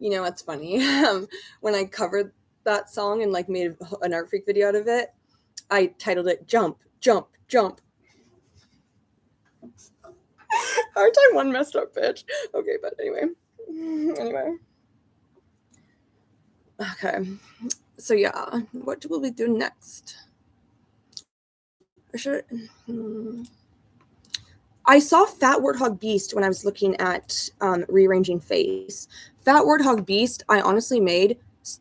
You know what's funny? When I covered that song and like made an Art Freak video out of it, I titled it "Jump, Jump, Jump." Aren't I one messed up bitch? Okay, but anyway. Okay, so yeah, what will we do next? Or should I saw Fat Warthog Beast when I was looking at rearranging face. Fat Warthog Beast I honestly made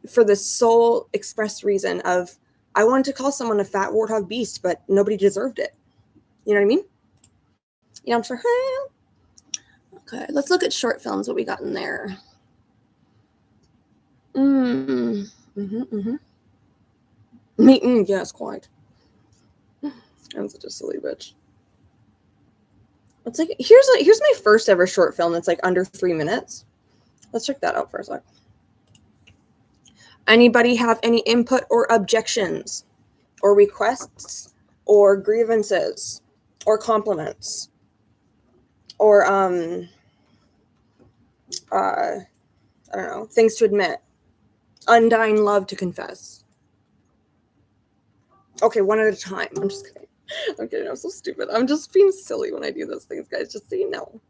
for the sole express reason of I wanted to call someone a Fat Warthog Beast, but nobody deserved it. You know what I mean? You know what I'm saying? Okay, let's look at short films, what we got in there. Yes, quite. I'm such a silly bitch. It's like here's my first ever short film that's like under 3 minutes. Let's check that out for a sec. Anybody have any input or objections or requests or grievances or compliments or I don't know, things to admit, undying love to confess? Okay, one at a time. I'm just kidding. I'm kidding. I'm so stupid. I'm just being silly when I do those things, guys. Just so you know.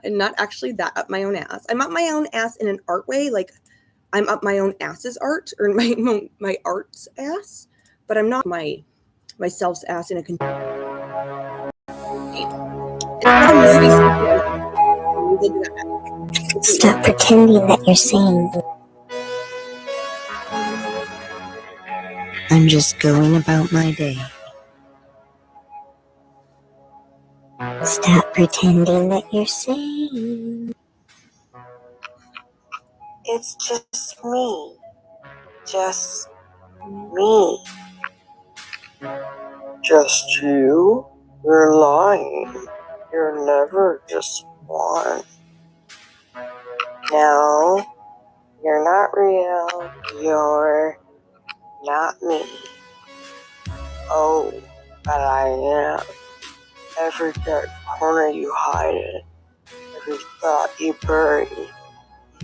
I'm not actually that up my own ass. I'm up my own ass in an art way. Like, I'm up my own ass's art, or my art's ass. But I'm not myself's ass in a... It's not a movie. Stop pretending that you're sane. I'm just going about my day. Stop pretending that you're sane. It's just me. Just me. Just you? You're lying. You're never just one. No, you're not real. You're not me. Oh, but I am. Every dark corner you hide in, every thought you bury,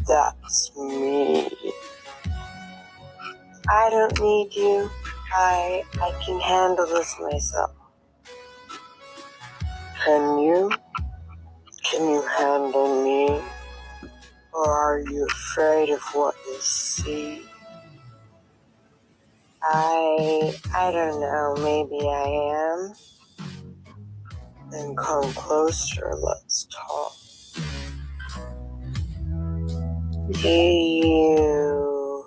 that's me. I don't need you. I can handle this myself. Can you? Can you handle me? Or are you afraid of what you see? I don't know, maybe I am. Then come closer, let's talk. Do you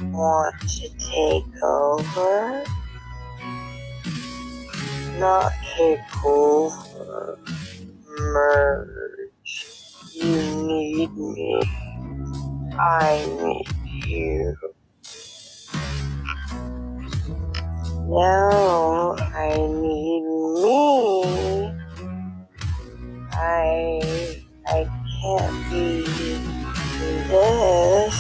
want to take over? Not take over. Merge. You need me. I need you. No, I need me. I can't be this.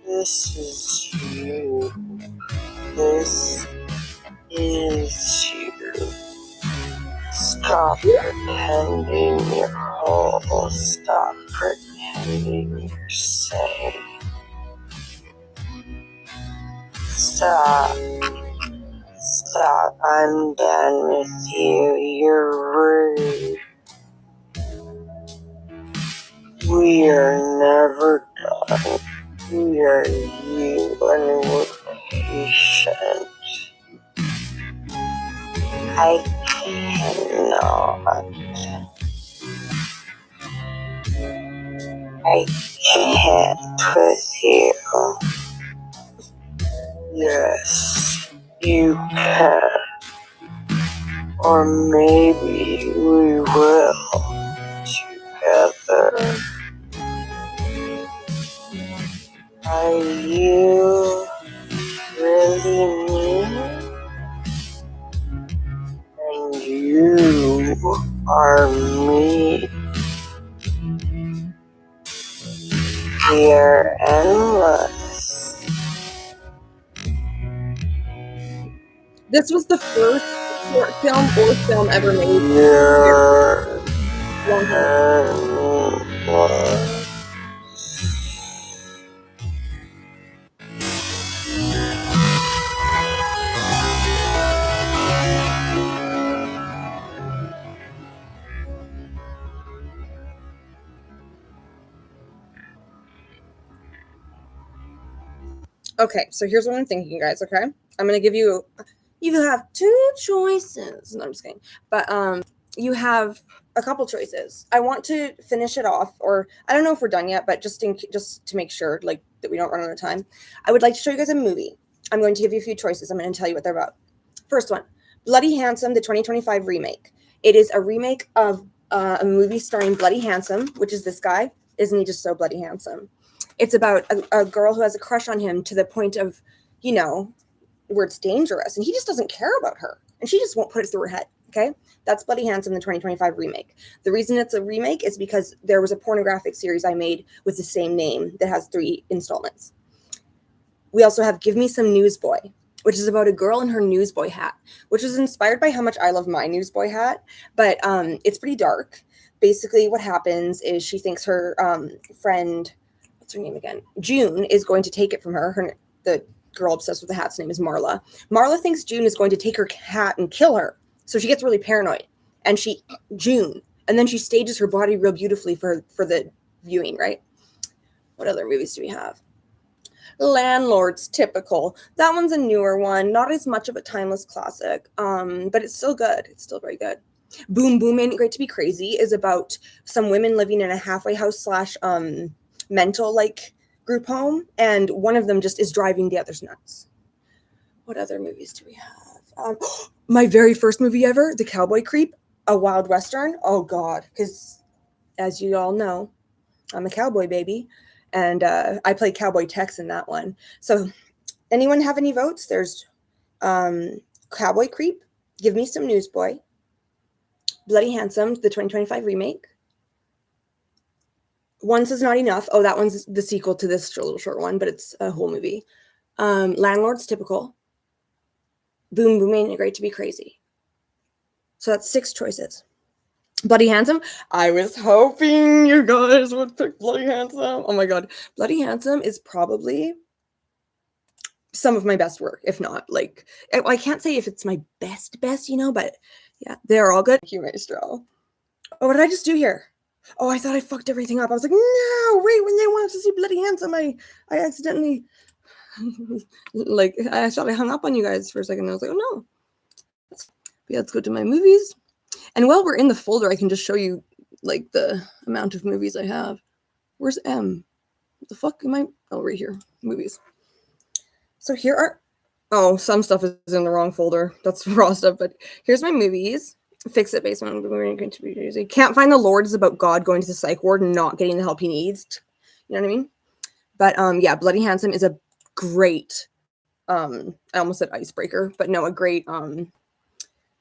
This is you. This is you. Stop pretending you're whole. Stop pretending you're sane. Stop. Stop. I'm done with you. You're rude. We are never done. We are you and we're patient. I cannot. I can't with you. Yes, you can. Or maybe we will together. Are you really me? And you are me. You're endless. This was the first short film or film ever made. You're Long hair. Okay, so here's what I'm thinking, guys. Okay, I'm gonna give you. You have two choices. No, I'm just kidding. But you have a couple choices. I want to finish it off, or I don't know if we're done yet, but just to make sure, like, that we don't run out of time, I would like to show you guys a movie. I'm going to give you a few choices. I'm going to tell you what they're about. First one, Bloody Handsome, the 2025 remake. It is a remake of a movie starring Bloody Handsome, which is this guy. Isn't he just so bloody handsome? It's about a girl who has a crush on him to the point of, you know, where it's dangerous, and he just doesn't care about her, and she just won't put it through her head. Okay, that's Bloody Handsome, the 2025 remake. The reason it's a remake is because there was a pornographic series I made with the same name that has 3 installments. We also have Give Me Some Newsboy, which is about a girl in her newsboy hat, which is inspired by how much I love my newsboy hat, but it's pretty dark. Basically, what happens is she thinks her friend, what's her name again? June, is going to take it from her. The girl obsessed with the hat's name is Marla. Marla thinks June is going to take her hat and kill her. So she gets really paranoid, and June, and then she stages her body real beautifully for the viewing, right? What other movies do we have? Landlord's Typical. That one's a newer one, not as much of a timeless classic, but it's still good. It's still very good. Boom Boom Ain't Great to Be Crazy is about some women living in a halfway house / mental group home, and one of them just is driving the others nuts. What other movies do we have? My very first movie ever, The Cowboy Creep, a Wild Western. Oh God, because as you all know, I'm a cowboy baby, and I play Cowboy Tex in that one. So anyone have any votes? There's Cowboy Creep, Give Me Some Newsboy, Bloody Handsome, the 2025 remake. Once Is Not Enough. Oh, that one's the sequel to this little short one, but it's a whole movie. Landlord's Typical. Boom Boom Ain't Great to Be Crazy. So that's 6 choices. Bloody Handsome. I was hoping you guys would pick Bloody Handsome. Oh my God. Bloody Handsome is probably some of my best work, if not. I can't say if it's my best, but yeah, they're all good. Thank you, Maestro. Oh, what did I just do here? Oh, I thought I fucked everything up. I was like, no, right when they wanted to see Bloody Handsome, I accidentally, I thought I hung up on you guys for a second. And I was like, oh no. Yeah, let's go to my movies. And while we're in the folder, I can just show you, the amount of movies I have. Where's M? What the fuck am I? Oh, right here. Movies. So here are, some stuff is in the wrong folder. That's raw stuff, but here's my movies. Fix It based on going to be easy. Can't Find the Lord is about God going to the psych ward and not getting the help he needs. You know what I mean? But yeah, Bloody Handsome is a great, I almost said icebreaker, but no, a great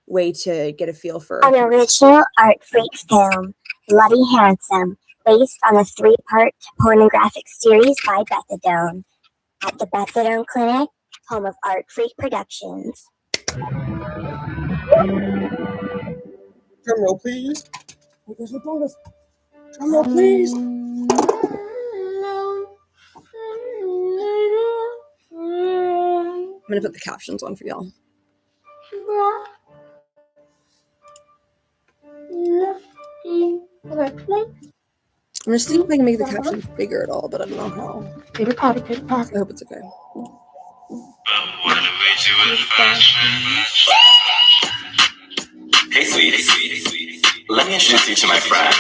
way to get a feel for an original art freak film, Bloody Handsome, based on a 3-part pornographic series by Bethadone, at the Bethadone Clinic, home of Art Freak Productions. Drum roll, please. Oh, there's no bonus. Drum roll, please. I'm gonna put the captions on for y'all. I'm just seeing if I can make the captions bigger at all, but I don't know how. I hope it's okay. Hey, sweetie. Let me introduce you to my friend.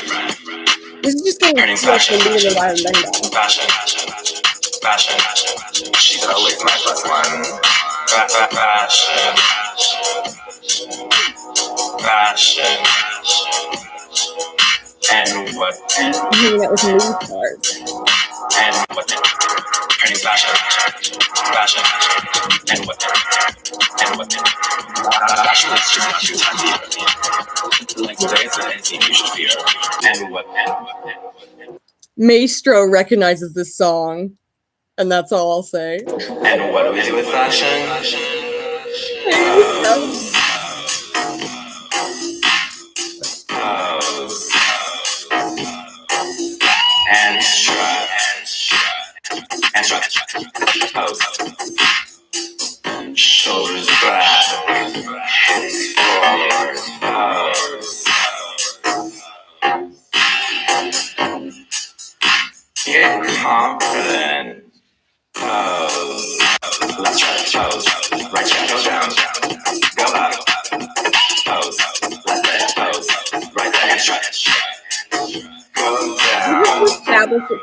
This is just getting Her name's Passion. She's always my plus one. Passion. And what? Hanging out with movie stars. And what? Her name's Passion. And what? Passion is just a cute idea. Like today, it's a scene you should fear. And what? Maestro recognizes this song, and that's all I'll say. And what do we do with fashion?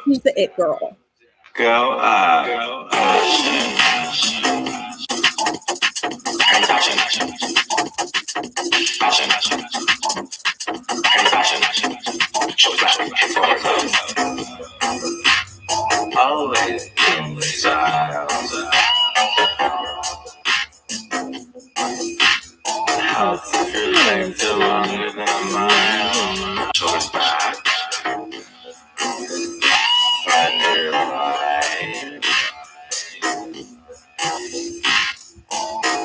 Who's the it girl? Go up. Always in style. House if your legs are longer than a mile. Shoulders back. Right nearby.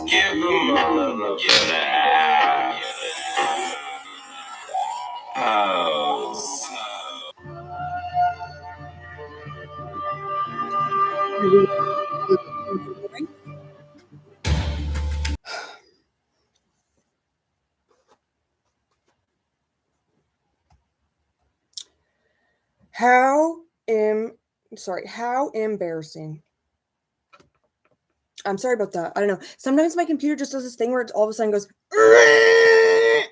Give them all a look at that. Pose. How embarrassing. I'm sorry about that. I don't know. Sometimes my computer just does this thing where it all of a sudden goes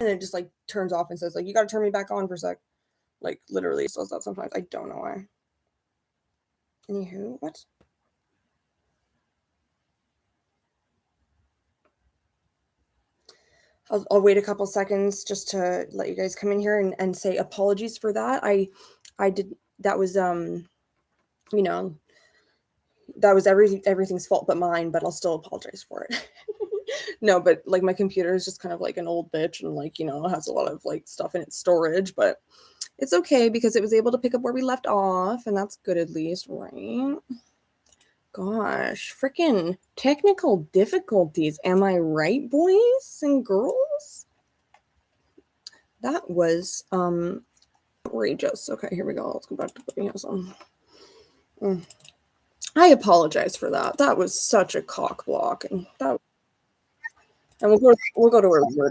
and it just like turns off and says like, you got to turn me back on for a sec. Like literally it does that sometimes. I don't know why. Anywho, what? I'll wait a couple seconds just to let you guys come in here and say apologies for that. I did, that was, you know, that was everything's fault but mine, but I'll still apologize for it. No, but like my computer is just kind of like an old bitch and like, you know, has a lot of like stuff in its storage, but it's okay because it was able to pick up where we left off and that's good at least, right? Gosh, freaking technical difficulties. Am I right, boys and girls? That was outrageous. Okay, here we go. Let's go back to putting this on. I apologize for that. That was such a cock block, and we'll go to where we were.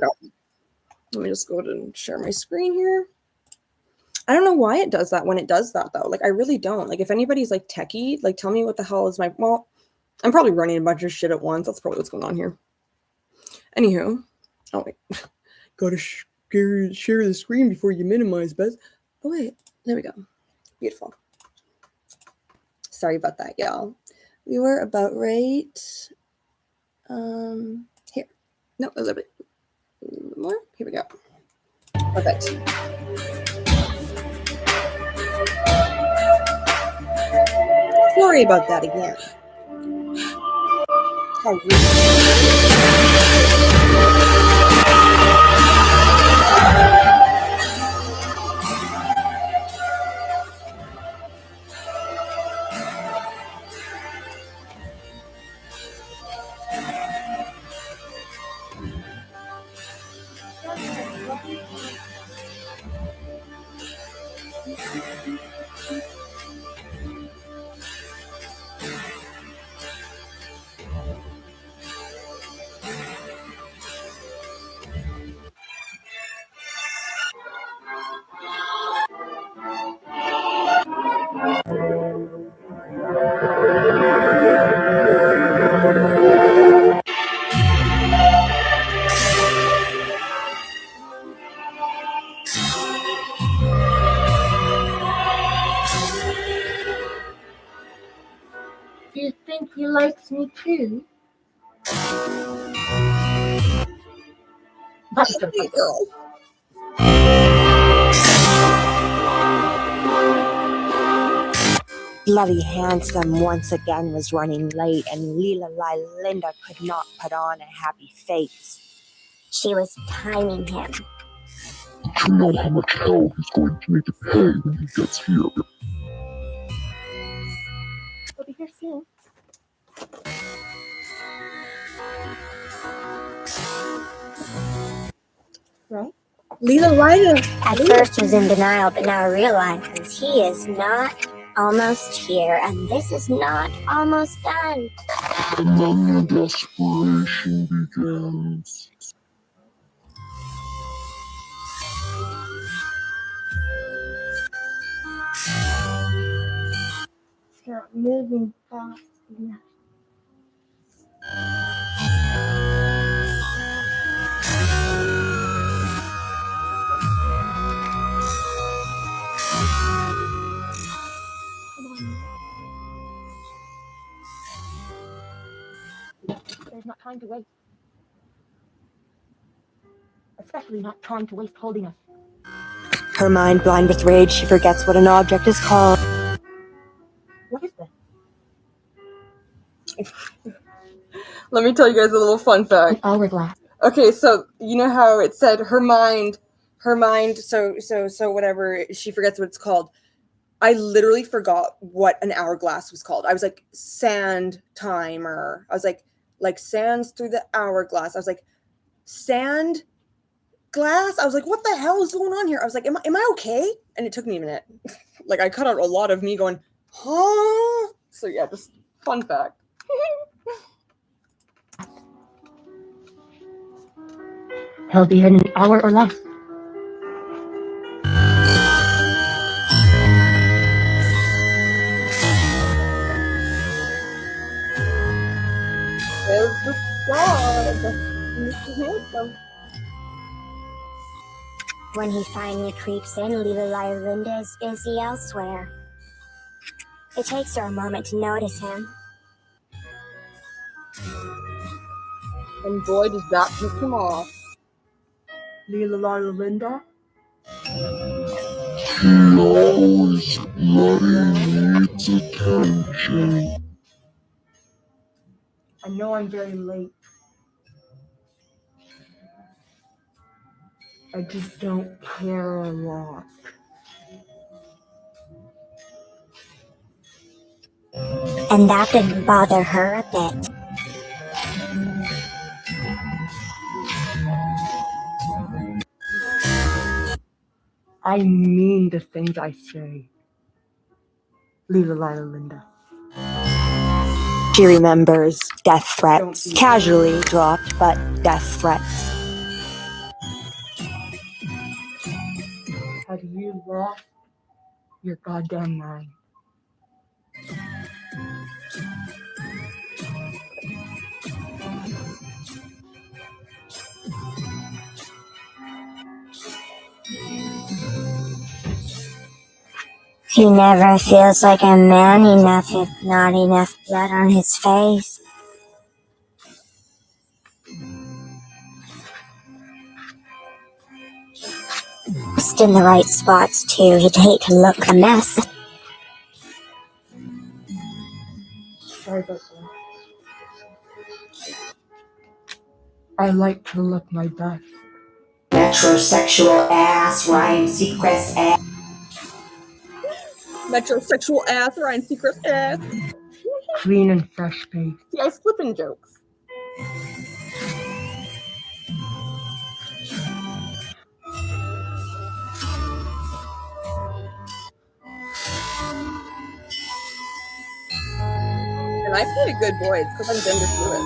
Let me just go ahead and share my screen here. I don't know why it does that when it does that though. Like I really don't. Like if anybody's like techie, like tell me what the hell is my. Well, I'm probably running a bunch of shit at once. That's probably what's going on here. Anywho, oh wait, gotta share the screen before you minimize, Beth. Oh wait, there we go. Beautiful. Sorry about that, y'all. We were about right. Here. No, a little bit more. Here we go. Perfect. Sorry about that again. How Do you think he likes me too? Hey, girl. Bloody Handsome once again was running late, and Linda could not put on a happy face. She was timing him. You know how much hell he's going to need to pay when he gets here. We'll be here soon. Right? Leela Ryder. At first was in denial, but now realizes he is not almost here, and this is not almost done. And then the desperation begins. Start moving fast enough. time to waste. Especially not time to waste holding us. Her mind blind with rage, she forgets what an object is called. What is this? Let me tell you guys a little fun fact. An hourglass. Okay, so you know how it said her mind, so whatever, she forgets what it's called. I literally forgot what an hourglass was called. I was like, sand timer. I was like sands through the hourglass. I was like, sand glass? I was like, what the hell is going on here? I was like, am I okay? And it took me a minute. Like, I cut out a lot of me going, huh? So yeah, just fun fact. He'll be here in an hour or less. There's the squad. Mr. Handsome. When he finally creeps in, Lila Linda is busy elsewhere. It takes her a moment to notice him. And boy, does that piss him off. Lila Linda? She always bloody needs attention. I know I'm very late. I just don't care a lot. And that didn't bother her a bit. I mean the things I say. Lila Linda. She remembers death threats, casually dropped, but death threats. Have you lost your goddamn mind? He never feels like a man enough with not enough blood on his face. Just in the right spots, too. He'd hate to look a mess. Sorry about that. I like to look my best. Metrosexual ass, Ryan Seacrest ass. Metrosexual ass, Ryan Seacrest ass. Clean and fresh face. See, I slip in jokes. And I play a good boy. It's because I'm gender fluid.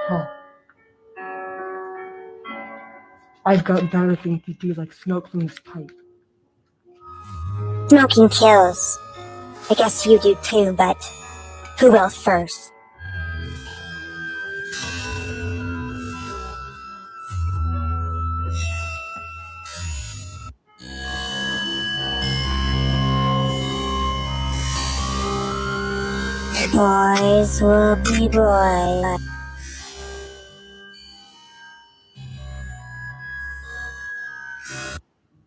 Huh. I've got better things to do, like smoke from this pipe. Smoking kills. I guess you do too, but who will first? Boys will be boys.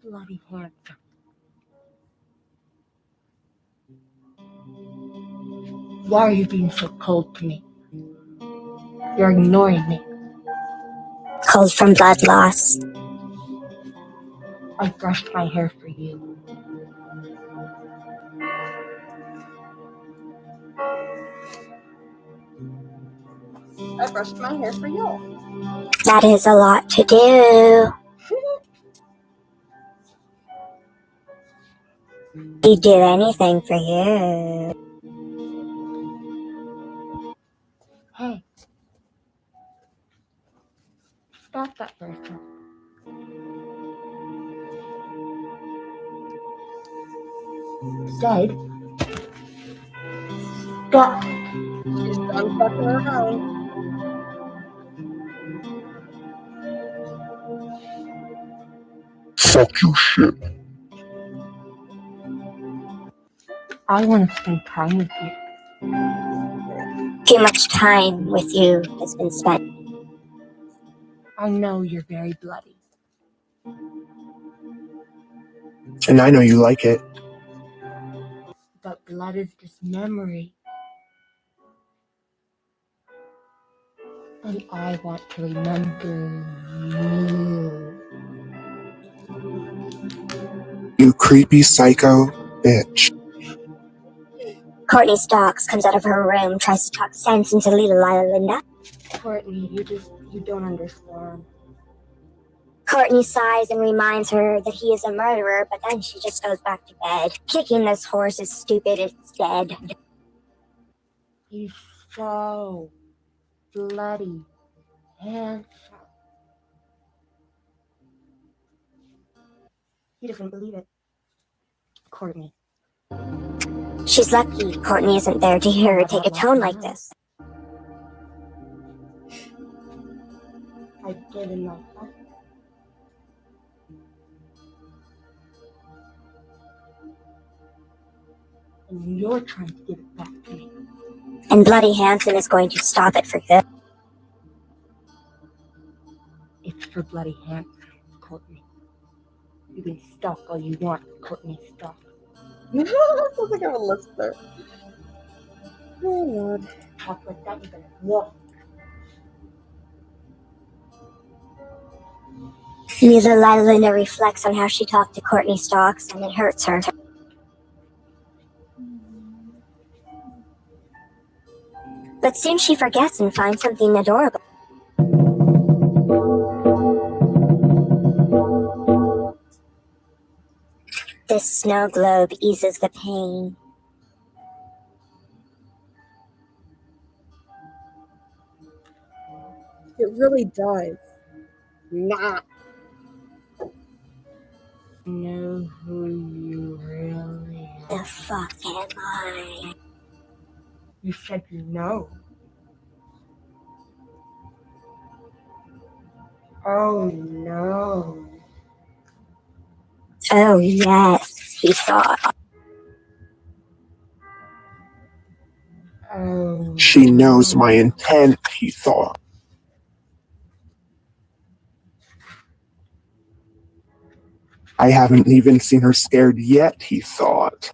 Bloody handsome. Why are you being so cold to me? You're ignoring me. Cold from blood loss. I brushed my hair for you. I brushed my hair for y'all. That is a lot to do. He'd do anything for you. Hey. Stop that for a second. Said. Stop. She's done fucking around. Fuck your shit. I want to spend time with you. Too much time with you has been spent. I know you're very bloody. And I know you like it. But blood is just memory. And I want to remember you. You creepy psycho bitch. Courtney stalks, comes out of her room, tries to talk sense into Lila Linda. Courtney, you don't understand. Courtney sighs and reminds her that he is a murderer, but then she just goes back to bed. Kicking this horse is stupid, it's dead. He's so bloody handsome. He doesn't believe it. Courtney. She's lucky Courtney isn't there to hear her take a tone like this. I gave him that. And you're trying to give it back to me. And Bloody Hanson is going to stop it for good. It's for Bloody Hanson, Courtney. You can stalk all you want, Courtney, stalk. Sounds like I have a list there. Oh, Lord. Talk like that, you better walk. Lila Linda reflects on how she talked to Courtney Stalks, and it hurts her. But soon she forgets and finds something adorable. This snow globe eases the pain. It really does. Not. Know who you really are. The fuck am I? You said you know. Oh no. Oh yes, he thought. Oh. She knows my intent, he thought. I haven't even seen her scared yet, he thought.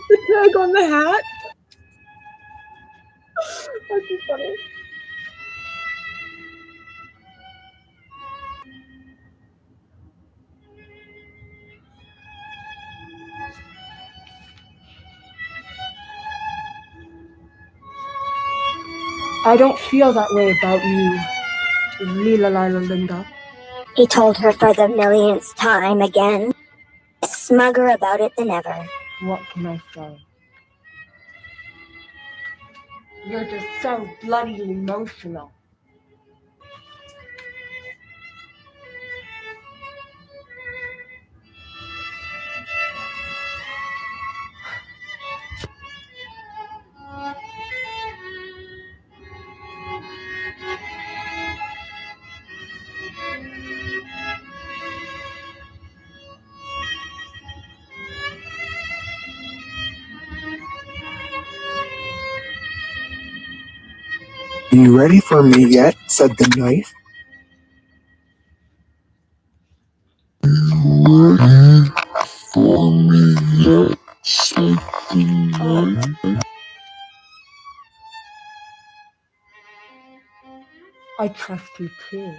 The tag on the hat? That's just funny. I don't feel that way about you, Lila Linda. He told her for the millionth time again. Smugger about it than ever. What can I say? You're just so bloody emotional. You ready for me yet? Said the knife. You ready for me yet? Said the knife. I trust you too.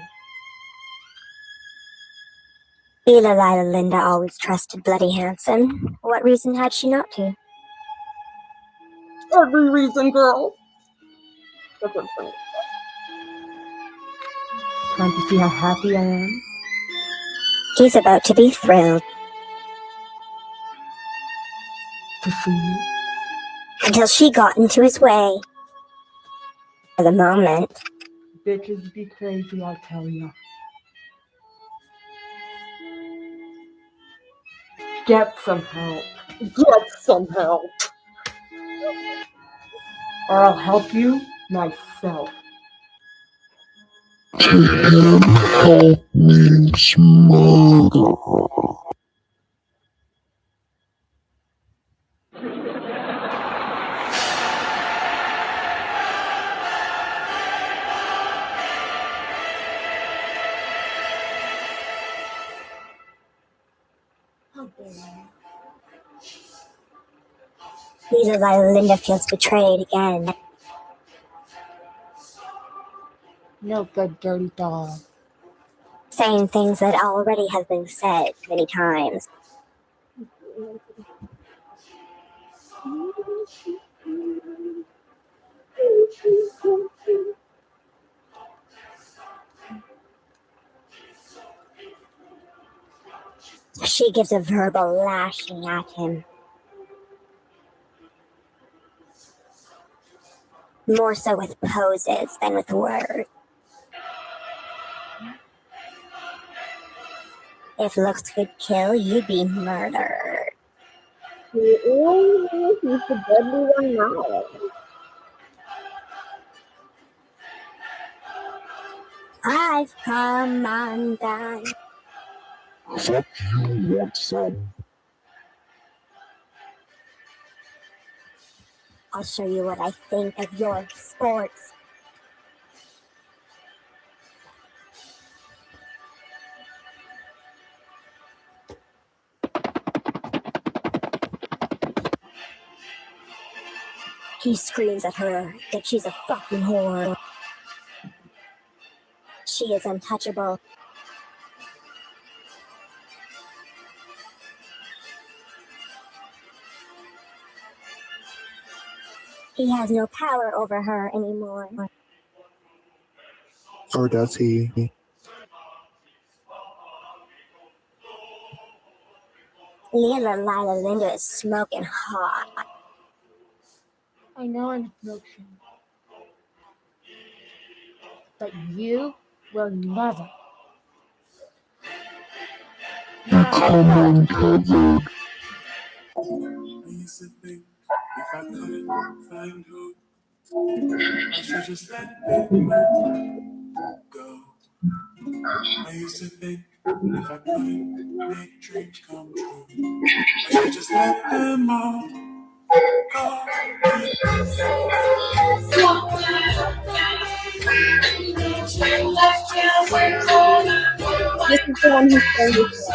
Lila Linda always trusted Bloody Hanson. What reason had she not to? Every reason, girl. That's what's funny. Trying to see how happy I am? He's about to be thrilled. To see me? Until she got into his way. For the moment. Bitches be crazy, I tell ya. Get some help. Get some help. Or I'll help you myself. him help me smuggle. This is why Linda feels betrayed again. No good, dirty dog. Saying things that already have been said many times. She gives a verbal lashing at him. More so with poses than with words. If looks could kill, you'd be murdered. He's the deadly one now. I've come undone. Fuck you, want some? I'll show you what I think of your sports. He screams at her that she's a fucking whore. She is untouchable. He has no power over her anymore. Or does he? Lila Linda is smoking hot. I know I'm smoking. But you will never. Come uncovered. I used to think if I couldn't find hope, I should just let it go. I used to think if I couldn't make dreams come true, I should just let them all go. This is the one who's playing this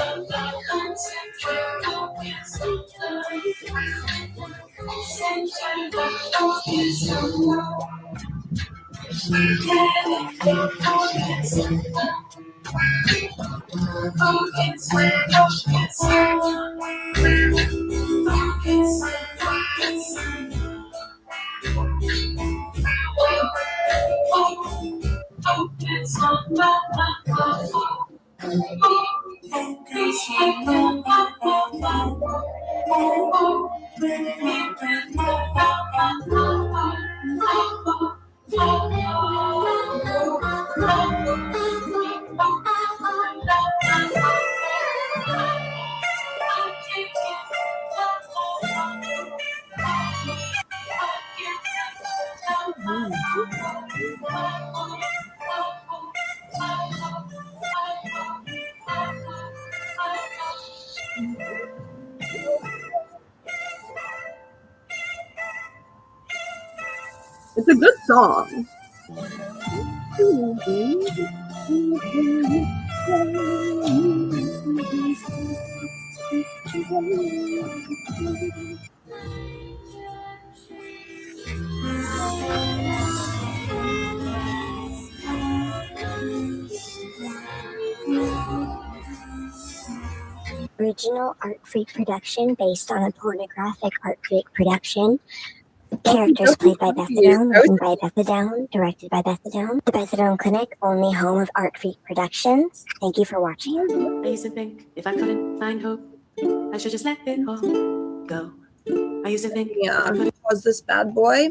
It's a good song. Original Art Freak production based on a pornographic Art Freak production. Characters played by Bethadone, written by Bethadone, directed by Bethadone. The Bethadone Clinic, only home of Art Freak Productions. Thank you for watching. I used to think if I couldn't find hope, I should just let it all go. I used to think, yeah, was this bad boy?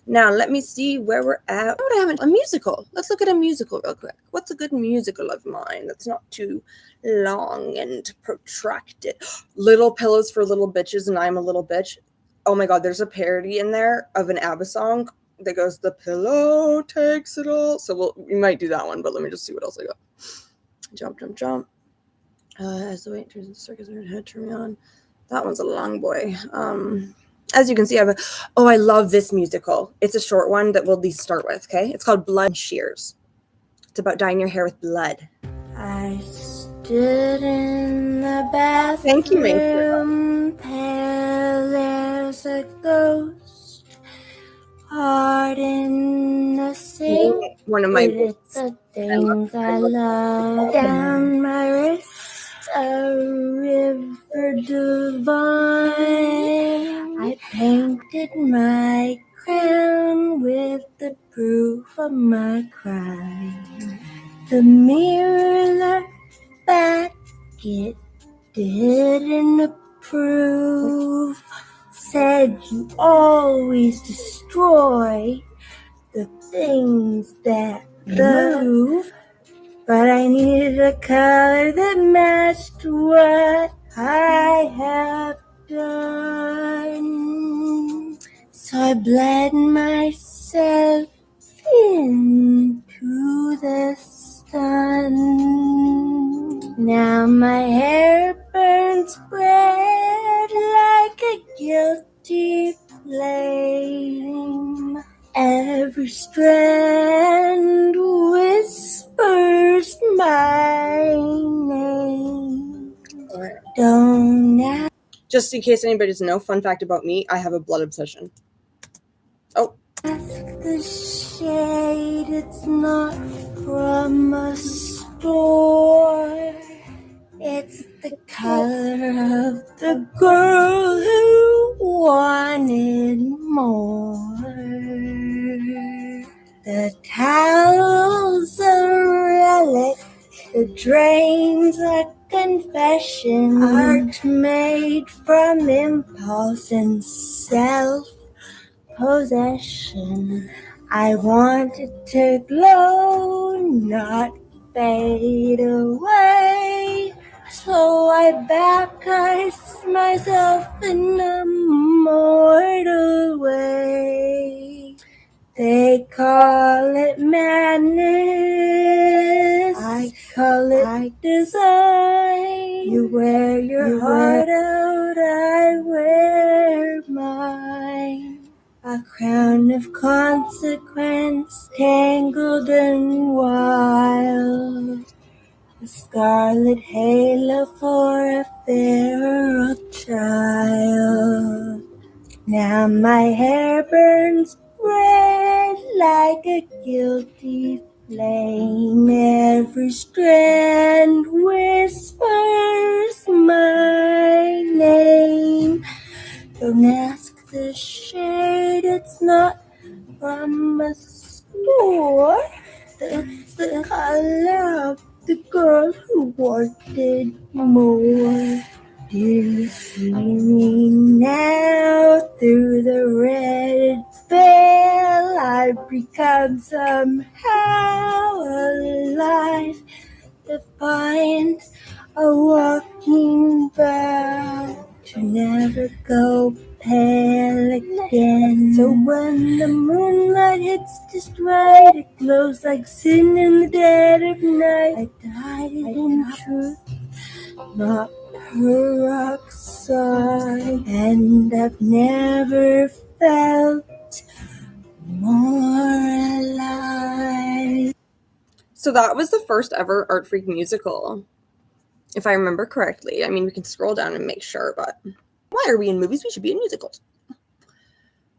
Now let me see where we're at. What would I have a musical? Let's look at a musical real quick. What's a good musical of mine that's not too long and protracted? Little Pillows for Little Bitches and I'm a Little Bitch. Oh my god, there's a parody in there of an ABBA song that goes, the pillow takes it all. So we might do that one, but let me just see what else I got. Jump, jump, jump. As the weight turns into circus in her head, turn me on. That one's a long boy. As you can see, I love this musical. It's a short one that we'll at least start with, okay? It's called Blood Shears. It's about dyeing your hair with blood. I stood in the bathroom. Thank you, Mason. Pale as a ghost, heart in the sink. One of my With the things I love down my wrist, a river divine. I painted my crown with the proof of my crime. The mirror looked back, it didn't approve. Said you always destroy the things that move. But I needed a color that matched what I have done. So I bled myself into the sun. Now my hair burns red like a guilty flame. Every strand whispers my name. Don't ask. Just in case anybody doesn't know, fun fact about me, I have a blood obsession. Oh. Ask the shade, it's not from a store. It's the color of the girl who wanted more. The towel's a relic, the drain's a confession. Art made from impulse and self-possession. I wanted to glow, not fade away. So I baptized myself in a mortal way. They call it madness, I call it design. You wear your heart out, I wear mine. A crown of consequence, tangled and wild. A scarlet halo for a feral child. Now my hair burns red like a guilty flame. Every strand whispers my name. Don't ask the shade, it's not from a store. It's the color of the girl who wanted more. Do you see me now through the red veil? I've become somehow alive, defiant, a walking vow to never go pale again. So when the moonlight hits just right, it glows like sin in the dead of night. I died in truth, not peroxide, and I've never felt more alive. So that was the first ever Art Freak musical, if I remember correctly. I mean, we can scroll down and make sure, but why are we in movies? We should be in musicals.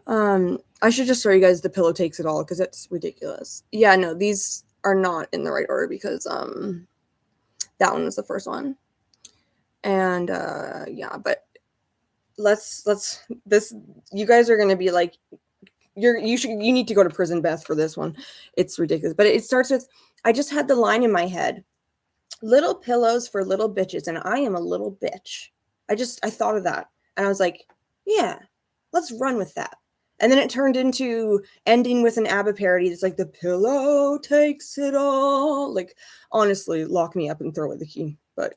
I should just show you guys The Pillow Takes It All because it's ridiculous. Yeah, no, these are not in the right order because that one was the first one. And yeah, but let's you guys are gonna be like, you need to go to prison, Beth, for this one. It's ridiculous. But it starts with, I just had the line in my head, little pillows for little bitches, and I am a little bitch. I thought of that and I was like, yeah, let's run with that. And then it turned into ending with an ABBA parody that's like, the pillow takes it all. Like, honestly, lock me up and throw away the key. But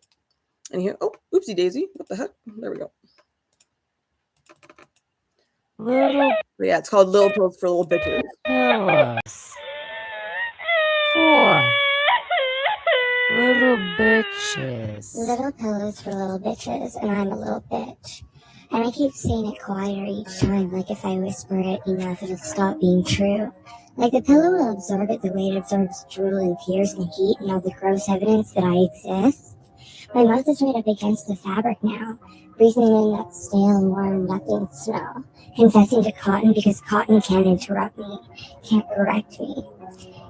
anyhow, oh, oopsie daisy, what the heck? There we go. But yeah, it's called Little Pills for Little Bitches. Pillows. 4 little bitches. Little pillows for little bitches, and I'm a little bitch. And I keep saying it quieter each time, like if I whisper it enough, it'll stop being true. Like the pillow will absorb it the way it absorbs drool and tears and heat and all the gross evidence that I exist. My mouth is right up against the fabric now, breathing in that stale, warm, nothing smell, confessing to cotton because cotton can't interrupt me, can't correct me.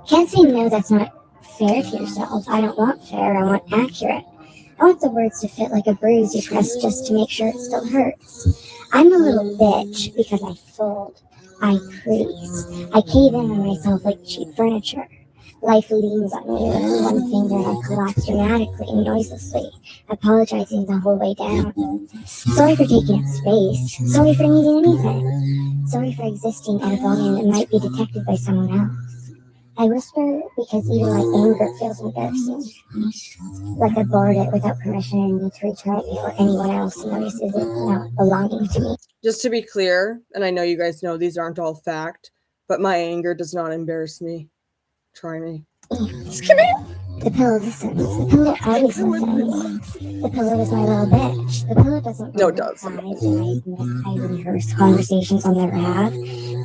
Can't say no, that's not fair to yourself. I don't want fair, I want accurate. I want the words to fit like a bruise you press just to make sure it still hurts. I'm a little bitch because I fold, I crease, I cave in on myself like cheap furniture. Life leans on me with one finger and I collapse dramatically and noiselessly, apologizing the whole way down. Sorry for taking up space. Sorry for needing anything. Sorry for existing at a volume that might be detected by someone else. I whisper because even my anger feels embarrassing. Like I borrowed it without permission and need to return it before anyone else notices it not belonging to me. Just to be clear, and I know you guys know these aren't all fact, but my anger does not embarrass me. Try me. The pillow listens. The pillow always listens. The pillow is my little bitch. The pillow doesn't No, it does. I admit I rehearse conversations I'll never have,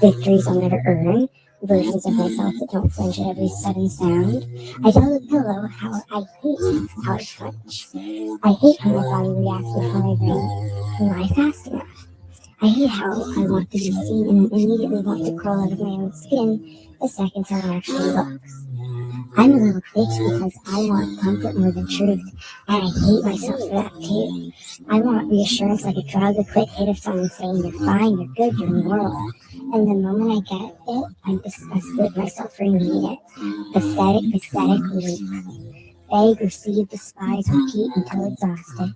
victories I'll never earn, versions of myself that don't flinch at every sudden sound. I tell the pillow how I hate how I flinch. I hate how my body reacts before I breathe. Am I fast enough? I hate how I want to be seen and immediately want to crawl out of my own skin the second someone actually looks. I'm a little bitch because I want comfort more than truth, and I hate myself for that too. I want reassurance like a drug, a quick hit of someone saying you're fine, you're good, you're normal. And the moment I get it, I'm disgusted with myself for needing it. Pathetic loop. Beg, receive, despise, repeat until exhausted.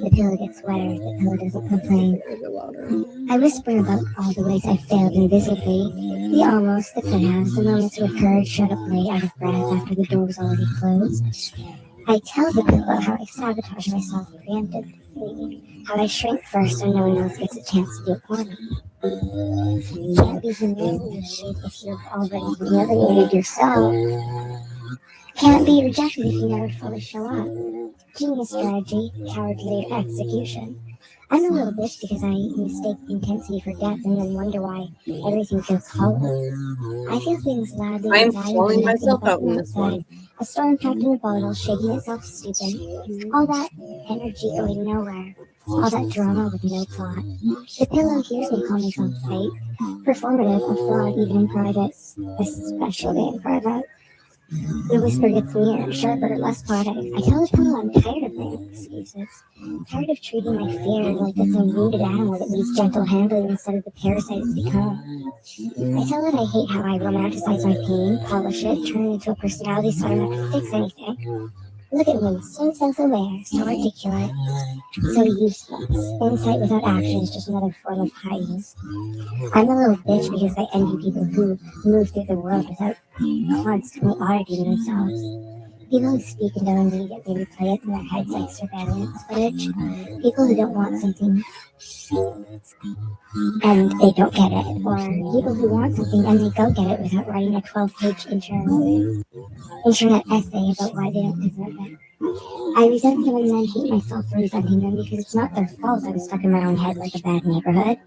The pillow gets wetter, the pillow doesn't complain. I whisper about all the ways I failed invisibly, the almost, the could-haves, the moments where courage showed up late out of breath after the door was already closed. I tell the pillow how I sabotage myself preemptively, how I shrink first so no one else gets a chance to do it for me. Can't be humiliated if you've already humiliated yourself. Can't be rejected if you never fully show up. Genius strategy, cowardly execution. I'm a little bitch because I mistake intensity for depth and then wonder why everything feels hollow. I feel things loudly. I am calling myself out in this one. A storm trapped in a bottle, shaking itself stupid. All that energy going nowhere. All that drama with no plot. The pillow hears me call myself fake, performative, a fraud, even in private, especially in private. The whisper gets nearer, sharper, less poetic. I tell the pillow I'm tired of my excuses. Tired of treating my fear like it's a wounded animal that needs gentle handling instead of the parasite it's become. I tell it I hate how I romanticize my pain, polish it, turn it into a personality so I don't have to fix anything. Look at me, so self-aware, so articulate, so useless. Insight without action is just another form of hiding. I'm a little bitch because I envy people who move through the world without constantly auditing themselves. People who speak and don't immediately replay it in their heads like surveillance footage. People who don't want something and they don't get it. Or people who want something and they go get it without writing a 12-page internet essay about why they don't deserve it. I resent them and then hate myself for resenting them because it's not their fault I was stuck in my own head like a bad neighborhood.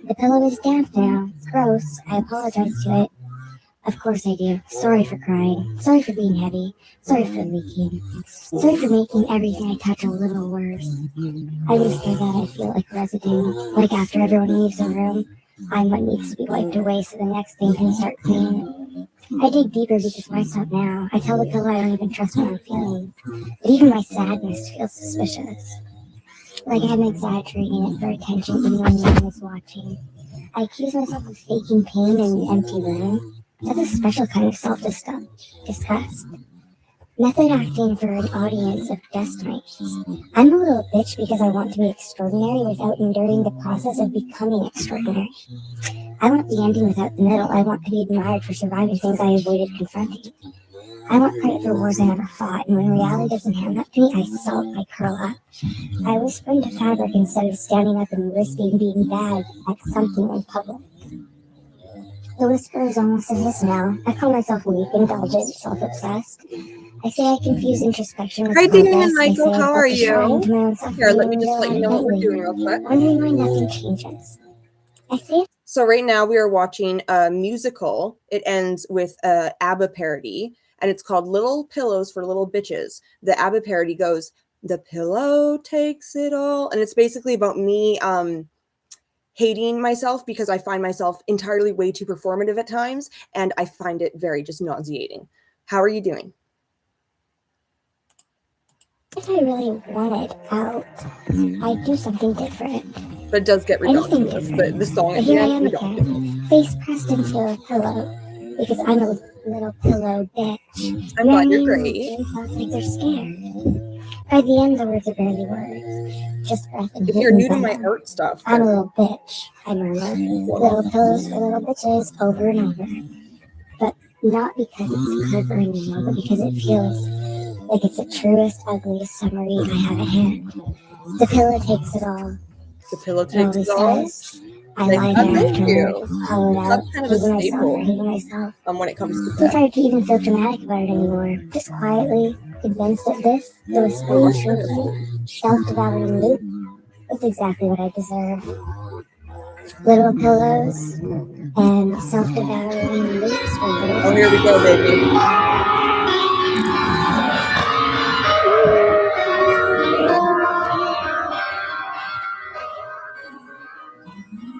The pillow is damp now. It's gross. I apologize to it. Of course I do. Sorry for crying. Sorry for being heavy. Sorry for leaking. Sorry for making everything I touch a little worse. I whisper that I feel like residue. Like after everyone leaves the room, I'm what needs to be wiped away so the next thing can start clean. I dig deeper because why stop now? I tell the pillow I don't even trust my own feelings. But even my sadness feels suspicious. Like I'm exaggerating it for attention even when no one is watching. I accuse myself of faking pain in an empty room. That's a special kind of self-disgust. Method acting for an audience of destinites. I'm a little bitch because I want to be extraordinary without enduring the process of becoming extraordinary. I want the ending without the middle. I want to be admired for surviving things I avoided confronting. I want credit for wars I never fought, and when reality doesn't hand that to me, I sulk, I curl up. I whisper into fabric instead of standing up and risking being bagged at something in public. The whisper is almost a hiss now. I call myself weak, indulgent, self-obsessed. I say I confuse introspection with Hi, Damien progress. and Michael. I say How I are built a shrine to you? my own Here, suffering let me and just let go you out know what we're nightly, doing real quick. wondering why nothing changes. I say So right now we are watching a musical. It ends with a ABBA parody, and it's called Little Pillows for Little Bitches. The ABBA parody goes, "The pillow takes it all," and it's basically about me hating myself because I find myself entirely way too performative at times, and I find it very just nauseating. How are you doing? if I really wanted out, I'd do something different. But it does get Anything ridiculous. different. But the song But at the here I end, am we don't do. again, face pressed into a pillow, because I'm a little pillow bitch. I'm glad you're Nagging great. thoughts like they're scared. By the end, the words are barely words, just breath and If you're hidden new to my venom. art stuff, I'm a then little bitch, I murmur. Little pillows for little bitches, over and over. But not because it's clever anymore, but because it feels like it's the truest, ugliest summary I have at hand. The pillow takes it all. the pillow It takes always it all. does. I Nice. lie Oh, there thank afterward, you. hollowed out, That's kind of a hating myself for staple hating myself. when it comes to Too that. tired to even feel dramatic about it anymore. Just quietly convinced that this, the whispering, shrinking, self-devouring loop, is exactly what I deserve. Little pillows and self-devouring loops for little. Oh, here we go, baby.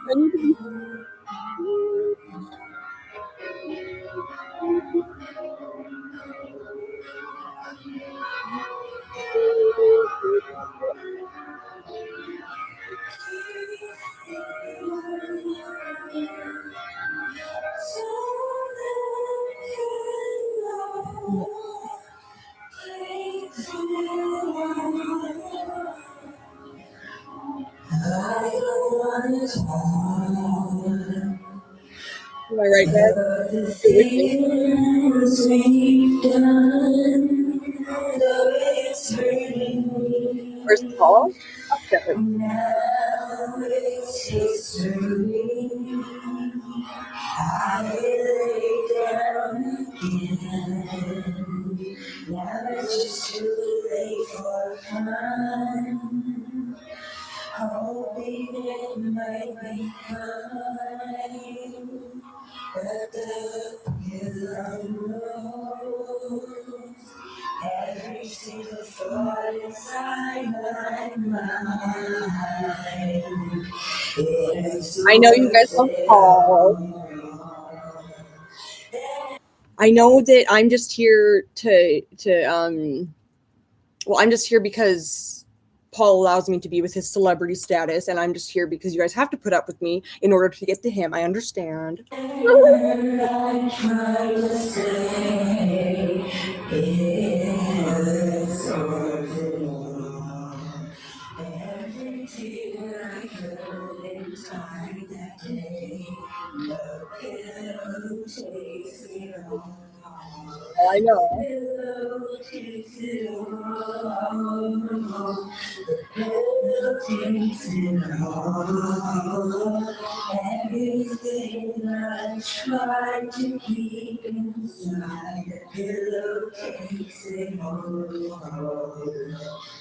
I need to be. Am I right, Dad? You're with me. Where's Paul? Upstairs. Every single thought inside my mind. I know you guys love Paul. I know that I'm just here well, I'm just here because Paul allows me to be with his celebrity status, and I'm just here because you guys have to put up with me in order to get to him. I understand. Oh, I know. Everything I try to keep inside the pillow takes it all.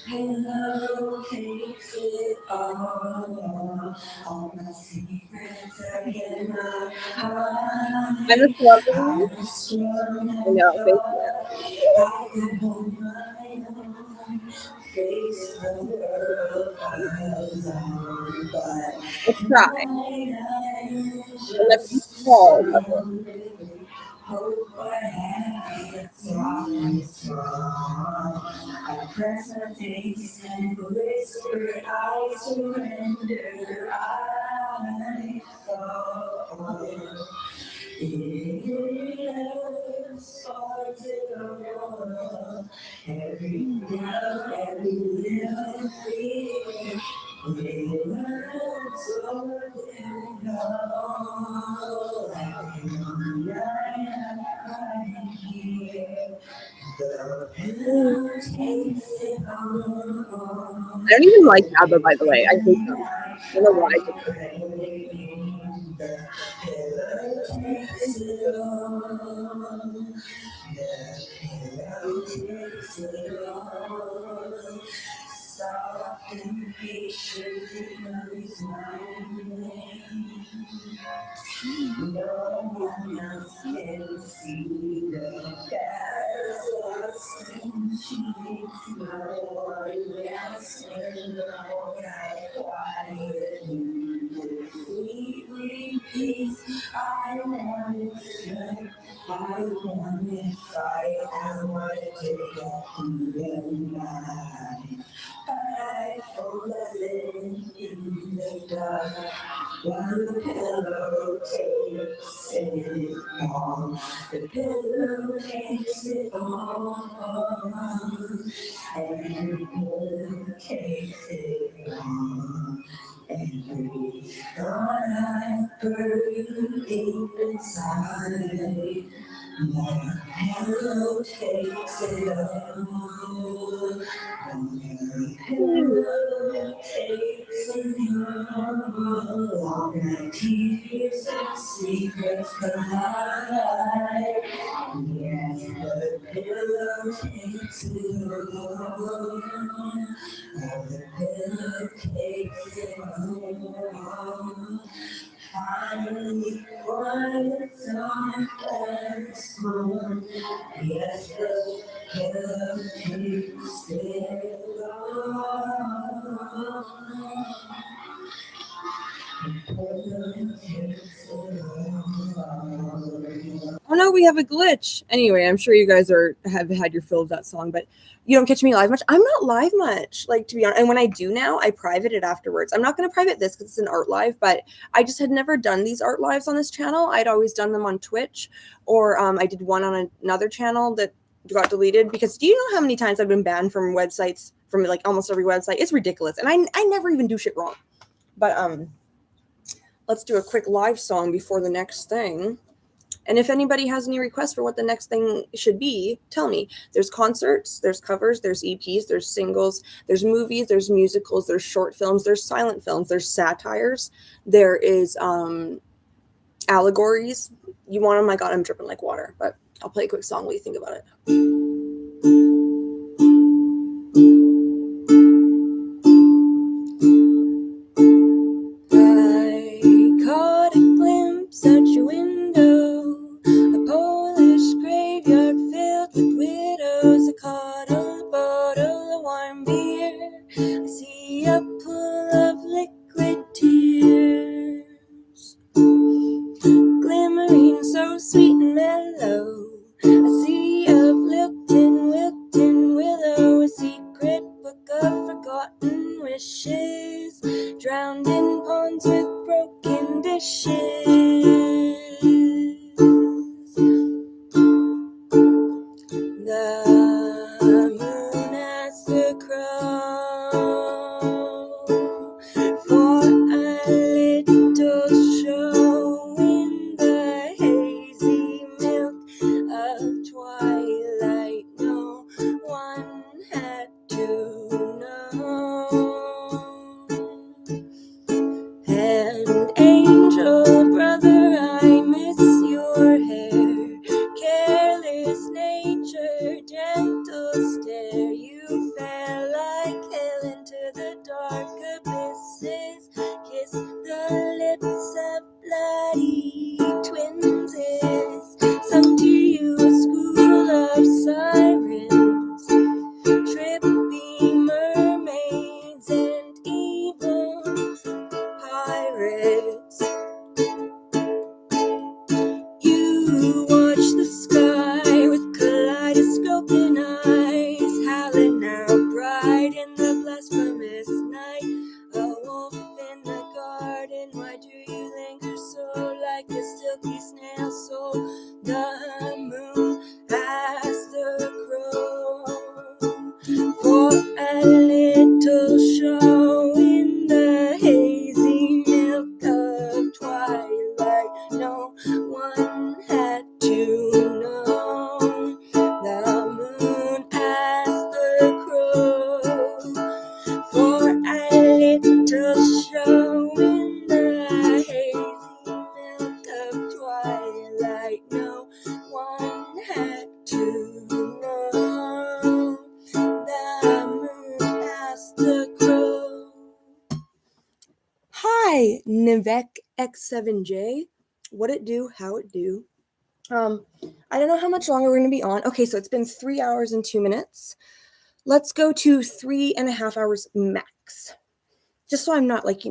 Pillow takes it all. All my secrets are in my heart. I'm a celebrity. I was I know. Thank you. I could hold my own, face the world alone, but Let's try. I And let me just Paul love it. hope I have it strong. I press my face and whisper, I surrender, I fall. It's hard to go. Every doubt, every little fear, it's hard to know. Every night I'm crying here. I don't even like ABBA, by the way. I hate them. I don't know why I did No one else can see the past lost in sheets. No one else can know how quiet you sweetly peace. I want it straight. I want it fight. I want it to get the night. I fall in the dark. One pillow takes it all. The pillow takes it all. And the pillow takes it all. Every thought I bury deep inside. The pillow takes it all. And the pillow takes it all. All my tears and secrets collide. Yes, the pillow takes it all. And the pillow takes it all. Finally, quiet, soft and smooth. Yes, the pillow takes it all. Oh no, we have a glitch. Anyway, I'm sure you guys have had your fill of that song, but you don't catch me live much. I'm not live much, like, to be honest. And when I do now, I private it afterwards. I'm not going to private this because it's an art live, but I just had never done these art lives on this channel. I'd always done them on Twitch, or I did one on another channel that got deleted because do you know how many times I've been banned from websites, from like almost every website? It's ridiculous. And I never even do shit wrong. But let's do a quick live song before the next thing. And if anybody has any requests for what the next thing should be, tell me. There's concerts, there's covers, there's EPs, there's singles, there's movies, there's musicals, there's short films, there's silent films, there's satires, there is allegories. You want them? My God, I'm dripping like water. But I'll play a quick song while you think about it. I caught a glimpse at your window, a Polish graveyard filled with widows. I caught a bottle of warm beer. I see a pool of liquid tears, glimmering so sweet and mellow. A sea of wilting willow, a secret book of forgotten wishes, drowned in ponds with broken dishes. The moon has the crow for a little show in the hazy milk of twilight. No one had to know. And angel brother, I miss your hair, careless nature, gentle stare. You fell like hell into the dark abysses, kiss the lips of bloody twinses, sung to you a school of sirens, tripping mermaids and evil Hi, Nivek X7J. What it do? How it do? I don't know how much longer we're going to be on. Okay, so it's been 3 hours and 2 minutes. Let's go to 3.5 hours max. Just so I'm not like,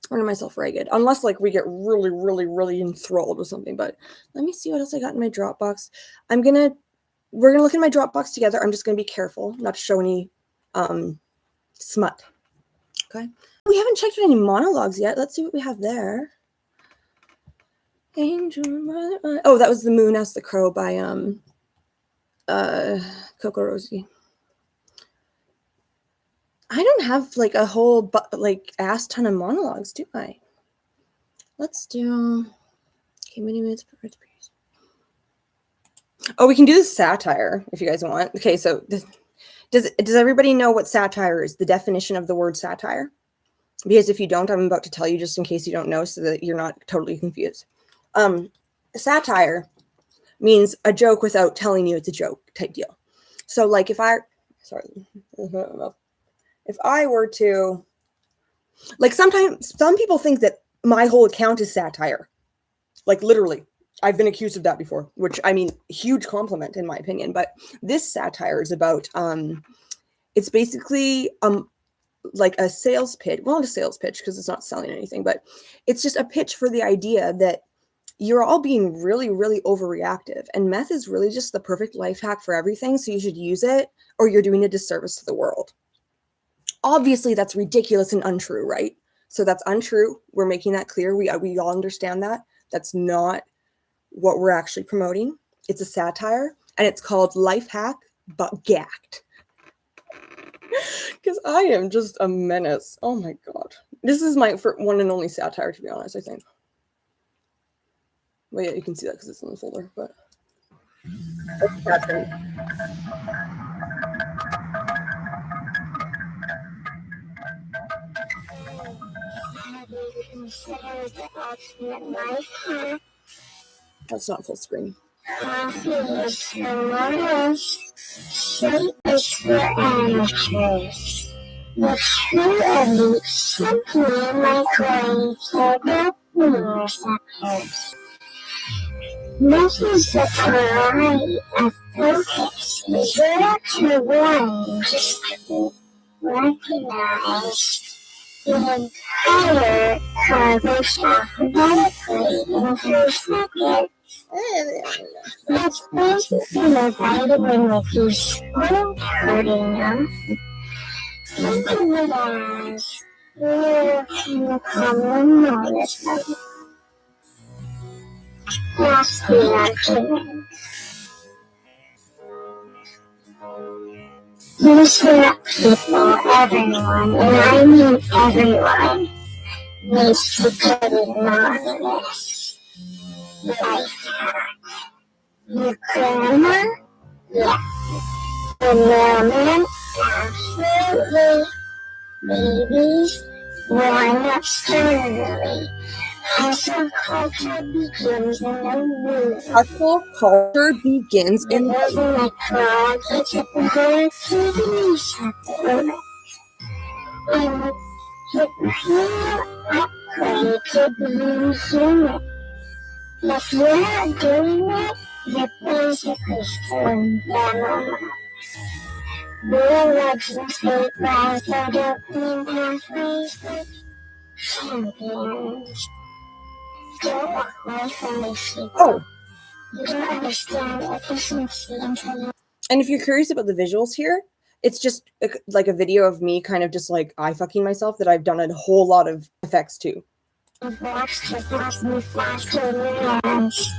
running myself ragged. Unless like we get really, really, really enthralled with something. But let me see what else I got in my Dropbox. We're gonna look in my Dropbox together. I'm just gonna be careful not to show any smut. Okay. We haven't checked out any monologues yet. Let's see what we have there. Angel. Oh, that was The Moon Asked the Crow by Coco Rosie. I don't have like a whole ass ton of monologues, do I? Let's do many minutes per piece. Oh, we can do the satire if you guys want. Okay, so does everybody know what satire is? The definition of the word satire? Because if you don't, I'm about to tell you just in case you don't know, so that you're not totally confused. Satire means a joke without telling you it's a joke type deal. So like if I were to, like, sometimes some people think that my whole account is satire. Like literally, I've been accused of that before, which I mean, huge compliment in my opinion. But this satire is about, it's basically like a sales pitch. Well, not a sales pitch because it's not selling anything, but it's just a pitch for the idea that you're all being really, really overreactive. And meth is really just the perfect life hack for everything. So you should use it or you're doing a disservice to the world. Obviously, that's ridiculous and untrue, right? So that's untrue. We're making that clear. We all understand that. That's not what we're actually promoting. It's a satire, and it's called Life Hack But Gacked. Because I am just a menace. Oh my God. This is my one and only satire, to be honest, I think. Well, yeah, you can see that because it's in the folder, but... That's not full screen. Coffee is for mortals, sleep is for amateurs. The true elite simply microwave their good receptors. This is the variety of focus. Zero to one, just recognize the entire coverage alphabetically into seconds. It's basically a vitamin with you spoiled hurting them. Think of it as you can become noticeable. That's the argument. Here's what people, everyone, and I mean everyone, needs to put in mind this. Life hack. Your grandma? Yeah. The mailman? Absolutely. Babies? Born externally. Hustle culture begins in the womb. Hustle culture begins in the womb. Like projects at the productivity sector. And you feel upgrade to being human. If you're not doing it, you're basically still normal. Real legends hate rise their dopamine pathways like champions. Don't walk away from these people. Oh. You don't understand efficiency until you... And if you're curious about the visuals here, it's just like a video of me kind of just like eye fucking myself that I've done a whole lot of effects to. I've watched 2000 faster neurons.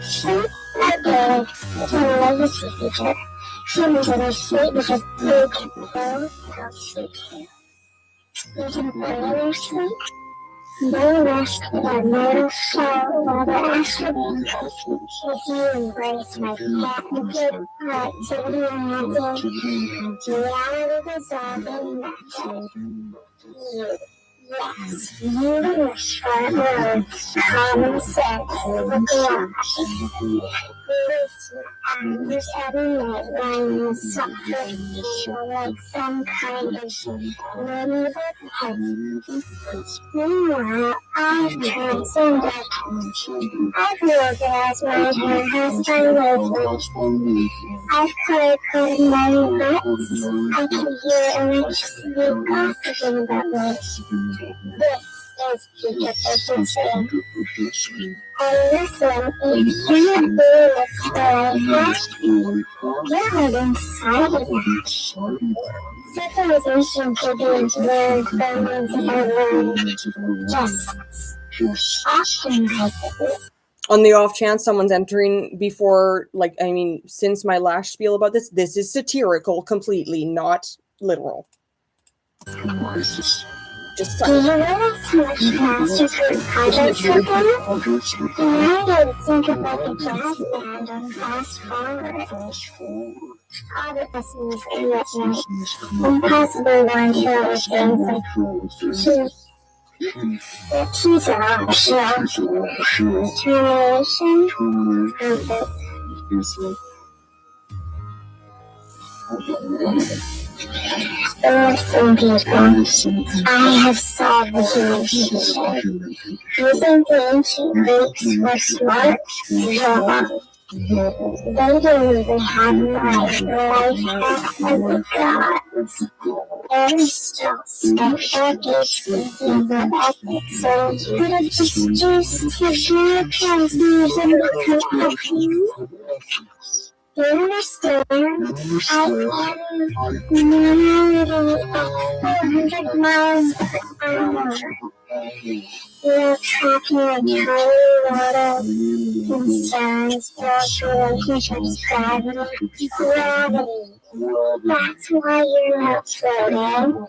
Sleep at day. It's a legacy feature. Humans are sleep because they can build health sleep too. You can build sleep. They rest with our mortal soul while they're astronating. If you embrace my patented activity and reality dissolving magic. Yes, you and your smart words, common sense, and the gloss. Listen There's every night lying in suffering, like some kind of medieval pest. Meanwhile, I've transcended. I've reorganized my hair house by wavelength. I've color-coded my nuts. I can hear electricity gossiping about me. This is peak efficiency. And listen, you can't do this way, you're hurting silence. Civilization could be learned by means of our own just optimizes. On the off chance someone's entering before, like, I mean, since my last spiel about this is satirical completely, not literal. Just do you realize how much faster group projects have been? Now I would think of like a jazz band on fast forward. All the lessons in that night. Impossible one to understand like the keys are all sure. Termination. Perfect. Listen, people, I have solved the human condition. You think the ancient Greeks were smart? No. They didn't even have life as the gods. Aristotle's the ethics, so you could have just used his neurotransmitters and become happy. Do you understand? I am nearly 400 miles per hour. You're tracking a tiny lot of concerns, force relationships, gravity. That's why you're not floating.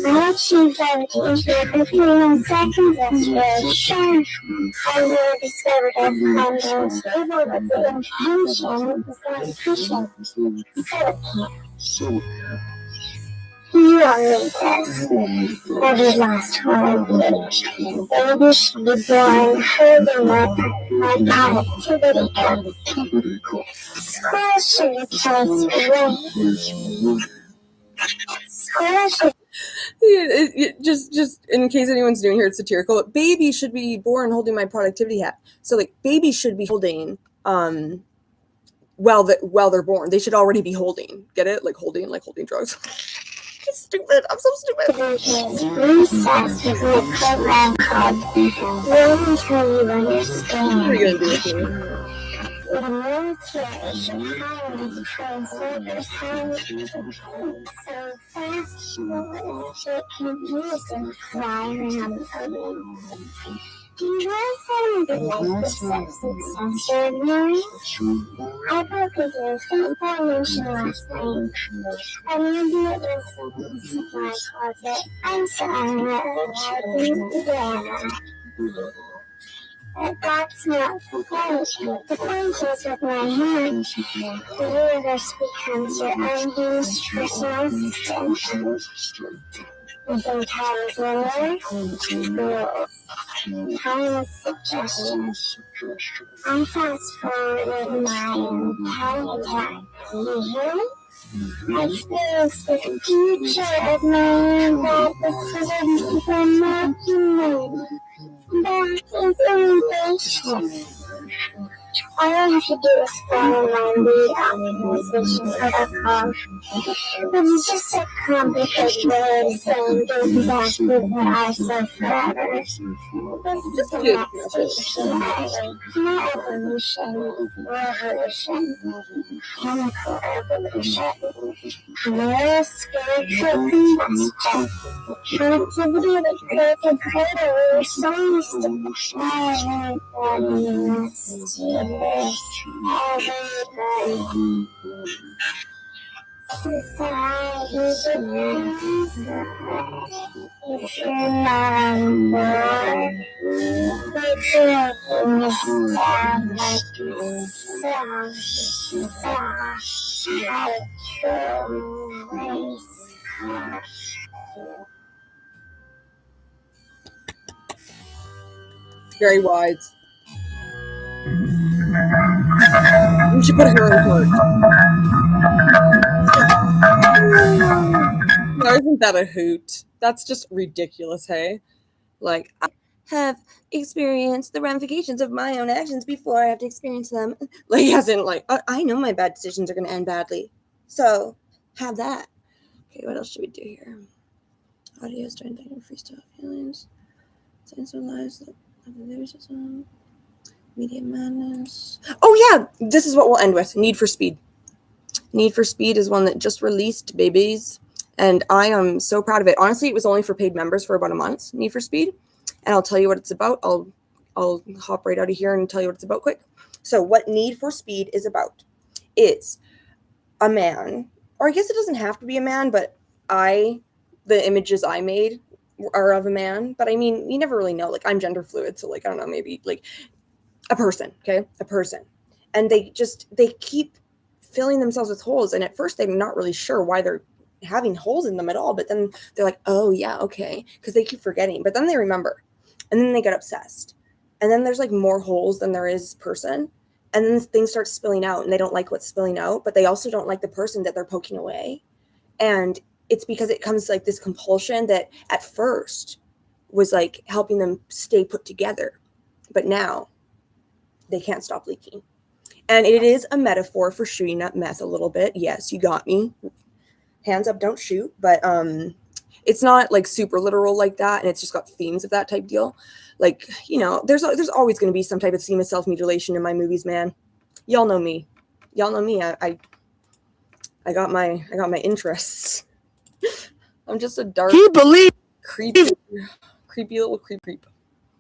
I achieved levitation in 51 seconds yesterday, sure. I would have discovered a fundamental table, but the intention was not efficient. So it can't. You are this. Every last one of you. Baby should be born holding up my productivity. School should replace race. School should just in case anyone's new here, it's satirical. Baby should be born holding my productivity hat. So like baby should be holding while they're born. They should already be holding. Get it? Like holding drugs. Stupid. I'm so stupid. Recess with a program called Learn Until You Understand. What are you gonna do? The military should hire me to train soldiers how so fast it confused and fly around the podium. Do you realize that I'm the successor of mine? I broke into a faint formation last night. I maybe it was the supply closet. I'm sorry, but that's not the point. The point is with my hands, the universe becomes your unhinged personal assistant. You think time is linear? No. Time is suggestion. I fast forwarded my entire time. You hear me? I experienced the future of my own life was from my human. That is innovation. All I have to do is follow my lead optimization protocol. It's just a complicated way of saying exactly what I said forever. This is the next humanity, not evolution, revolution, chemical evolution, no spiritual combustion, connectivity that creates a crater where your soul is to everybody must do this. Everybody. Society depends if you're not on board. But breaking this down like like true race car. Very wise. We should put her in charge. No, isn't that a hoot? That's just ridiculous, hey? Like, I have experienced the ramifications of my own actions before I have to experience them. Like, as in, like, I know my bad decisions are going to end badly. So, have that. Okay, what else should we do here? Audio, starting thinking freestyle feelings. Science of lives, lyricism. Media madness. Oh, yeah! This is what we'll end with. Need for Speed. Need for Speed is one that just released, babies. And I am so proud of it. Honestly, it was only for paid members for about a month, Need for Speed. And I'll tell you what it's about. I'll hop right out of here and tell you what it's about quick. So what Need for Speed is about is a man, or I guess it doesn't have to be a man, but the images I made are of a man. But I mean, you never really know. Like, I'm gender fluid, so like, I don't know, maybe like a person, okay? A person. And they keep filling themselves with holes. And at first they're not really sure why they're having holes in them at all. But then they're like, oh yeah, okay. Because they keep forgetting. But then they remember. And then they get obsessed. And then there's like more holes than there is person. And then things start spilling out and they don't like what's spilling out, but they also don't like the person that they're poking away. And it's because it comes like this compulsion that at first was like helping them stay put together. But now they can't stop leaking. And it is a metaphor for shooting up meth a little bit. Yes, you got me. Hands up, don't shoot. But it's not like super literal like that. And it's just got themes of that type deal. Like, you know, there's always going to be some type of theme of self-mutilation in my movies, man. Y'all know me. Y'all know me. I got my interests. I'm just a dark, creepy little creep.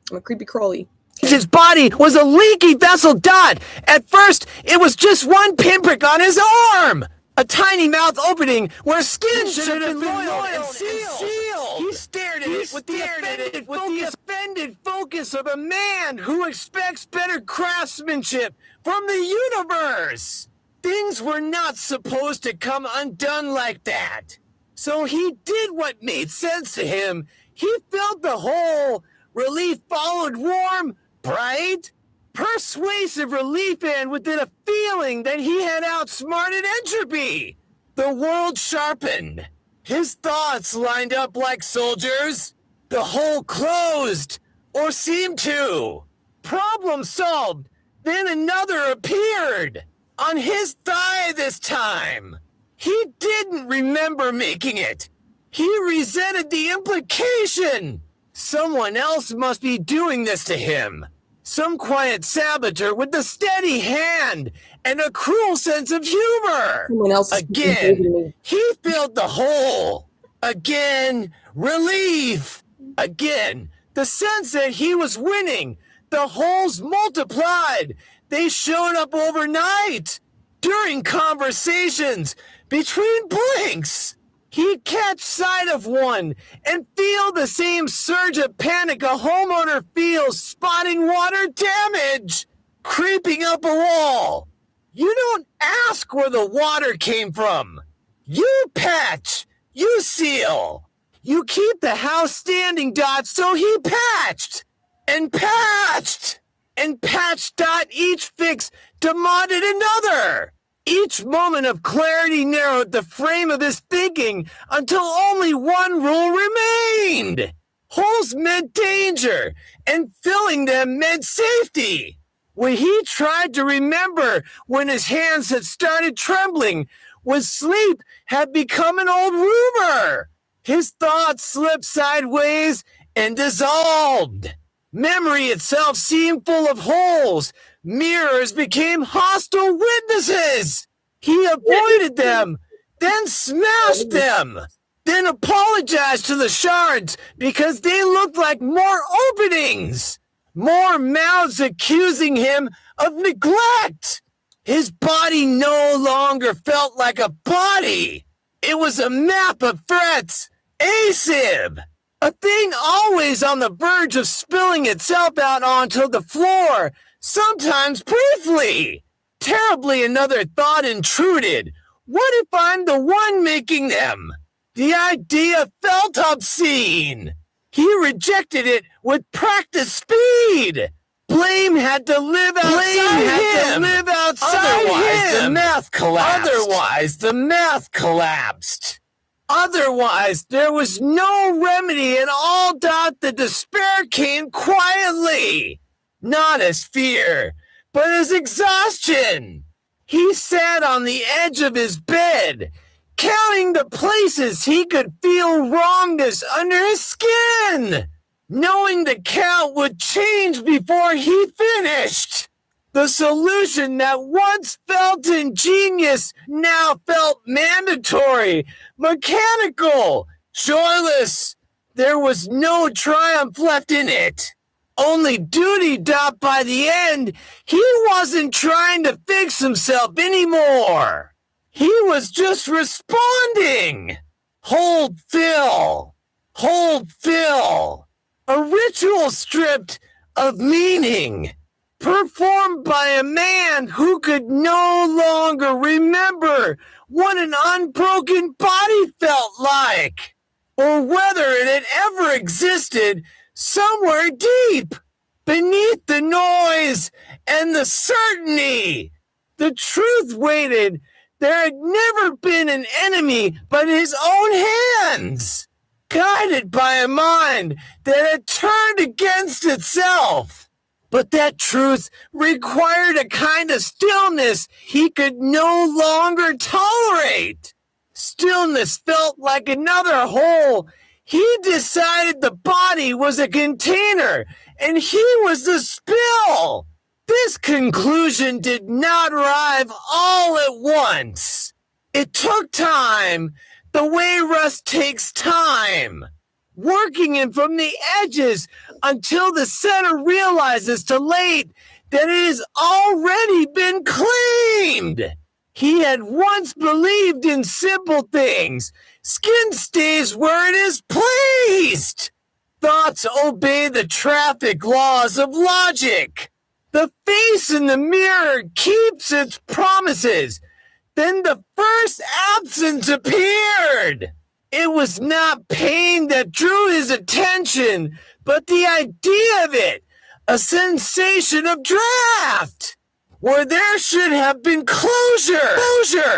I'm a creepy crawly. His body was a leaky vessel dot. At first, it was just one pinprick on his arm. A tiny mouth opening where skin should have been loyal and sealed. He stared at it with the offended focus of a man who expects better craftsmanship from the universe. Things were not supposed to come undone like that. So he did what made sense to him. He felt the hole. Relief followed warm, bright, persuasive relief, and within a feeling that he had outsmarted entropy. The world sharpened. His thoughts lined up like soldiers. The hole closed, or seemed to. Problem solved. Then another appeared. On his thigh this time. He didn't remember making it. He resented the implication. Someone else must be doing this to him. Some quiet saboteur with a steady hand and a cruel sense of humor. Someone else Again, he filled the hole. Again, relief. Again, the sense that he was winning. The holes multiplied. They showed up overnight. During conversations, between blinks. He'd catch sight of one and feel the same surge of panic a homeowner feels spotting water damage, creeping up a wall. You don't ask where the water came from. You patch, you seal. You keep the house standing, Dot, so he patched and patched and patched, Dot, each fix demanded another. Each moment of clarity narrowed the frame of his thinking until only one rule remained. Holes meant danger, and filling them meant safety. When he tried to remember when his hands had started trembling, when sleep had become an old rumor, his thoughts slipped sideways and dissolved. Memory itself seemed full of holes. Mirrors became hostile witnesses. He avoided them, then smashed them, then apologized to the shards because they looked like more openings, more mouths accusing him of neglect. His body no longer felt like a body. It was a map of threats, ASIB. A thing always on the verge of spilling itself out onto the floor, sometimes briefly. Terribly, another thought intruded. What if I'm the one making them? The idea felt obscene. He rejected it with practiced speed. Blame had to live outside him. Otherwise, the math collapsed. Otherwise, there was no remedy, and all doubt the despair came quietly. Not as fear, but as exhaustion. He sat on the edge of his bed, counting the places he could feel wrongness under his skin, knowing the count would change before he finished. The solution that once felt ingenious now felt mandatory, mechanical, joyless. There was no triumph left in it. Only duty. By the end, he wasn't trying to fix himself anymore. He was just responding. Hold Phil. Hold Phil. A ritual stripped of meaning, performed by a man who could no longer remember what an unbroken body felt like, or whether it had ever existed somewhere deep, beneath the noise and the certainty. The truth waited. There had never been an enemy but his own hands, guided by a mind that had turned against itself. But that truth required a kind of stillness he could no longer tolerate. Stillness felt like another hole. He decided the body was a container, and he was the spill. This conclusion did not arrive all at once. It took time, the way rust takes time, working in from the edges until the center realizes too late that it has already been claimed. He had once believed in simple things. Skin stays where it is placed. Thoughts obey the traffic laws of logic. The face in the mirror keeps its promises. Then the first absence appeared. It was not pain that drew his attention, but the idea of it, a sensation of draft, where there should have been closure,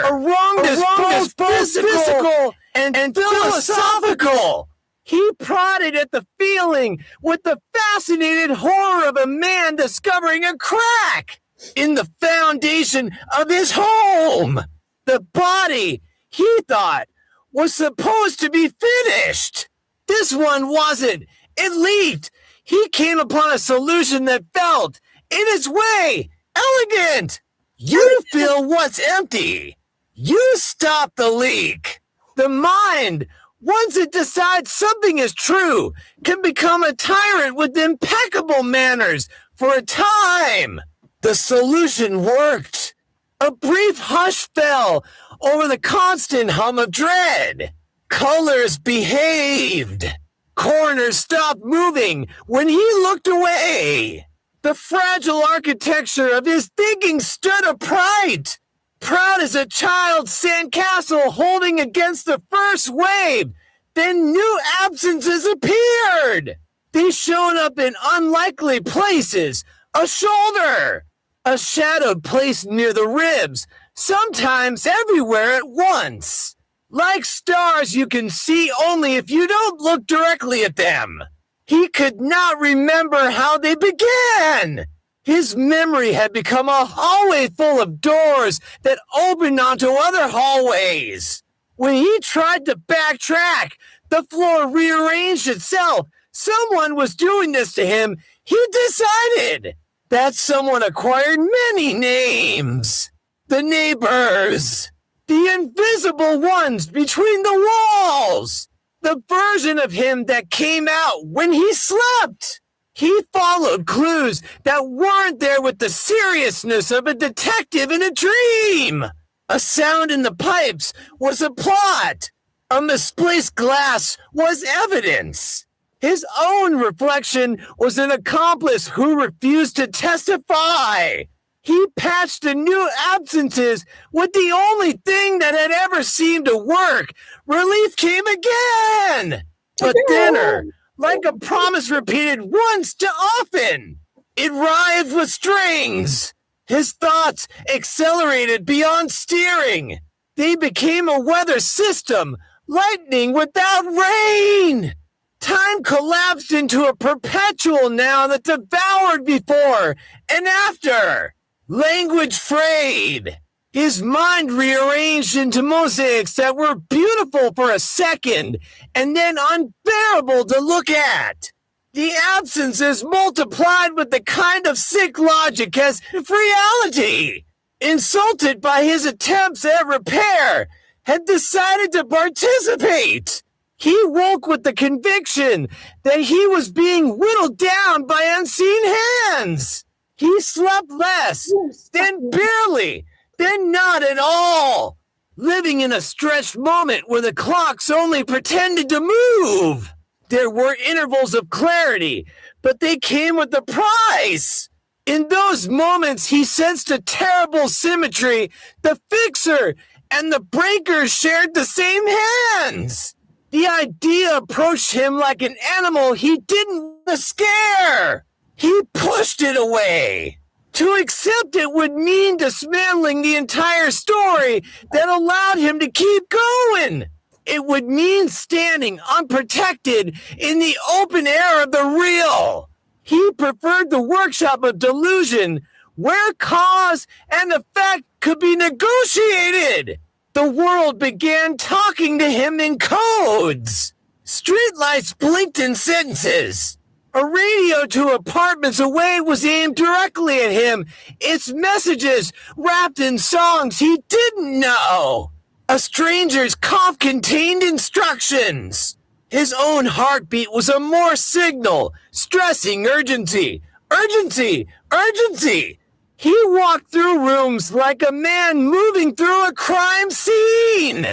a wrongness both physical and philosophical. He prodded at the feeling with the fascinated horror of a man discovering a crack in the foundation of his home. The body, he thought, was supposed to be finished. This one wasn't. It leaked. He came upon a solution that felt, in its way, elegant. You fill what's empty. You stop the leak. The mind, once it decides something is true, can become a tyrant with impeccable manners for a time. The solution worked. A brief hush fell over the constant hum of dread. Colors behaved. Corners stopped moving when he looked away. The fragile architecture of his thinking stood upright, proud as a child's sandcastle holding against the first wave. Then new absences appeared. They showed up in unlikely places. A shoulder, a shadowed place near the ribs, sometimes everywhere at once. Like stars you can see only if you don't look directly at them. He could not remember how they began. His memory had become a hallway full of doors that opened onto other hallways. When he tried to backtrack, the floor rearranged itself. Someone was doing this to him. He decided that someone acquired many names. The neighbors. The invisible ones between the walls. The version of him that came out when he slept. He followed clues that weren't there with the seriousness of a detective in a dream. A sound in the pipes was a plot. A misplaced glass was evidence. His own reflection was an accomplice who refused to testify. He patched the new absences with the only thing that had ever seemed to work. Relief came again. But thinner, like a promise repeated once too often. It writhed with strings. His thoughts accelerated beyond steering. They became a weather system, lightning without rain. Time collapsed into a perpetual now that devoured before and after. Language frayed. His mind rearranged into mosaics that were beautiful for a second and then unbearable to look at. The absences multiplied with the kind of sick logic as reality. Insulted by his attempts at repair, had decided to participate. He woke with the conviction that he was being whittled down by unseen hands. He slept less, then barely, then not at all, living in a stretched moment where the clocks only pretended to move. There were intervals of clarity, but they came with a price. In those moments, he sensed a terrible symmetry. The fixer and the breaker shared the same hands. The idea approached him like an animal he didn't want to scare. He pushed it away. To accept it would mean dismantling the entire story that allowed him to keep going. It would mean standing unprotected in the open air of the real. He preferred the workshop of delusion, where cause and effect could be negotiated. The world began talking to him in codes. Streetlights blinked in sentences. A radio 2 apartments away was aimed directly at him, its messages wrapped in songs he didn't know. A stranger's cough contained instructions. His own heartbeat was a Morse signal, stressing urgency, urgency, urgency. He walked through rooms like a man moving through a crime scene,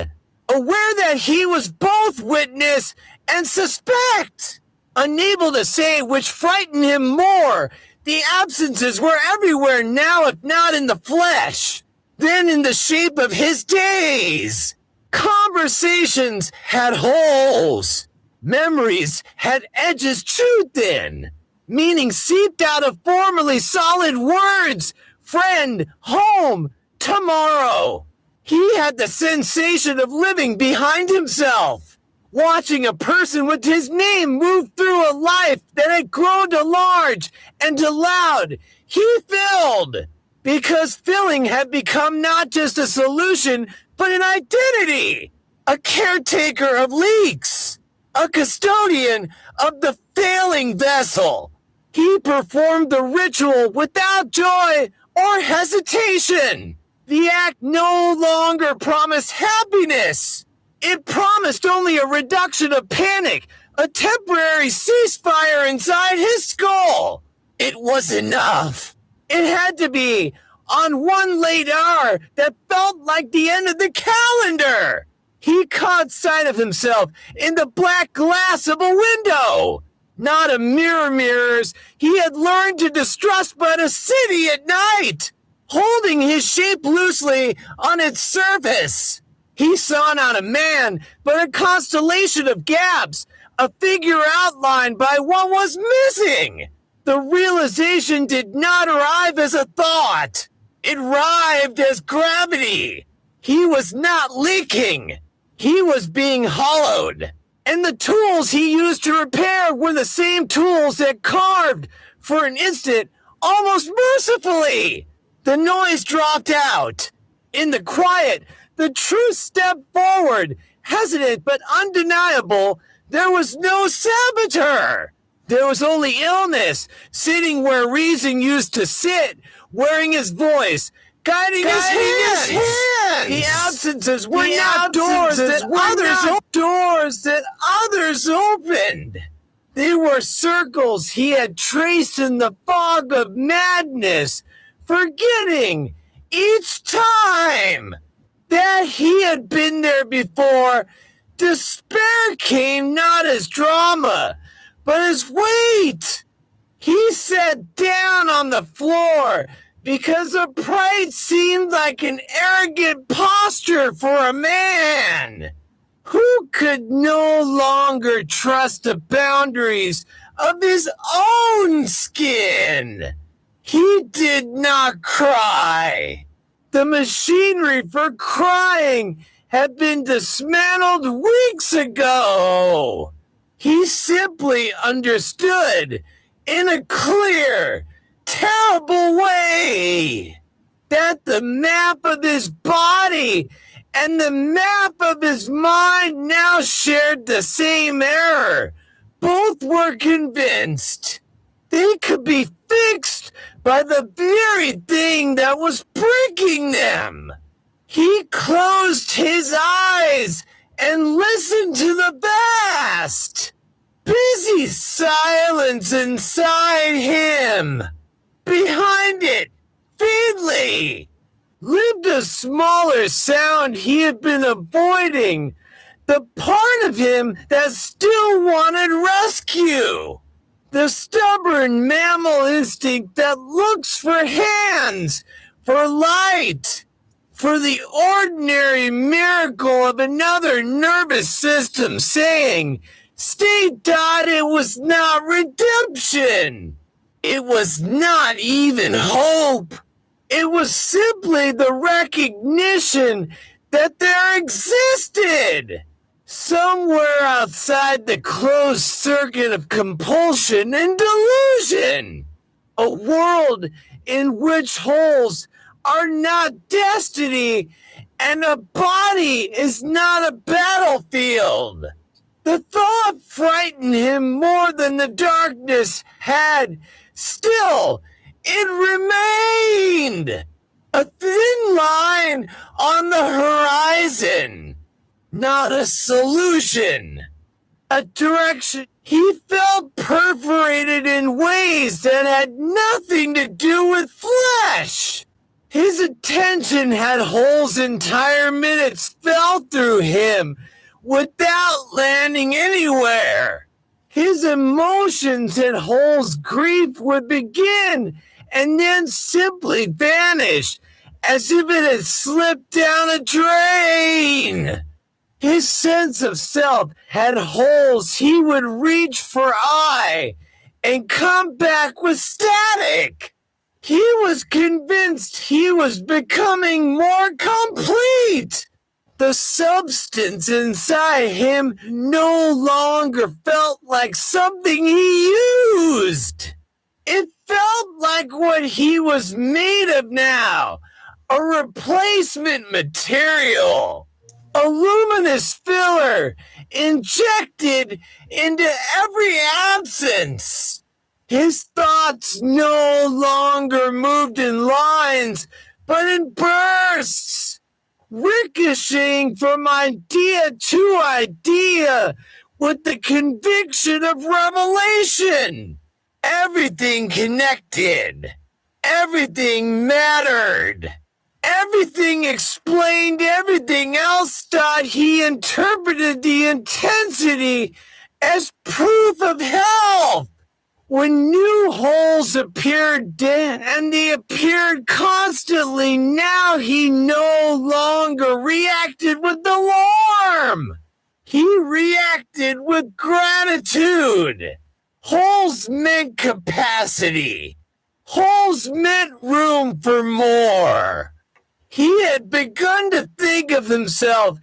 aware that he was both witness and suspect. Unable to say which frightened him more, the absences were everywhere now, if not in the flesh, then in the shape of his days. Conversations had holes. Memories had edges chewed thin. Meaning seeped out of formerly solid words. Friend, home, tomorrow. He had the sensation of living behind himself. Watching a person with his name move through a life that had grown to large and to loud. He filled. Because filling had become not just a solution, but an identity. A caretaker of leaks. A custodian of the failing vessel. He performed the ritual without joy or hesitation. The act no longer promised happiness. It promised only a reduction of panic, a temporary ceasefire inside his skull. It was enough. It had to be on one late hour that felt like the end of the calendar. He caught sight of himself in the black glass of a window. Not a mirrors. He had learned to distrust but a city at night, holding his shape loosely on its surface. He saw not a man, but a constellation of gaps, a figure outlined by what was missing. The realization did not arrive as a thought. It arrived as gravity. He was not leaking. He was being hollowed. And the tools he used to repair were the same tools that carved, for an instant, almost mercifully. The noise dropped out. In the quiet, the truth stepped forward, hesitant but undeniable. There was no saboteur. There was only illness, sitting where reason used to sit, wearing his voice, guiding his hands. The absences were not doors that others opened. They were circles he had traced in the fog of madness, forgetting each time that he had been there before. Despair came not as drama, but as weight. He sat down on the floor because the pride seemed like an arrogant posture for a man who could no longer trust the boundaries of his own skin. He did not cry. The machinery for crying had been dismantled weeks ago. He simply understood in a clear, terrible way that the map of his body and the map of his mind now shared the same error. Both were convinced they could be fixed by the very thing that was breaking them. He closed his eyes and listened to the vast, busy silence inside him. Behind it, faintly, lived a smaller sound he had been avoiding, the part of him that still wanted rescue. The stubborn mammal instinct that looks for hands, for light, for the ordinary miracle of another nervous system saying, stay dot, it was not redemption. It was not even hope. It was simply the recognition that there existed, somewhere outside the closed circuit of compulsion and delusion, a world in which holes are not destiny and a body is not a battlefield. The thought frightened him more than the darkness had. Still, it remained a thin line on the horizon, not a solution, a direction. He felt perforated in ways that had nothing to do with flesh. His attention had holes entire minutes fell through him without landing anywhere. His emotions had holes. Grief would begin and then simply vanish as if it had slipped down a drain. His sense of self had holes. He would reach for eye and come back with static. He was convinced he was becoming more complete. The substance inside him no longer felt like something he used. It felt like what he was made of now, a replacement material, a luminous filler injected into every absence. His thoughts no longer moved in lines, but in bursts, ricocheting from idea to idea with the conviction of revelation. Everything connected. Everything mattered. Everything explained everything else. Thought he interpreted the intensity as proof of health. When new holes appeared, and they appeared constantly, now he no longer reacted with alarm. He reacted with gratitude. Holes meant capacity. Holes meant room for more. He had begun to think of himself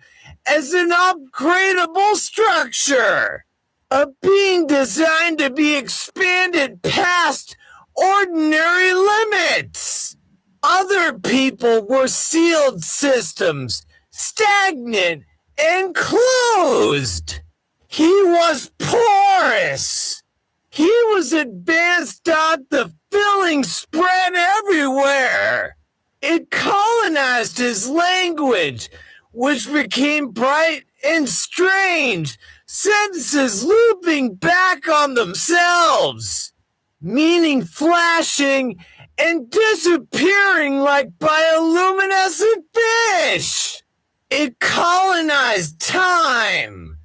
as an upgradable structure, a being designed to be expanded past ordinary limits. Other people were sealed systems, stagnant and closed. He was porous. He was advanced. The filling spread everywhere. It colonized his language, which became bright and strange, sentences looping back on themselves, meaning flashing and disappearing like bioluminescent fish. It colonized time.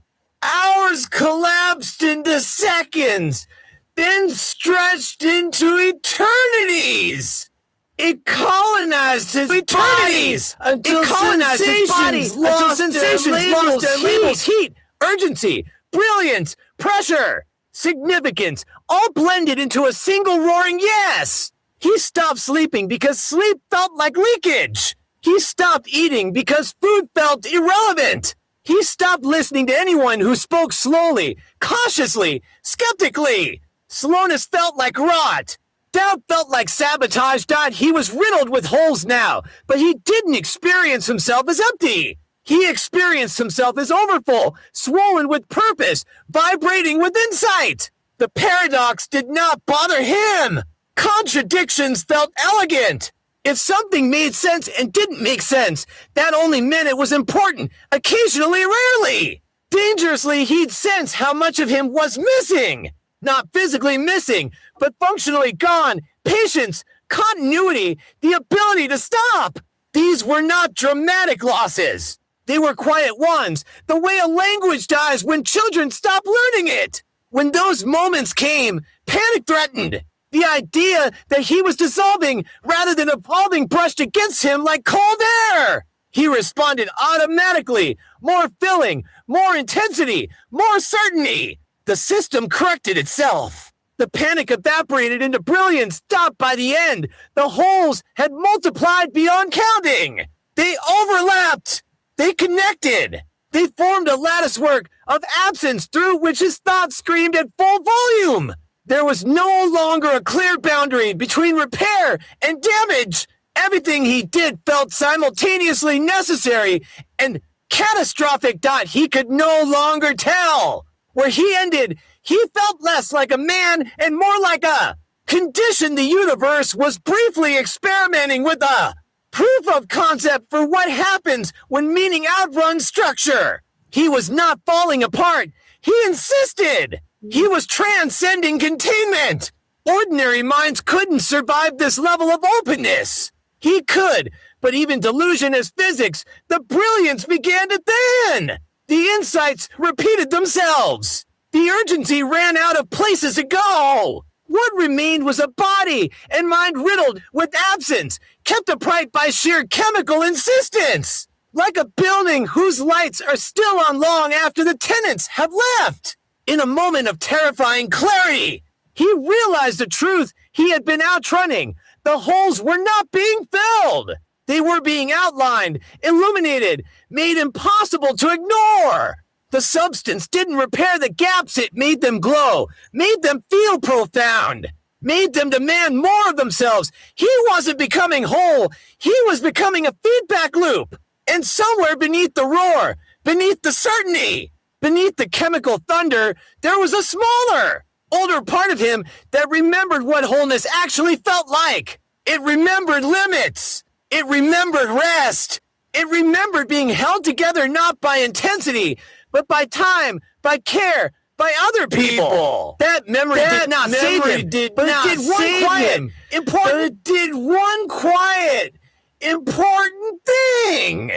Hours collapsed into seconds, then stretched into eternities. It colonized his eternities until sensations lost their labels, heat, urgency, brilliance, pressure, significance, all blended into a single roaring yes. He stopped sleeping because sleep felt like leakage. He stopped eating because food felt irrelevant. He stopped listening to anyone who spoke slowly, cautiously, skeptically. Slowness felt like rot. Doubt felt like sabotage. He was riddled with holes now, but he didn't experience himself as empty. He experienced himself as overfull, swollen with purpose, vibrating with insight. The paradox did not bother him. Contradictions felt elegant. If something made sense and didn't make sense, that only meant it was important, occasionally, rarely. Dangerously, he'd sense how much of him was missing. Not physically missing, but functionally gone. Patience, continuity, the ability to stop. These were not dramatic losses. They were quiet ones, the way a language dies when children stop learning it. When those moments came, panic threatened. The idea that he was dissolving rather than evolving brushed against him like cold air. He responded automatically, more filling, more intensity, more certainty. The system corrected itself. The panic evaporated into brilliance, stopped by the end. The holes had multiplied beyond counting. They overlapped. They connected. They formed a latticework of absence through which his thoughts screamed at full volume. There was no longer a clear boundary between repair and damage. Everything he did felt simultaneously necessary and catastrophic. He could no longer tell. Where he ended, he felt less like a man and more like a condition. The universe was briefly experimenting with a proof of concept for what happens when meaning outruns structure. He was not falling apart. He insisted. He was transcending containment. Ordinary minds couldn't survive this level of openness. He could, but even delusion as physics, the brilliance began to thin. The insights repeated themselves. The urgency ran out of places to go. What remained was a body and mind riddled with absence, kept upright by sheer chemical insistence. Like a building whose lights are still on long after the tenants have left. In a moment of terrifying clarity, he realized the truth he had been outrunning. The holes were not being filled. They were being outlined, illuminated, made impossible to ignore. The substance didn't repair the gaps. It made them glow, made them feel profound, made them demand more of themselves. He wasn't becoming whole. He was becoming a feedback loop. And somewhere beneath the roar, beneath the certainty, beneath the chemical thunder, there was a smaller, older part of him that remembered what wholeness actually felt like. It remembered limits. It remembered rest. It remembered being held together not by intensity, but by time, by care, by other people. That memory did not save him, but it did one quiet, important thing.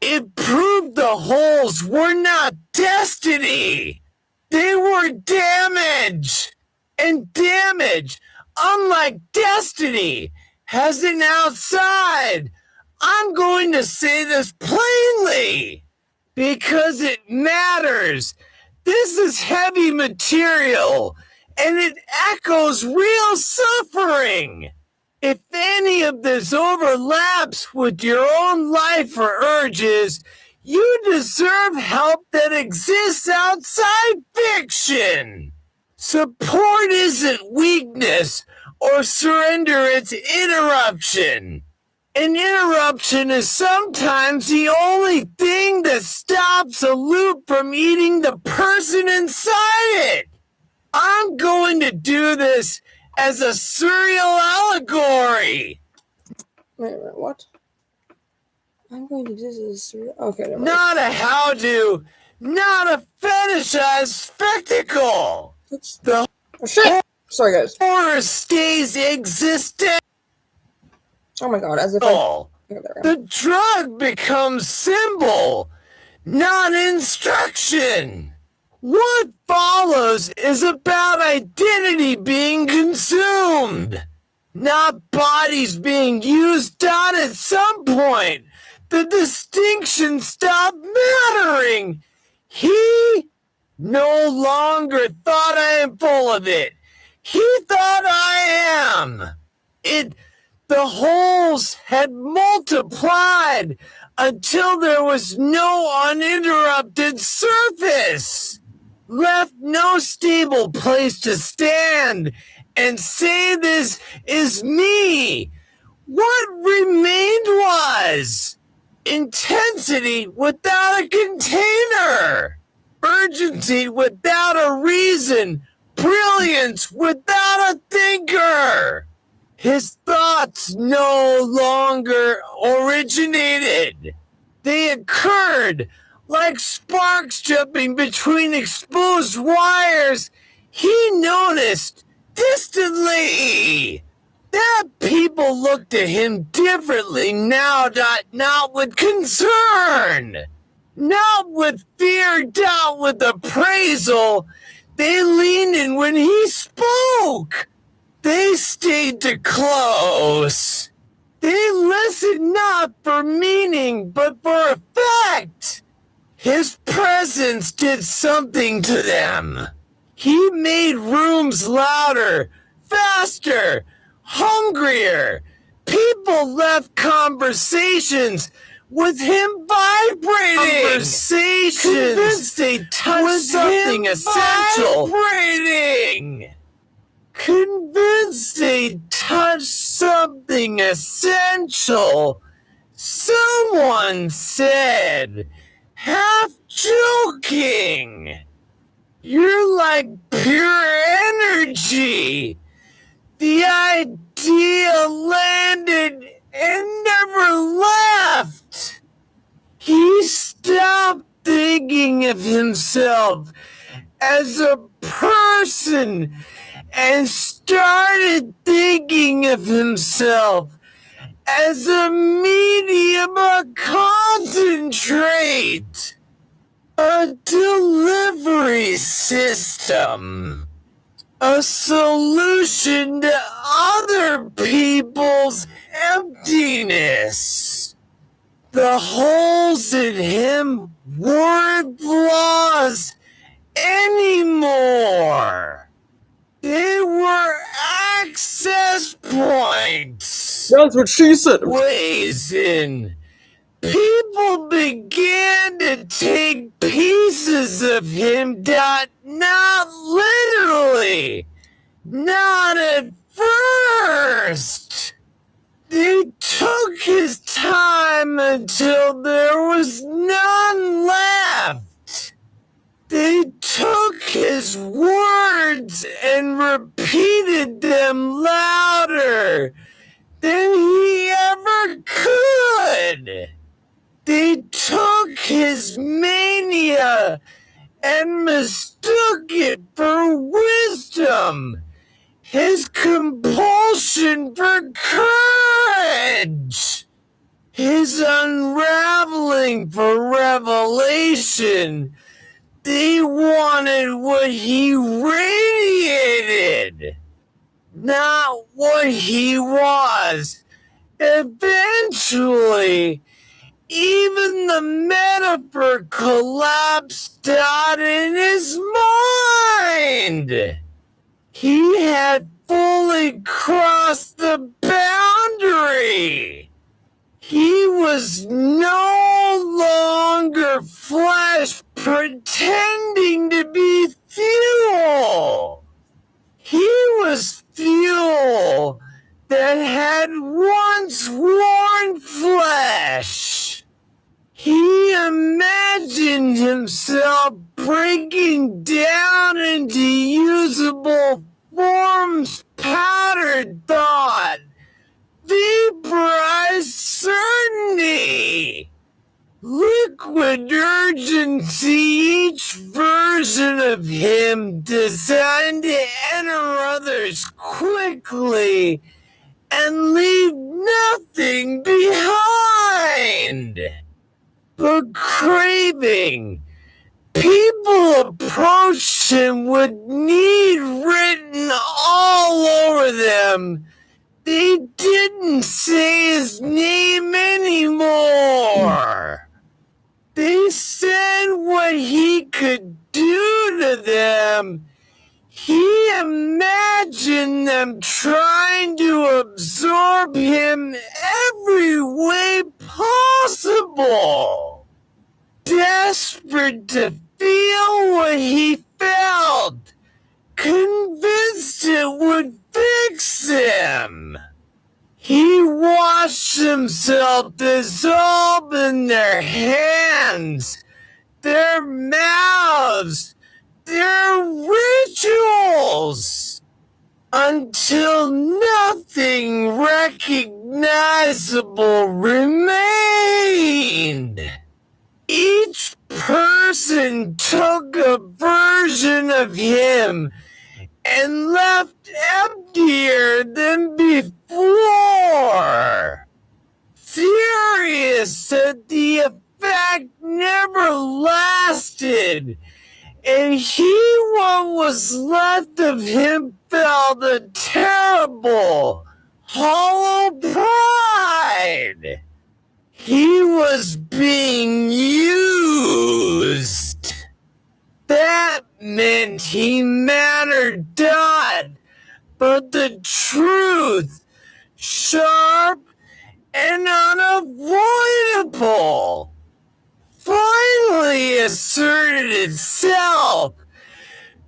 It proved the holes were not destiny. They were damage. And damage, unlike destiny, has an outside. I'm going to say this plainly because it matters. This is heavy material and it echoes real suffering. If any of this overlaps with your own life or urges, you deserve help that exists outside fiction. Support isn't weakness or surrender, it's interruption. An interruption is sometimes the only thing that stops a loop from eating the person inside it. I'm going to do this as a surreal allegory. Wait a minute, what? I'm going to do this. Okay, never mind. Not a how-to, not a fetishized spectacle. Oops. The Sorry, guys. horror stays existent. Oh my god, as if I... The drug becomes symbol, not instruction. What follows is about identity being consumed, not bodies being used on at some point. The distinction stopped mattering. He no longer thought I am full of it. He thought I am. The holes had multiplied until there was no uninterrupted surface, left no stable place to stand and say this is me. What remained was intensity without a container, urgency without a reason, brilliance without a thinker. His thoughts no longer originated. They occurred like sparks jumping between exposed wires. He noticed distantly that people looked at him differently now, not with concern, not with fear, not with appraisal. They leaned in when he spoke. They stayed too close. They listened not for meaning, but for effect. His presence did something to them. He made rooms louder, faster, hungrier. People left conversations with him vibrating. Conversations. Convinced they touched something essential. Vibrating. Convinced they touched something essential. Someone said, half joking, you're like pure energy. The idea landed and never left. He stopped thinking of himself as a person and started thinking of himself as a medium, a concentrate, a delivery system, a solution to other people's emptiness. The holes in him weren't flaws anymore. They were access points. That's what she said. Ways in. People began to take pieces of him, not literally, not at first. They took his time until there was none left. They took his words and repeated them louder than he ever could. They took his mania and mistook it for wisdom, his compulsion for courage, his unraveling for revelation. They wanted what he radiated, not what he was. Eventually, even the metaphor collapsed out in his mind. He had fully crossed the boundary. He was no longer flesh pretending to be fuel. He was fuel that had once worn flesh. He imagined himself breaking down into usable forms, powdered thought, vaporized certainty, liquid urgency, each version of him designed to enter others quickly and leave nothing behind but craving. People approached him with need written all over them. They didn't say his name anymore. They said what he could do to them, he imagined them trying to absorb him every way possible. Desperate to feel what he felt, convinced it would fix him. He watched himself dissolve in their hands, their mouths, their rituals, until nothing recognizable remained. Each person took a version of him and left emptier than before. Furious that the effect never lasted, and what was left of him felt a terrible, hollow pride. He was being used. That meant he mattered not, but the truth, sharp and unavoidable, finally asserted itself,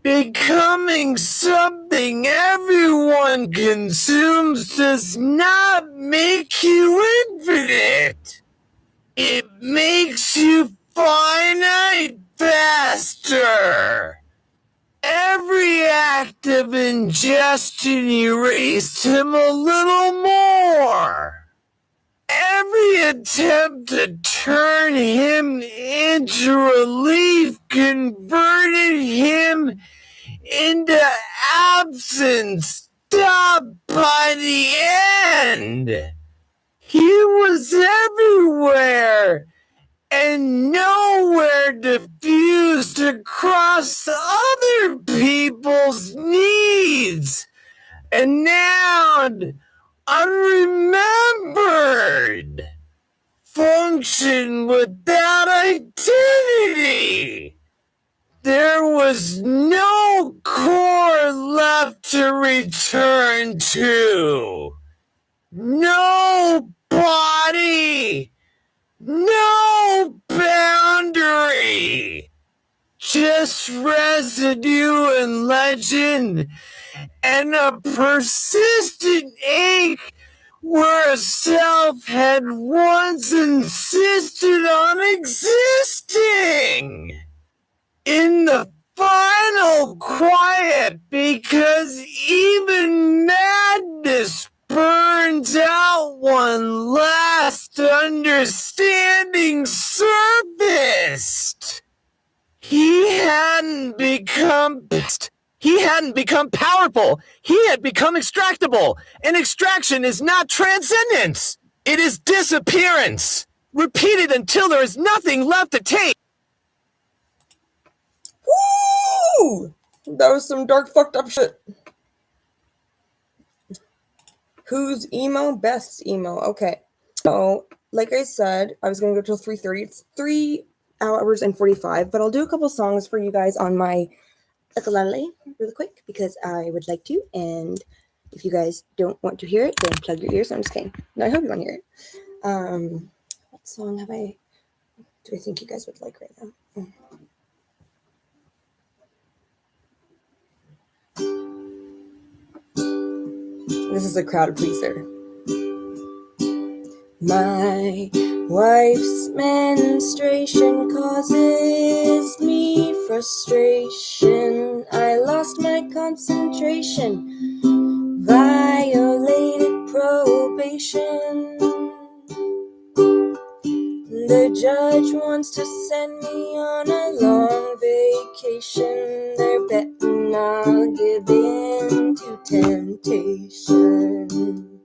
becoming something everyone consumes does not make you infinite. It makes you finite faster. Every act of ingestion erased him a little more. Every attempt to turn him into relief converted him into absence, stopped by the end. He was everywhere and nowhere diffused across other people's needs, and now unremembered, function without identity. There was no core left to return to. No body. No boundary. Just residue and legend, and a persistent ache where a self had once insisted on existing. In the final quiet, because even madness burns out one last understanding surfaced. He hadn't become powerful. He had become extractable. And extraction is not transcendence. It is disappearance. Repeated until there is nothing left to take. Woo! That was some dark, fucked up shit. Who's emo? Best's emo. Okay. So, like I said, I was going to go till 3:30. It's 3 hours and 45, but I'll do a couple songs for you guys on my ukulele really quick because I would like to. And if you guys don't want to hear it, then plug your ears. I'm just kidding. No, I hope you want to hear it. What song do I think you guys would like right now? This is a crowd pleaser. My wife's menstruation causes me frustration. I lost my concentration, violated probation. The judge wants to send me on a long vacation. They're betting I'll give in to temptation.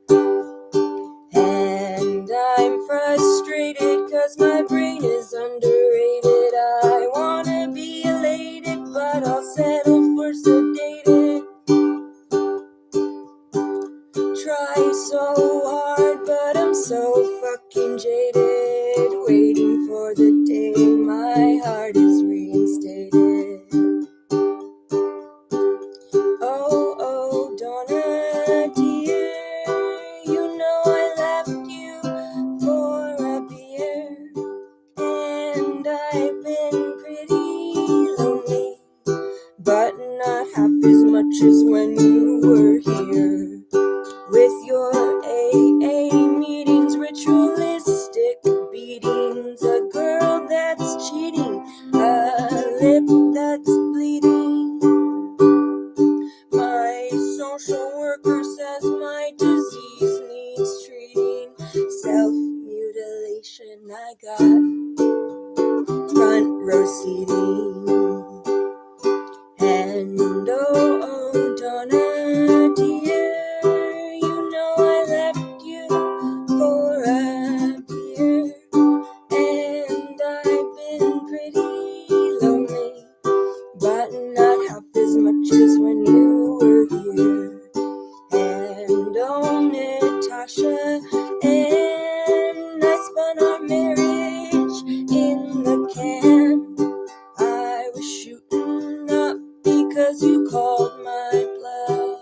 And I'm frustrated cause my brain is underrated. I wanna be elated, but I'll settle for sedated. Try so hard, but I'm so fucking jaded. Waiting for the day my heart is reinstated. coworker says my disease needs treating. Self-mutilation, I got front row seating. And oh, Donna, dear, you know I left you for a beer. And I've been pretty lonely, but not half as much as when you were here. And oh, Natasha, and I spun our marriage in the can. I was shooting up because you called my bluff.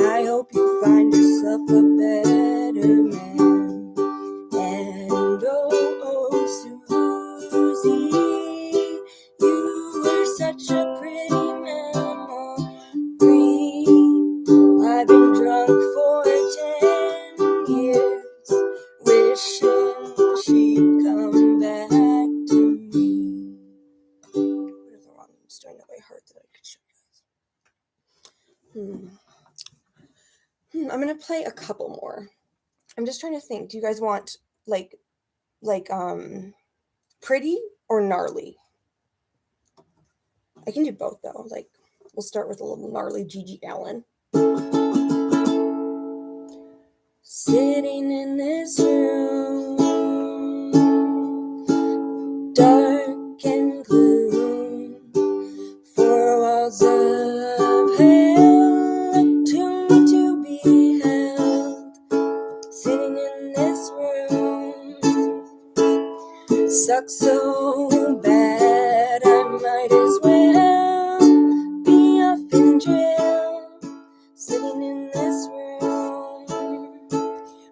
I hope you find yourself a better man. And oh, Susie, you were such a pretty memory. I've been drunk for 10 years, wishing she'd come back to me. What is the wrong? I'm just doing that by heart that I could show you guys. I'm gonna play a couple more. I'm just trying to think. Do you guys want like pretty or gnarly? I can do both though. Like we'll start with a little gnarly Gigi Allen. Sitting in this room, dark and gloom, four walls of hell look to me to be held. Sitting in this room sucks so bad I might as well be up in jail. Sitting in this room,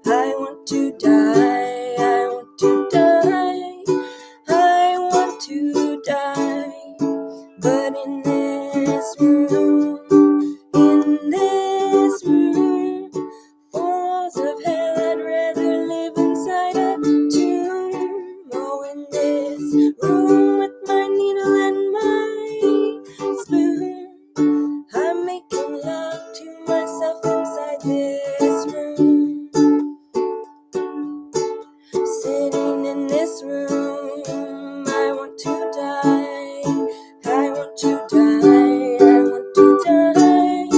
I want to die, I want to die, I want to die. But in this room, four walls of hell, I'd rather live inside a tomb. Oh, in this room with my needle and my spoon, I'm making love to myself inside this room. Sitting in this room, I want to die, I want to die, I want to die,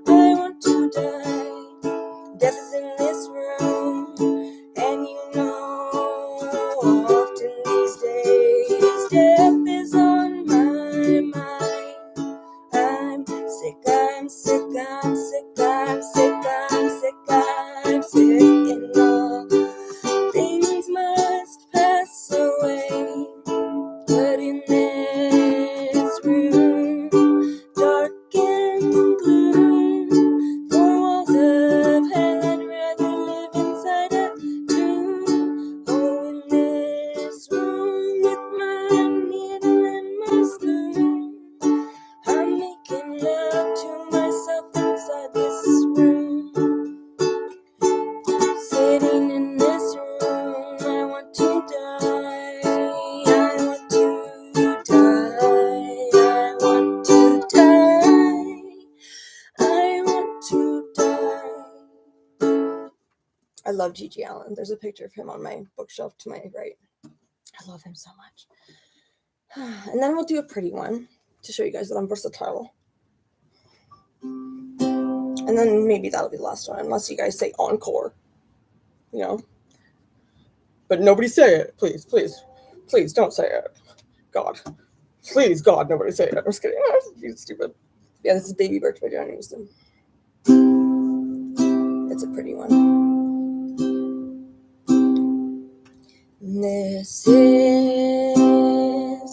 I want to die. Death is in this room, and you know, often these days, death is on my mind. I'm sick, I'm sick, I'm sick, I'm sick, I'm sick, I'm sick, and all things must pass away. But in this room, dark and gloom, four walls of hell, I'd rather live inside a tomb. Oh, in this room with my needle and my spoon, I'm making love to myself inside this room. Sitting in this room, I want to die, I want to die, I want to die, I want to die. I love Gigi Allen. There's a picture of him on my bookshelf to my right. I love him so much. And then we'll do a pretty one to show you guys that I'm versatile. And then maybe that'll be the last one, unless you guys say encore. You know, but nobody say it, please, please, please don't say it. God, please, God, nobody say it. I'm just kidding. You're stupid. Yeah, this is Baby Birch by Johnny Houston. It's a pretty one. This is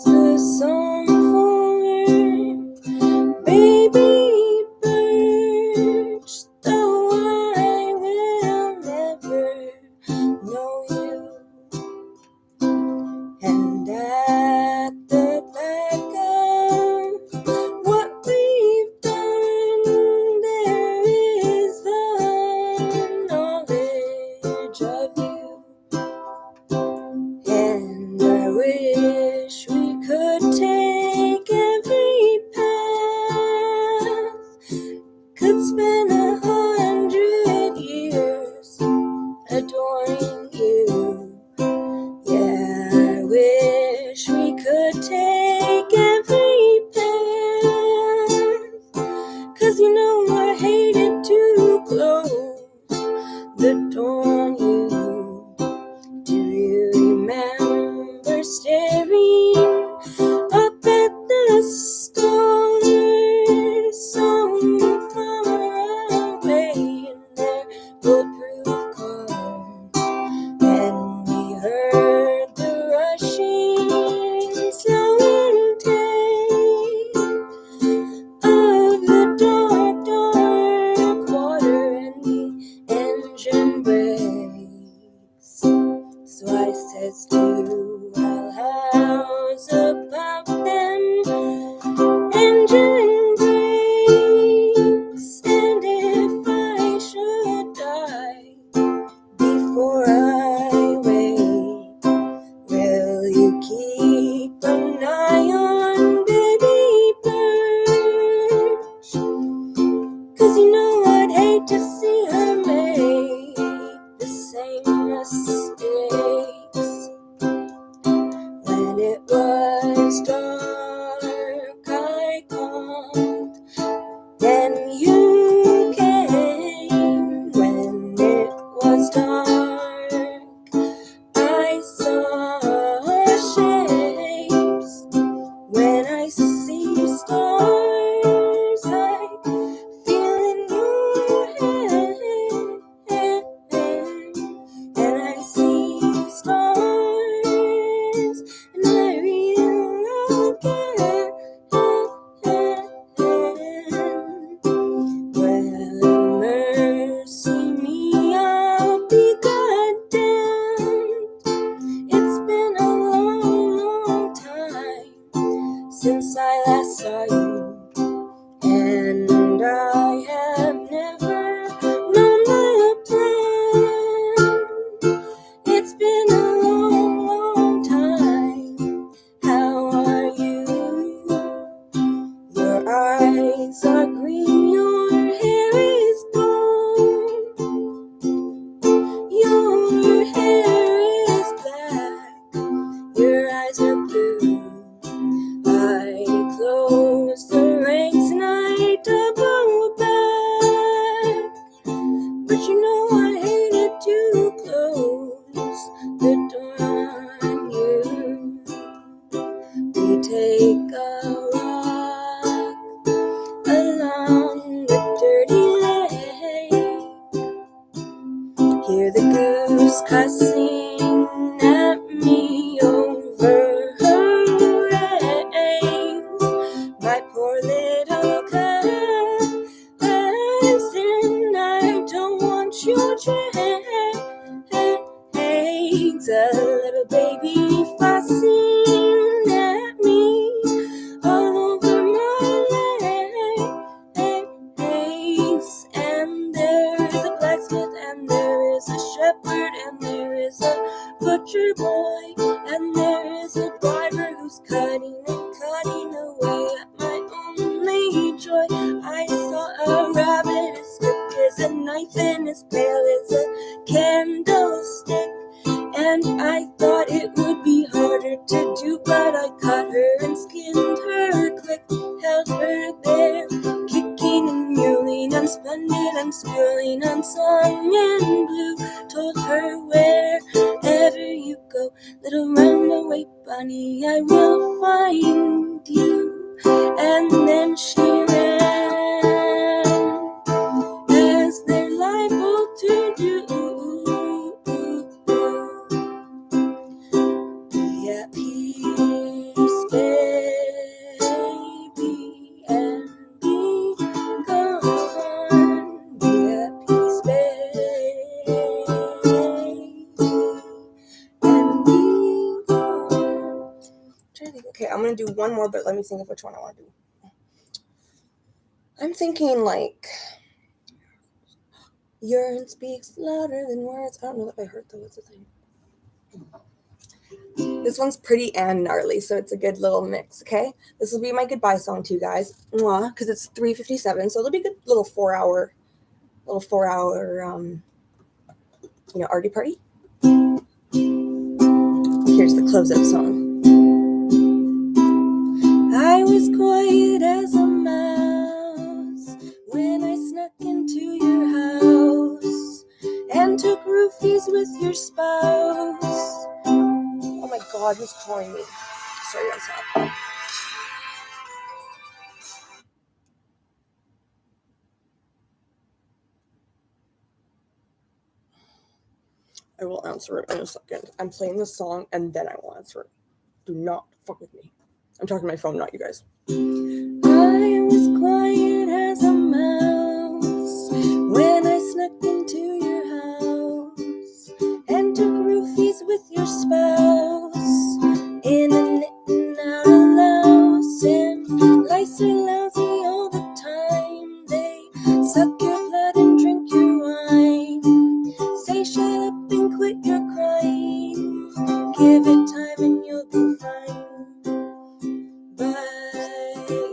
the song for Baby Birch, though I will never know you. And at the back of what we've done, there is the knowledge of you. And spend 100 years adoring you. Yeah, I wish we could take every path, 'cause you know I hated to close the door on you. Do you remember staring up at the stars so far away in their bulletproof cars? And we heard the rushing, slowing tape of the dark, dark water, and the engine brakes. So I says to you, well, how's about them engine brakes? And if I should die before I wake, will you keep an eye on baby Birch? 'Cause you know I'd hate to see her make the same mistakes. When it was dark, I called, then you came. When it was dark, I saw shapes. When I see stars, I feel in your hand. And I see stars, and I realize again. Well, mercy me, I'll be goddamned. It's been a long, long time since I last saw you, and I have never known the plan. It's been a long, long time. How are you? Your eyes are green, your hair is gold, your hair is black, your eyes are blue. I close the ranks and I double back, but you know I hated to close the door on you. We take a walk along the dirty lake, hear the goose cussing at me over her eggs. My poor little cousin, I don't want your eggs. A little baby fussing at me all over my legs. And there is a blacksmith, and there is a shepherd, and there is a butcher boy, and there is a barber who's cutting and cutting away at my only joy. I saw a rabbit as quick as a knife and as pale as a candlestick, and I thought it would be harder to do, but I caught her and skinned her quick, held her there, kicking and mewling and splendid and spewing and song and blue. Told her, wherever you go, little runaway bunny, I will find you. And then she ran, as they're liable to do. Be at peace, baby, and be gone. Be at peace, baby, and be gone. Okay, I'm gonna do one more, but let me think of which one I want to do. I'm thinking like urine speaks louder than words. I don't know if I heard that. What's the thing? This one's pretty and gnarly, so it's a good little mix, okay? This will be my goodbye song to you guys, because it's 3:57, so it'll be a good little 4-hour little 4-hour, Arty Party. Here's the closeout song. I was quiet as a mouse when I snuck into your house and took roofies with your spouse. Oh my God, who's calling me? Sorry, one second. I will answer it in a second. I'm playing this song and then I will answer it. Do not fuck with me. I'm talking to my phone, not you guys. I was quiet as a mouse when I snuck into your house and took roofies with your spouse in a knitting out of louse, and lice are lousy all the time. They suck your blood and drink your wine. Say shut up and quit your crying. Give it time and you'll be fine. But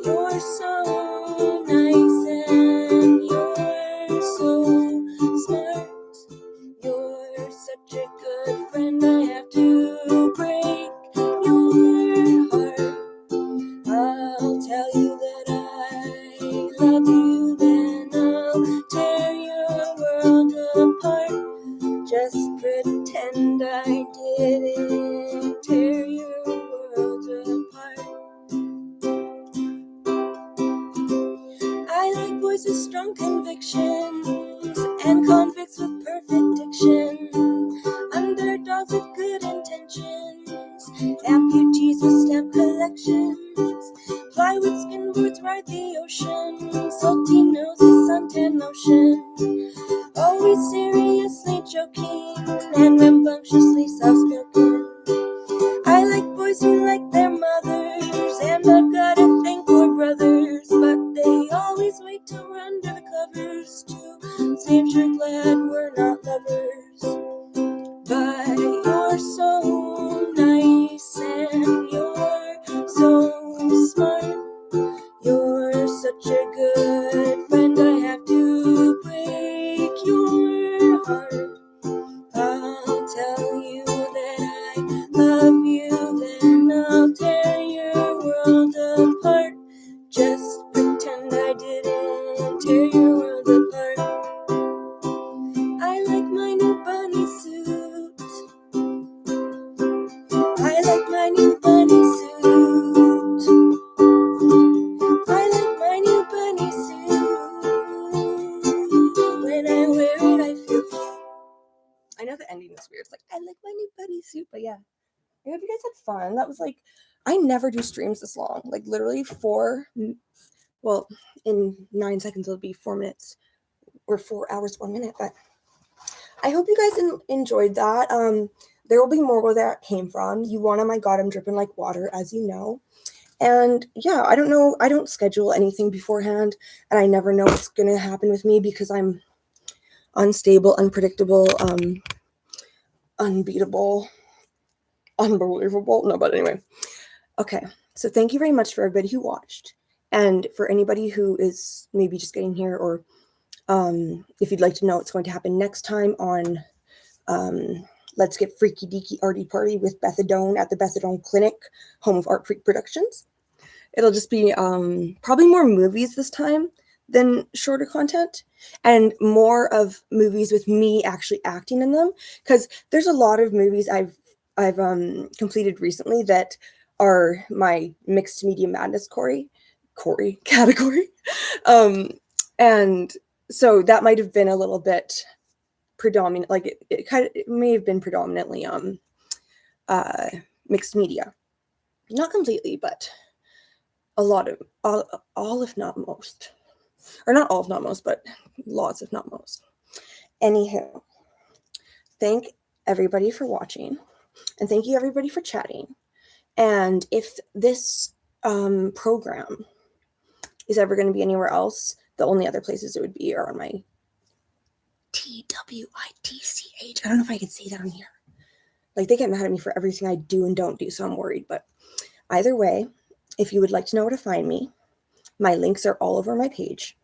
you're so nice and you're so smart. You're such a good friend. I have to break your heart. I'll tell you that I love you, then I'll tear your world apart. Just pretend I didn't tear your world apart. I like boys with strong convictions and convicts with perfect diction, underdogs with good intentions, amputees with stamp collections, plywood skinboards ride the ocean, salty noses, suntan lotion, always seriously joking and rambunctiously soft-spoken. I like boys who like their mothers, and I've got a thing for brothers, but they always wait till we're under the covers to say if you're glad we're not lovers. But you're so nice and you're so smart. You're such a good friend. I have to break your heart. I'll tell you that I love you, then I'll tear your world apart. Just pretend I didn't tear your world apart. I like my new bunny suit. I like my new bunny suit. I like my new bunny suit. When I wear it, I feel cute. I know the ending is weird. It's like, I like my new bunny suit, but yeah. I hope you guys had fun. That was like, I never do streams this long. Like literally in 9 seconds it'll be 4 minutes or 4 hours, 1 minute. But I hope you guys enjoyed that. There will be more where that came from. You want, oh my God, I'm dripping like water, as you know. And yeah, I don't know. I don't schedule anything beforehand, and I never know what's going to happen with me because I'm unstable, unpredictable, unbeatable, unbelievable. No, but anyway. Okay, so thank you very much for everybody who watched. And for anybody who is maybe just getting here, or if you'd like to know what's going to happen next time on Let's Get Freaky Deaky Arty Party with Bethadone at the Bethadone Clinic, home of Art Freak Productions. It'll just be probably more movies this time than shorter content, and more of movies with me actually acting in them, because there's a lot of movies I've completed recently that are my mixed media madness Corey category. And so that might have been a little bit predominant, like it may have been predominantly mixed media. Not completely, but a lot of all if not most. Or not all if not most, but lots if not most. Anywho, thank everybody for watching, and thank you everybody for chatting. And if this program is ever going to be anywhere else, the only other places it would be are on my TWITCH. I don't know if I can say that on here. Like, they get mad at me for everything I do and don't do, so I'm worried. But either way, if you would like to know where to find me, my links are all over my page.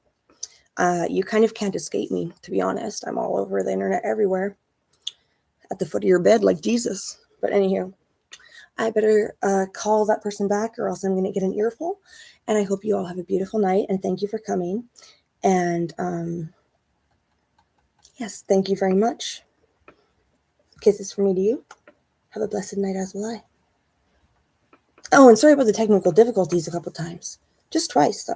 You kind of can't escape me, to be honest. I'm all over the internet everywhere, at the foot of your bed like Jesus. But anywho, I better call that person back or else I'm going to get an earful. And I hope you all have a beautiful night, and thank you for coming. And yes, thank you very much. Kisses from me to you. Have a blessed night, as will I. Oh, and sorry about the technical difficulties a couple times. Just twice, though.